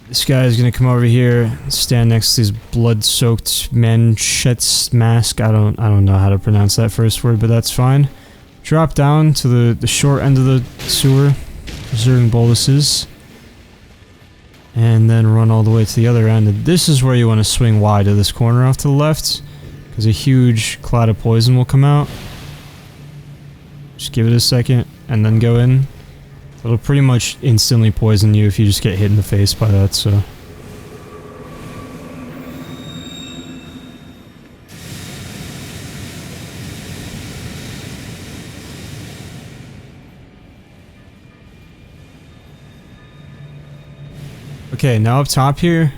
This guy is going to come over here, stand next to his blood-soaked Manchet's mask. I don't know how to pronounce that first word, but that's fine. Drop down to the short end of the sewer, preserving boluses. And then run all the way to the other end. And this is where you want to swing wide to this corner off to the left, because a huge cloud of poison will come out. Just give it a second and then go in. It'll pretty much instantly poison you if you just get hit in the face by that, so. Okay, now up top here,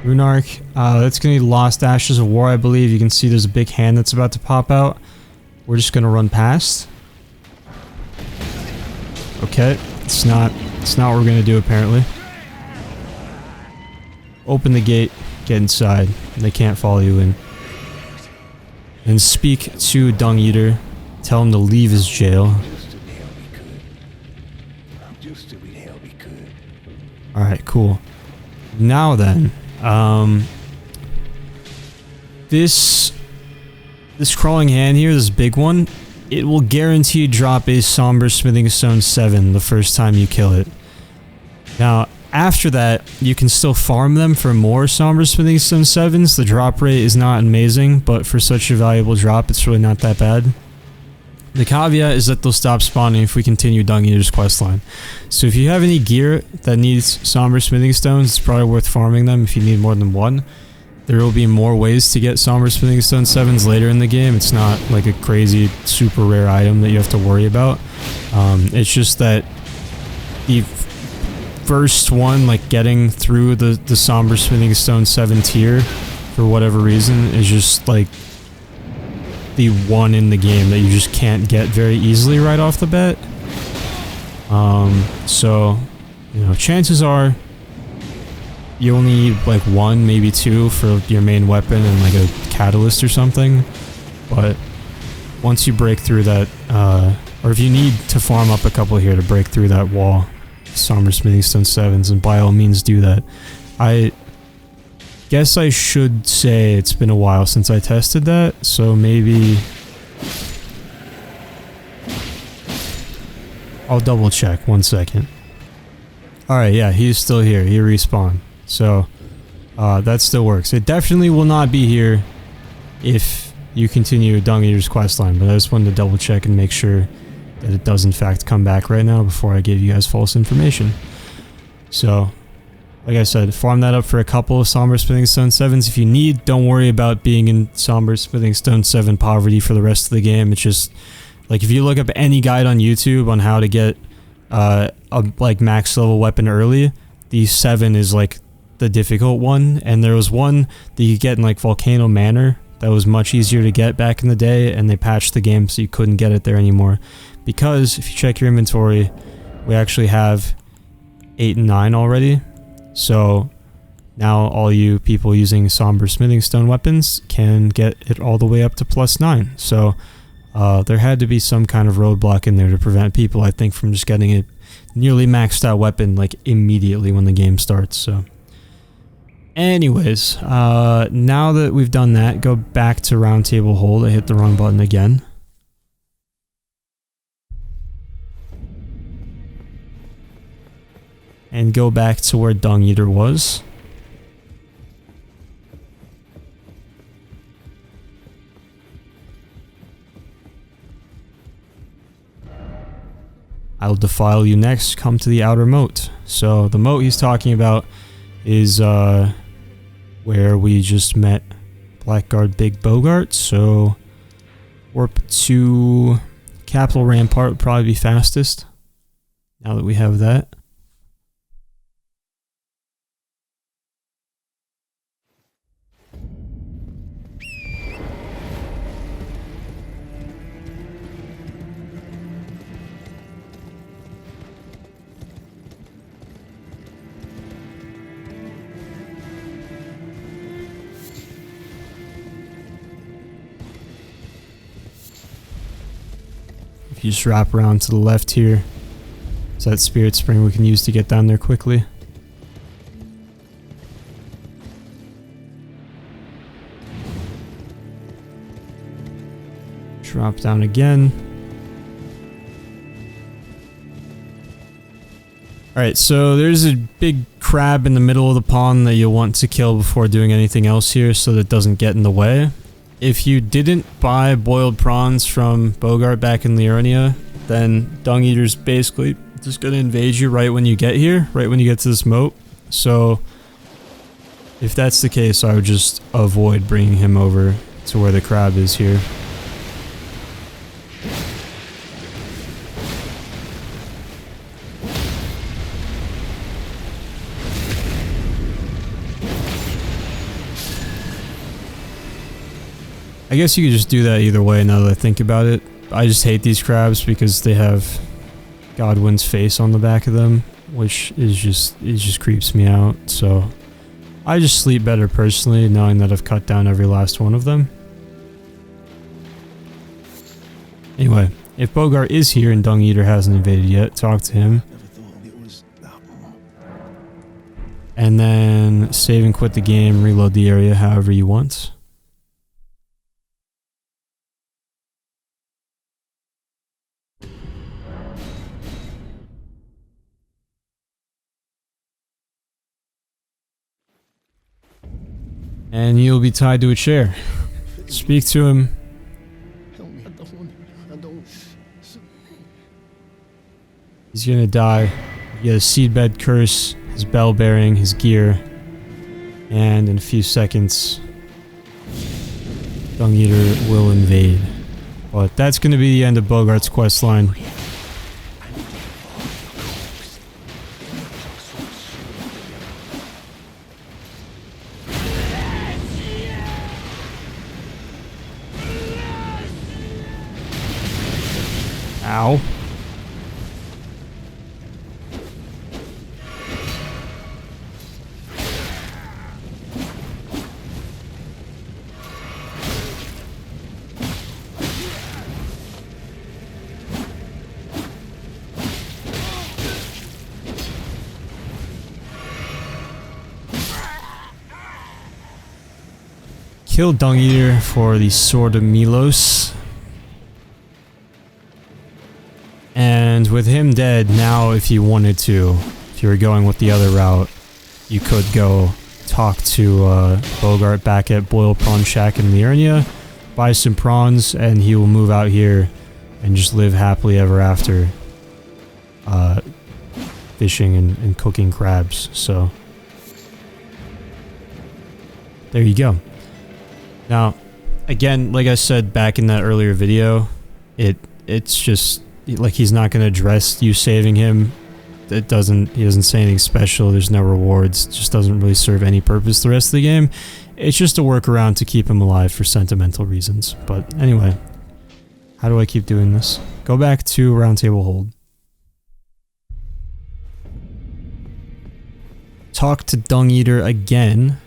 Rune Arc, that's going to be Lost Ashes of War, I believe. You can see there's a big hand that's about to pop out. We're just going to run past. Okay, it's not what we're going to do apparently. Open the gate, get inside. They can't follow you in. And speak to Dung Eater. Tell him to leave his jail. Alright, cool. Now then, this crawling hand here, this big one, it will guarantee drop a Somber Smithing Stone 7 the first time you kill it. Now, after that, you can still farm them for more Somber Smithing Stone 7s. The drop rate is not amazing, but for such a valuable drop, it's really not that bad. The caveat is that they'll stop spawning if we continue Dung Eater's questline. So if you have any gear that needs Somber Smithing Stones, it's probably worth farming them if you need more than one. There will be more ways to get Somber Smithing Stone 7s later in the game. It's not like a crazy, super rare item that you have to worry about. It's just that the first one, like getting through the Somber Smithing Stone 7 tier, for whatever reason, is just like the one in the game that you just can't get very easily right off the bat. So, you know, chances are you only need like one, maybe two for your main weapon and like a catalyst or something. But once you break through that, or if you need to farm up a couple here to break through that wall, Somber Smithing Stone 7s, and by all means do that. I guess I should say it's been a while since I tested that, so maybe I'll double check. 1 second. Alright, yeah, he's still here. He respawned. So, that still works. It definitely will not be here if you continue Dung Eater's questline, but I just wanted to double check and make sure that it does in fact come back right now before I gave you guys false information. So, like I said, farm that up for a couple of Somber Smithing Stone 7s if you need. Don't worry about being in Somber Smithing Stone 7 poverty for the rest of the game. It's just, like, if you look up any guide on YouTube on how to get a, like, max level weapon early, the 7 is, like, the difficult one. And there was one that you get in, like, Volcano Manor that was much easier to get back in the day, and they patched the game so you couldn't get it there anymore. Because, if you check your inventory, we actually have 8 and 9 already. So now all you people using Somber Smithing Stone weapons can get it all the way up to +9. So there had to be some kind of roadblock in there to prevent people, I think, from just getting a nearly maxed out weapon like immediately when the game starts. So anyways, now that we've done that, go back to Roundtable Hold. I hit the wrong button again. And go back to where Dung Eater was. I'll defile you next. Come to the outer moat. So the moat he's talking about is where we just met Blackguard Big Boggart. So warp to Capital Rampart would probably be fastest. Now that we have that. You just wrap around to the left here. It's that spirit spring we can use to get down there quickly. Drop down again. Alright, so there's a big crab in the middle of the pond that you'll want to kill before doing anything else here so that it doesn't get in the way. If you didn't buy boiled prawns from Boggart back in Liurnia, then Dung Eater's basically just gonna invade you right when you get here, right when you get to this moat. So, if that's the case, I would just avoid bringing him over to where the crab is here. I guess you could just do that either way now that I think about it. I just hate these crabs because they have Godwin's face on the back of them, which is just, it just creeps me out. So I just sleep better personally, knowing that I've cut down every last one of them. Anyway, if Boggart is here and Dung Eater hasn't invaded yet, talk to him. And then save and quit the game, reload the area however you want. And you'll be tied to a chair. Speak to him. Help me. I don't. He's gonna die. You get a seedbed curse, his bell bearing, his gear, and in a few seconds, Dung Eater will invade. But that's gonna be the end of Boggart's questline. Ow. Kill Dung Eater for the Sword of Milos. And with him dead, now if you wanted to, if you were going with the other route, you could go talk to Boggart back at Boil Prawn Shack in Liurnia, buy some prawns, and he will move out here and just live happily ever after, fishing and cooking crabs. So there you go. Now, again, like I said back in that earlier video, it's just like he's not going to address you saving him. He doesn't say anything special. There's no rewards. It just doesn't really serve any purpose the rest of the game. It's just a workaround to keep him alive for sentimental reasons. But anyway, how do I keep doing this? Go back to Roundtable Hold. Talk to Dung Eater again.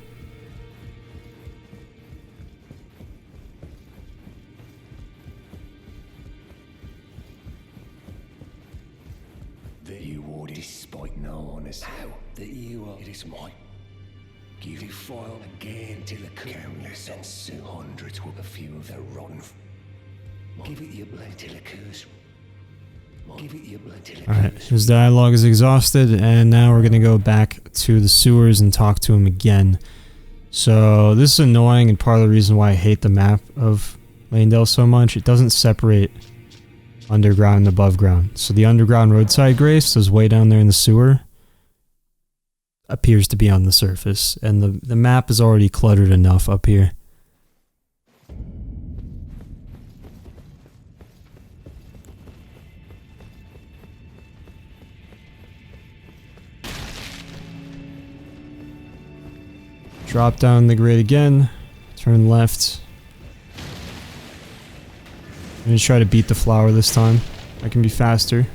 Give you foil again till the countless and soon hundreds with a few of the rotten. Give it your blood till a curse. Give it your blood till a curse. Alright, his dialogue is exhausted, and now we're gonna go back to the sewers and talk to him again. So this is annoying, and part of the reason why I hate the map of Leyndell so much. It doesn't separate underground and above ground. So the underground roadside grace is way down there in the sewer. Appears to be on the surface, and the map is already cluttered enough up here. Drop down the grade again, turn left. I'm gonna try to beat the flower this time. I can be faster.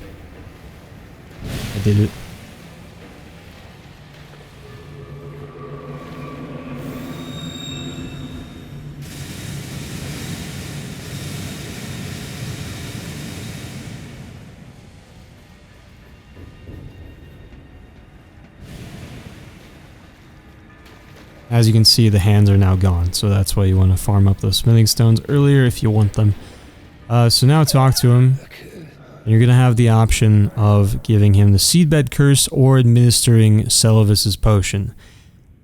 I did it. As you can see, the hands are now gone, so that's why you want to farm up those smithing stones earlier if you want them. So now talk to him. And you're going to have the option of giving him the Seedbed Curse or administering Seluvis's Potion.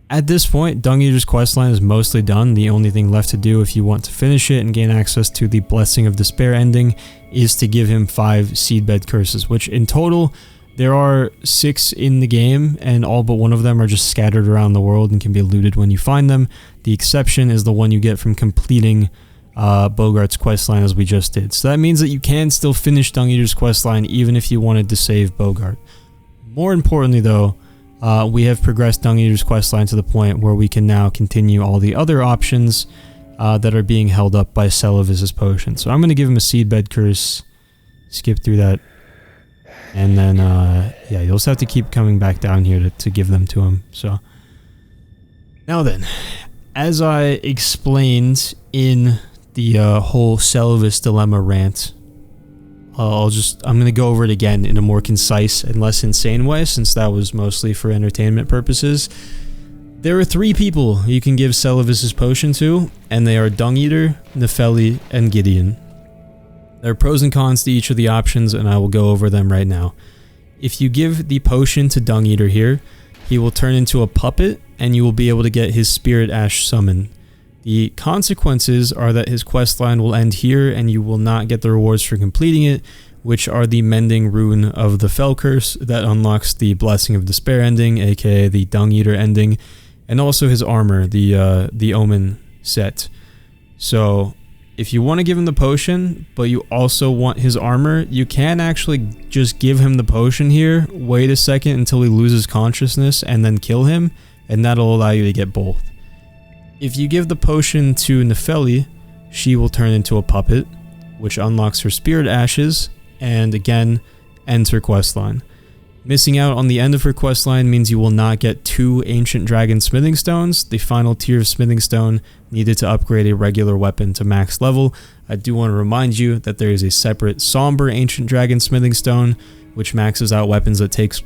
At this point, Dung Eater's questline is mostly done. The only thing left to do if you want to finish it and gain access to the Blessing of Despair ending is to give him 5 Seedbed Curses, which in total there are 6 in the game, and all but one of them are just scattered around the world and can be looted when you find them. The exception is the one you get from completing Boggart's questline as we just did. So that means that you can still finish Dung Eater's questline even if you wanted to save Boggart. More importantly though, we have progressed Dung Eater's questline to the point where we can now continue all the other options that are being held up by Seluvis's Potion. So I'm going to give him a Seedbed Curse, skip through that. And then, yeah, you'll just have to keep coming back down here to give them to him, so. Now then, as I explained in the whole Seluvis Dilemma rant, I'm going to go over it again in a more concise and less insane way, since that was mostly for entertainment purposes. There are 3 people you can give Seluvis's potion to, and they are Dung Eater, Nepheli, and Gideon. There are pros and cons to each of the options, and I will go over them right now. If you give the potion to Dung Eater here, he will turn into a puppet, and you will be able to get his Spirit Ash summon. The consequences are that his questline will end here, and you will not get the rewards for completing it, which are the Mending Rune of the Fell Curse that unlocks the Blessing of Despair ending, aka the Dung Eater ending, and also his armor, the Omen set. So if you want to give him the potion, but you also want his armor, you can actually just give him the potion here, wait a second until he loses consciousness, and then kill him, and that'll allow you to get both. If you give the potion to Nepheli, she will turn into a puppet, which unlocks her Spirit Ashes, and again, ends her questline. Missing out on the end of her questline means you will not get 2 Ancient Dragon Smithing Stones, the final tier of Smithing Stone needed to upgrade a regular weapon to max level. I do want to remind you that there is a separate Somber Ancient Dragon Smithing Stone, which maxes out weapons that takes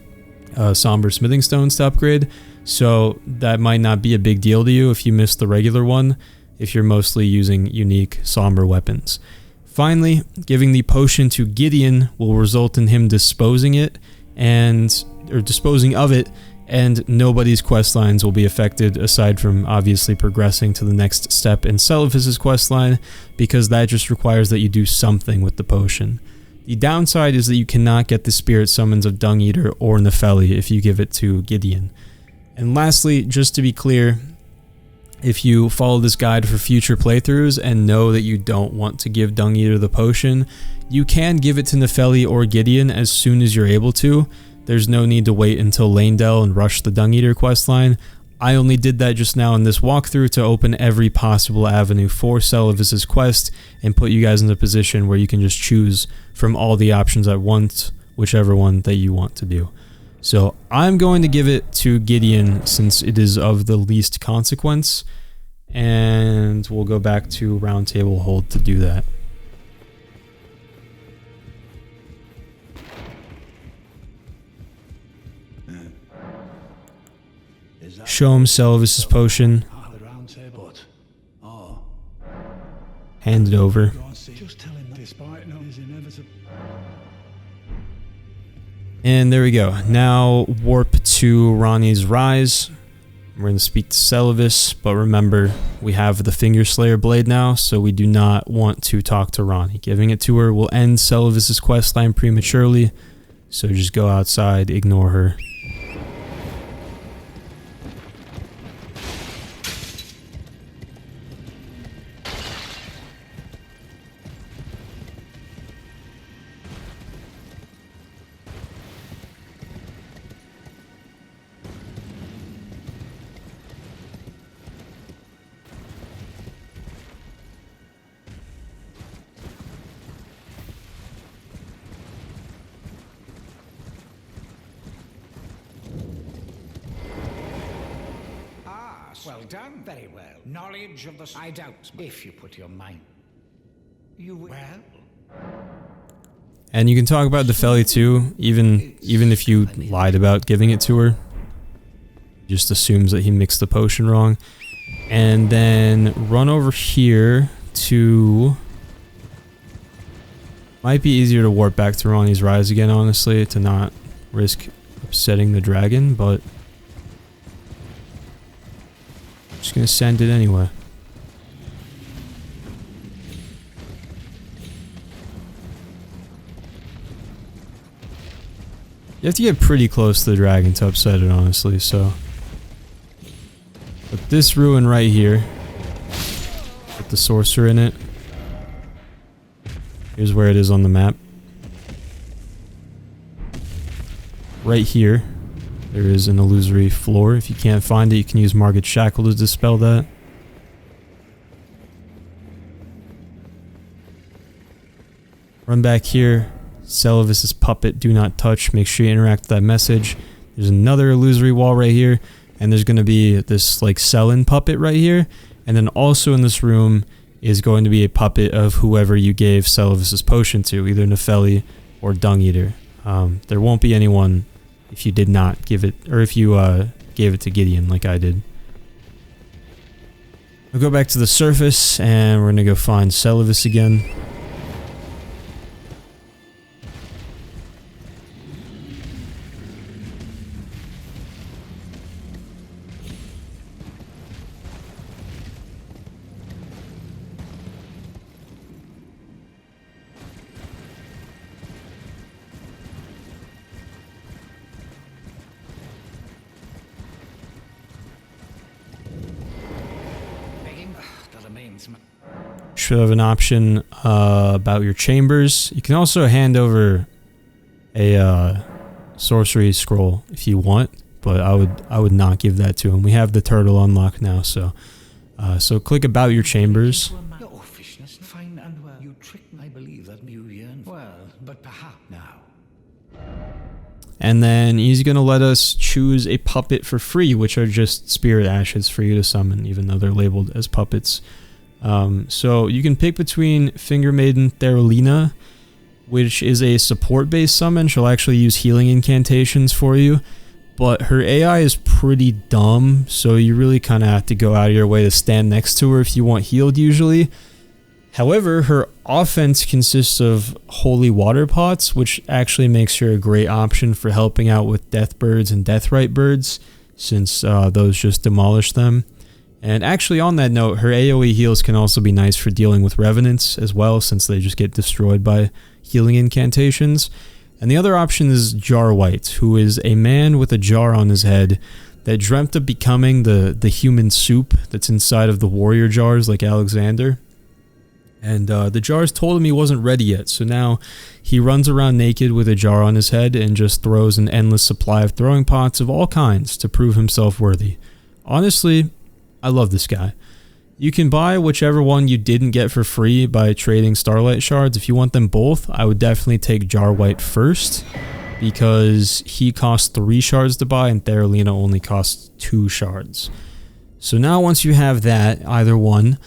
Somber Smithing Stones to upgrade, so that might not be a big deal to you if you miss the regular one, if you're mostly using unique Somber weapons. Finally, giving the potion to Gideon will result in him disposing of it, and nobody's questlines will be affected aside from obviously progressing to the next step in Seluvis's questline, because that just requires that you do something with the potion. The downside is that you cannot get the spirit summons of Dung Eater or Nepheli if you give it to Gideon. And lastly, just to be clear, if you follow this guide for future playthroughs and know that you don't want to give Dung Eater the potion, you can give it to Nepheli or Gideon as soon as you're able to. There's no need to wait until Leyndell and rush the Dung Eater questline. I only did that just now in this walkthrough to open every possible avenue for Seluvis's quest and put you guys in a position where you can just choose from all the options at once, whichever one that you want to do. So I'm going to give it to Gideon since it is of the least consequence, and we'll go back to Round Table Hold to do that. Show him Seluvis's potion. Hand it over. And there we go. Now warp to Ranni's Rise. We're going to speak to Seluvis, but remember, we have the Finger Slayer blade now, so we do not want to talk to Ranni. Giving it to her will end Seluvis's questline prematurely, so just go outside, ignore her. Well done. Very well. Knowledge of the... I doubt, if you put your mind... You will... And you can talk about Nepheli too, even if you lied about giving it to her. Just assumes that he mixed the potion wrong. And then run over here to... Might be easier to warp back to Ranni's Rise again, honestly, to not risk upsetting the dragon, but... Just gonna send it anyway. You have to get pretty close to the dragon to upset it, honestly, so... But this ruin right here, with the sorcerer in it, here's where it is on the map. Right here, there is an illusory floor. If you can't find it, you can use Margit's Shackle to dispel that. Run back here. Seluvis's puppet, do not touch. Make sure you interact with that message. There's another illusory wall right here. and there's going to be this like Selen puppet right here, and then also in this room is going to be a puppet of whoever you gave Seluvis's potion to, either Nepheli or Dung Eater. There won't be anyone if you did not give it, or if you gave it to Gideon like I did. We'll go back to the surface and we're gonna go find Seluvis again. Should have an option about your chambers. You can also hand over a sorcery scroll if you want, but I would not give that to him. We have the turtle unlocked now, so click about your chambers. Your officiousness, fine and well. You tricked me, I believe that you yearn. Well, but perhaps now. And then he's gonna let us choose a puppet for free, which are just spirit ashes for you to summon, even though they're labeled as puppets. So you can pick between Finger Maiden Therolina, which is a support-based summon. She'll actually use healing incantations for you, but her AI is pretty dumb, so you really kind of have to go out of your way to stand next to her if you want healed usually. However, her offense consists of holy water pots, which actually makes her a great option for helping out with death birds and deathrite birds, since those just demolish them. And actually on that note, her AoE heals can also be nice for dealing with revenants as well, since they just get destroyed by healing incantations. And the other option is Jar White, who is a man with a jar on his head that dreamt of becoming the human soup that's inside of the warrior jars like Alexander. And the jars told him he wasn't ready yet, so now he runs around naked with a jar on his head and just throws an endless supply of throwing pots of all kinds to prove himself worthy. Honestly, I love this guy. You can buy whichever one you didn't get for free by trading Starlight Shards. If you want them both, I would definitely take Jar White first, because he costs 3 shards to buy and Therolina only costs 2 shards. So now once you have that, either one,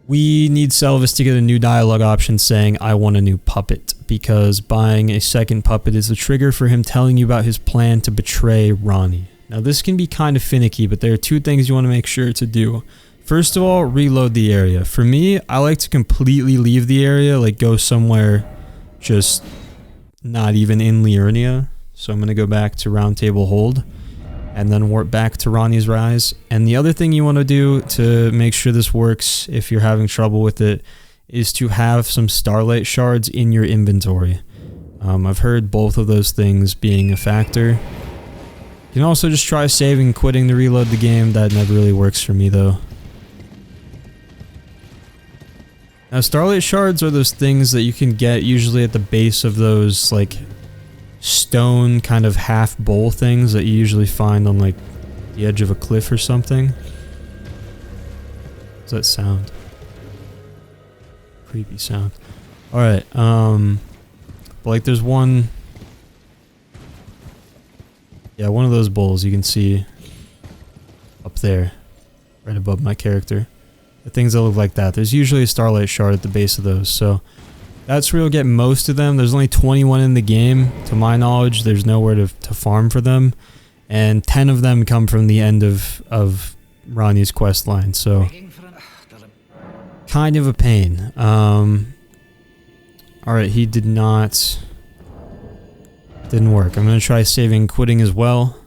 we need Seluvis to get a new dialogue option saying, I want a new puppet, because buying a second puppet is the trigger for him telling you about his plan to betray Ranni. Now this can be kind of finicky, but there are 2 things you want to make sure to do. First of all, reload the area. For me, I like to completely leave the area, like go somewhere just not even in Liurnia. So I'm going to go back to Round Table Hold and then warp back to Ranni's Rise. And the other thing you want to do to make sure this works if you're having trouble with it is to have some Starlight Shards in your inventory. I've heard both of those things being a factor. You can also just try saving and quitting to reload the game. That never really works for me though. Now Starlight Shards are those things that you can get usually at the base of those like stone kind of half bowl things that you usually find on like the edge of a cliff or something. What's that sound? Creepy sound. Alright, but like there's one... Yeah, one of those bowls you can see up there, right above my character. The things that look like that. There's usually a Starlight Shard at the base of those, so that's where you'll get most of them. There's only 21 in the game, to my knowledge. There's nowhere to farm for them, and 10 of them come from the end of Ranni's questline, so kind of a pain. Alright, he did not... Didn't work. I'm going to try saving and quitting as well.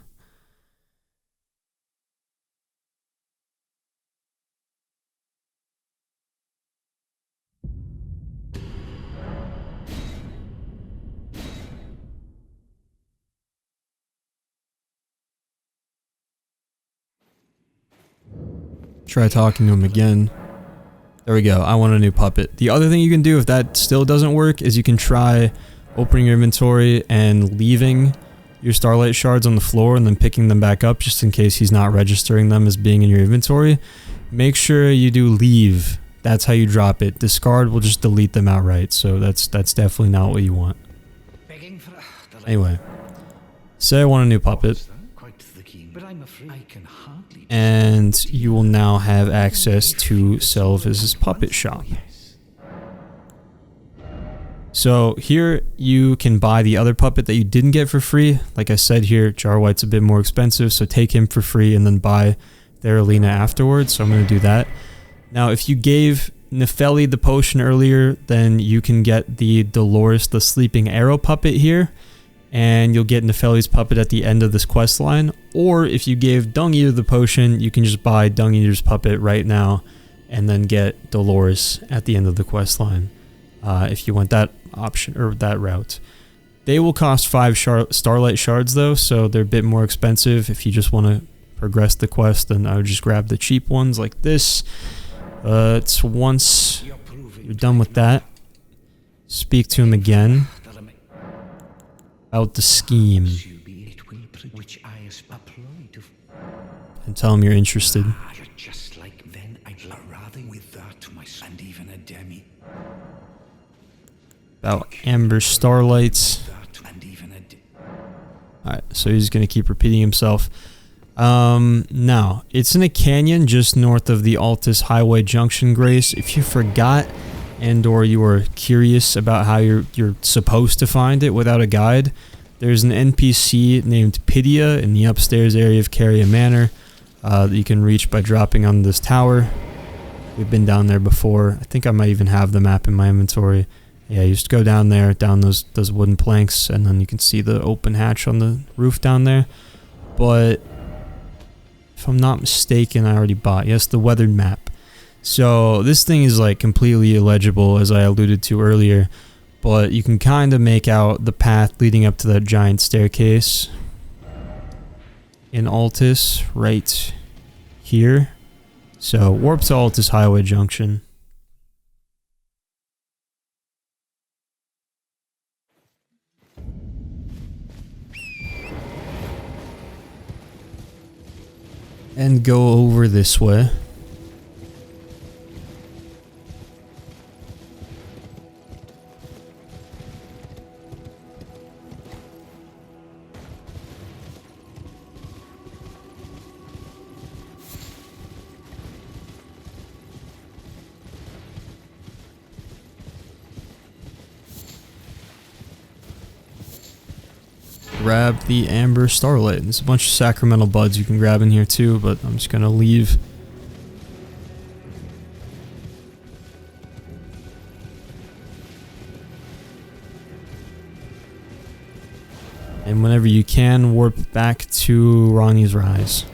Try talking to him again. There we go. I want a new puppet. The other thing you can do if that still doesn't work is you can try opening your inventory and leaving your Starlight Shards on the floor and then picking them back up just in case he's not registering them as being in your inventory. Make sure you do leave. That's how you drop it. Discard will just delete them outright, so that's definitely not what you want. Anyway, say I want a new puppet. Quite the key. But I'm afraid I can hardly. And you will now have access to Seluvis's puppet shop. So here you can buy the other puppet that you didn't get for free. Like I said here, Jarwhite's a bit more expensive, so take him for free and then buy their Alina afterwards. So I'm going to do that. Now, if you gave Nepheli the potion earlier, then you can get the Dolores the Sleeping Arrow puppet here. And you'll get Nepheli's puppet at the end of this quest line. Or if you gave Dung Eater the potion, you can just buy Dung Eater's puppet right now and then get Dolores at the end of the quest line. If you want that option or that route. They will cost 5 Starlight Shards though, so they're a bit more expensive. If you just want to progress the quest, then I would just grab the cheap ones like this. It's once you're done with that, speak to him again about the scheme and tell him you're interested. Just like then, I'd rather with that to my son, and even a demi. About Amber Starlights. Alright, so he's going to keep repeating himself. Now, it's in a canyon just north of the Altus Highway Junction, Grace. If you forgot and or you were curious about how you're supposed to find it without a guide, there's an NPC named Pidia in the upstairs area of Carrier Manor that you can reach by dropping on this tower. We've been down there before. I think I might even have the map in my inventory. Yeah, you just go down there, down those wooden planks, and then you can see the open hatch on the roof down there. But if I'm not mistaken, I already bought, yes, the weathered map. So this thing is like completely illegible, as I alluded to earlier, but you can kind of make out the path leading up to that giant staircase in Altus right here. So warp to Altus Highway Junction. And go over this way. Grab the Amber Starlight. There's a bunch of sacramental buds you can grab in here too, but I'm just gonna leave. And whenever you can, warp back to Ranni's Rise.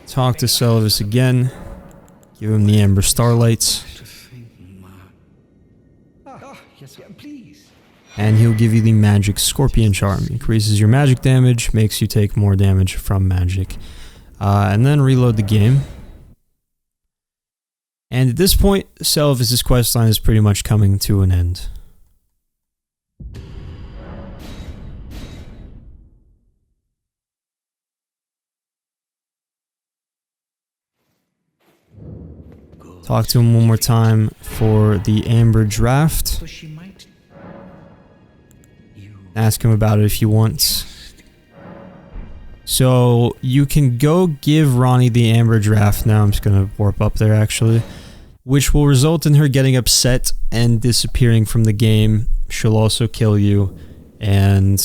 Talk to Seluvis again. Give him the Amber Starlights. And he'll give you the Magic Scorpion Charm. Increases your magic damage, makes you take more damage from magic. And then reload the game. And at this point, Seluvis' questline is pretty much coming to an end. Talk to him one more time for the Amber Draft. Ask him about it if you want. So you can go give Ranni the Amber Draft now. I'm just going to warp up there actually. Which will result in her getting upset and disappearing from the game. She'll also kill you. And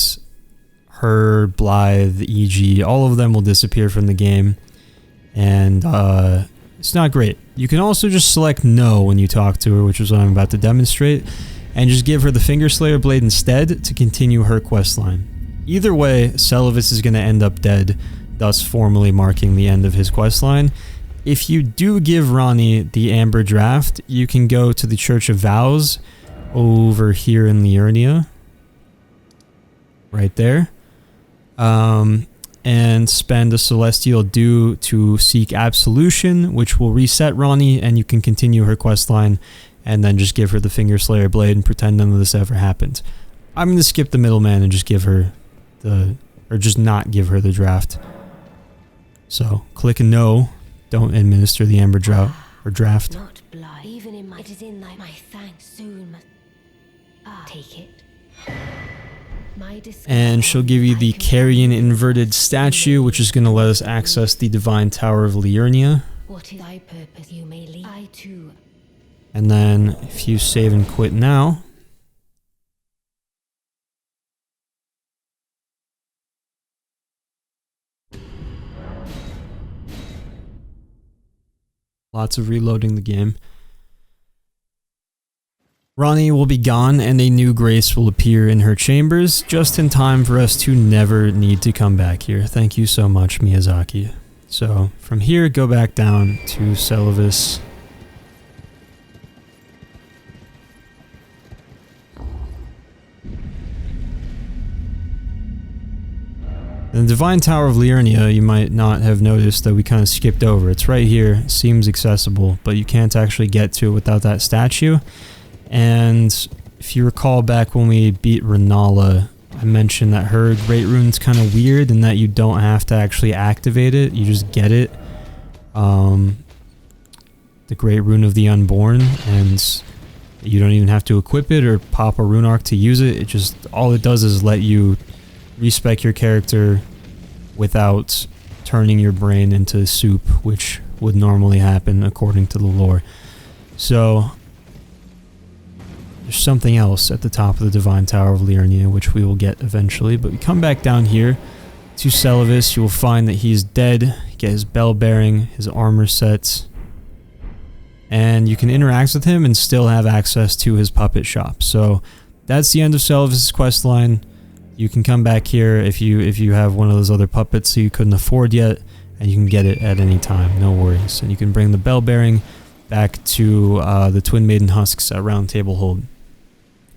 her, Blythe, EG, all of them will disappear from the game. And it's not great. You can also just select no when you talk to her, which is what I'm about to demonstrate, and just give her the Finger Slayer Blade instead to continue her questline. Either way, Seluvis is going to end up dead, thus formally marking the end of his questline. If you do give Ranni the Amber Draft, you can go to the Church of Vows, over here in Liurnia. Right there. And spend a Celestial Dew to seek Absolution, which will reset Ranni, and you can continue her questline, and then just give her the Fingerslayer Blade and pretend none of this ever happened. I'm going to skip the middleman and just give her the... or just not give her the draft. So, click no. Don't administer the Amber Drought or draft. Not blood. Even in my... It is in my thanks soon. Take it. And she'll give you the Carrion Inverted Statue, which is going to let us access the Divine Tower of Liurnia. What is thy purpose? You may leave. I too. And then, if you save and quit now... Lots of reloading the game. Ranni will be gone and a new grace will appear in her chambers, just in time for us to never need to come back here. Thank you so much, Miyazaki. So, from here, go back down to Seluvis. The Divine Tower of Liurnia, you might not have noticed that we kind of skipped over. It's right here, seems accessible, but you can't actually get to it without that statue. And if you recall back when we beat Rennala, I mentioned that her Great Rune's kind of weird and that you don't have to actually activate it, you just get it. The Great Rune of the Unborn, and you don't even have to equip it or pop a rune arc to use it. It just, all it does is let you respec your character without turning your brain into soup, which would normally happen according to the lore. So... there's something else at the top of the Divine Tower of Liurnia, which we will get eventually. But we come back down here to Seluvis. You will find that he's dead. Get his bell bearing, his armor sets. And you can interact with him and still have access to his puppet shop. So that's the end of Seluvis' questline. You can come back here if you have one of those other puppets that you couldn't afford yet, and you can get it at any time, no worries. And you can bring the bell bearing back to the Twin Maiden Husks at Round Table Hold.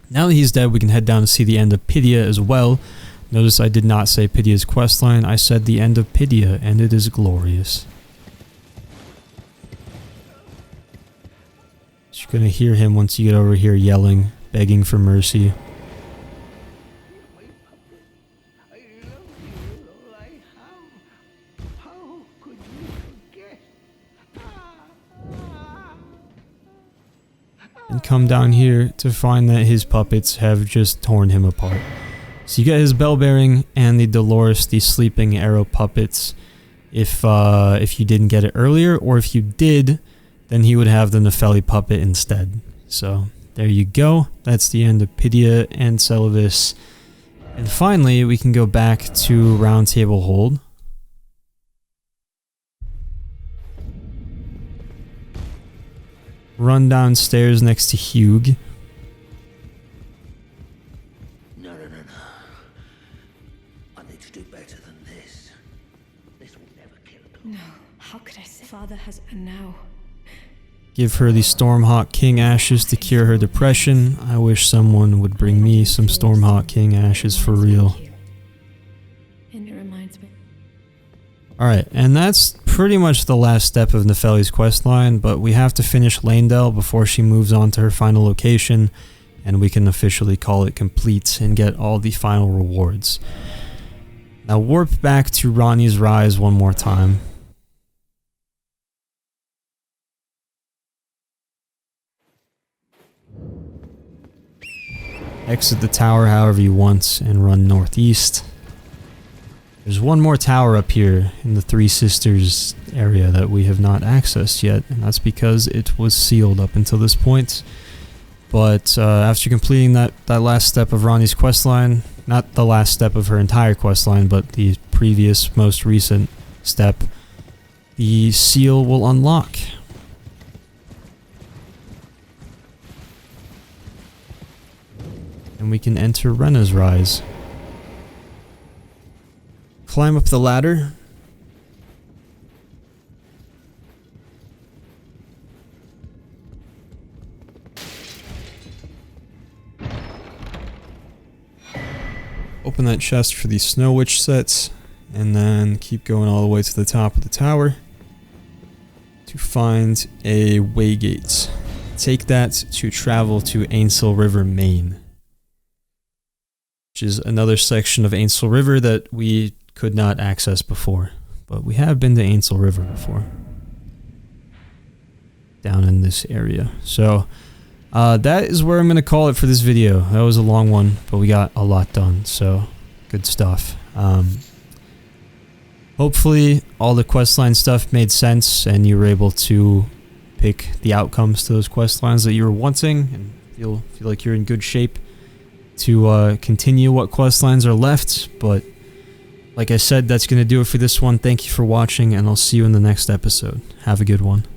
Now that he's dead, we can head down to see the end of Pydia as well. Notice I did not say Pydia's questline, I said the end of Pydia, and it is glorious. So you're going to hear him once you get over here yelling, begging for mercy. And come down here to find that his puppets have just torn him apart. So you get his bell bearing and the Dolores, the sleeping arrow puppets, if you didn't get it earlier, or if you did, then he would have the Nepheli puppet instead. So there you go. That's the end of Pydia and Seluvis. And finally, we can go back to Round Table Hold. Run downstairs next to Hugh. No. I need to do better than this. This will never kill them. No, how could I say? Father has now. Give her the Stormhawk King Ashes to cure her depression. I wish someone would bring me some Stormhawk King Ashes for real. And it reminds me. Alright, and that's pretty much the last step of Nepheli's questline, but we have to finish Leyndell before she moves on to her final location, and we can officially call it complete and get all the final rewards. Now warp back to Ranni's Rise one more time. Exit the tower however you want and run northeast. There's one more tower up here in the Three Sisters area that we have not accessed yet, and that's because it was sealed up until this point. But after completing that last step of Ranni's questline, not the last step of her entire questline, but the previous, most recent step, the seal will unlock. And we can enter Renna's Rise. Climb up the ladder. open that chest for the Snow Witch sets, and then keep going all the way to the top of the tower to find a waygate. Take that to travel to Ainsel River Main, which is another section of Ainsel River that we could not access before, but we have been to Ainsel River before, down in this area. So that is where I'm going to call it for this video. That was a long one, but we got a lot done, so good stuff. Hopefully all the questline stuff made sense and you were able to pick the outcomes to those questlines that you were wanting and feel like you're in good shape to continue what questlines are left. But like I said, that's going to do it for this one. Thank you for watching, and I'll see you in the next episode. Have a good one.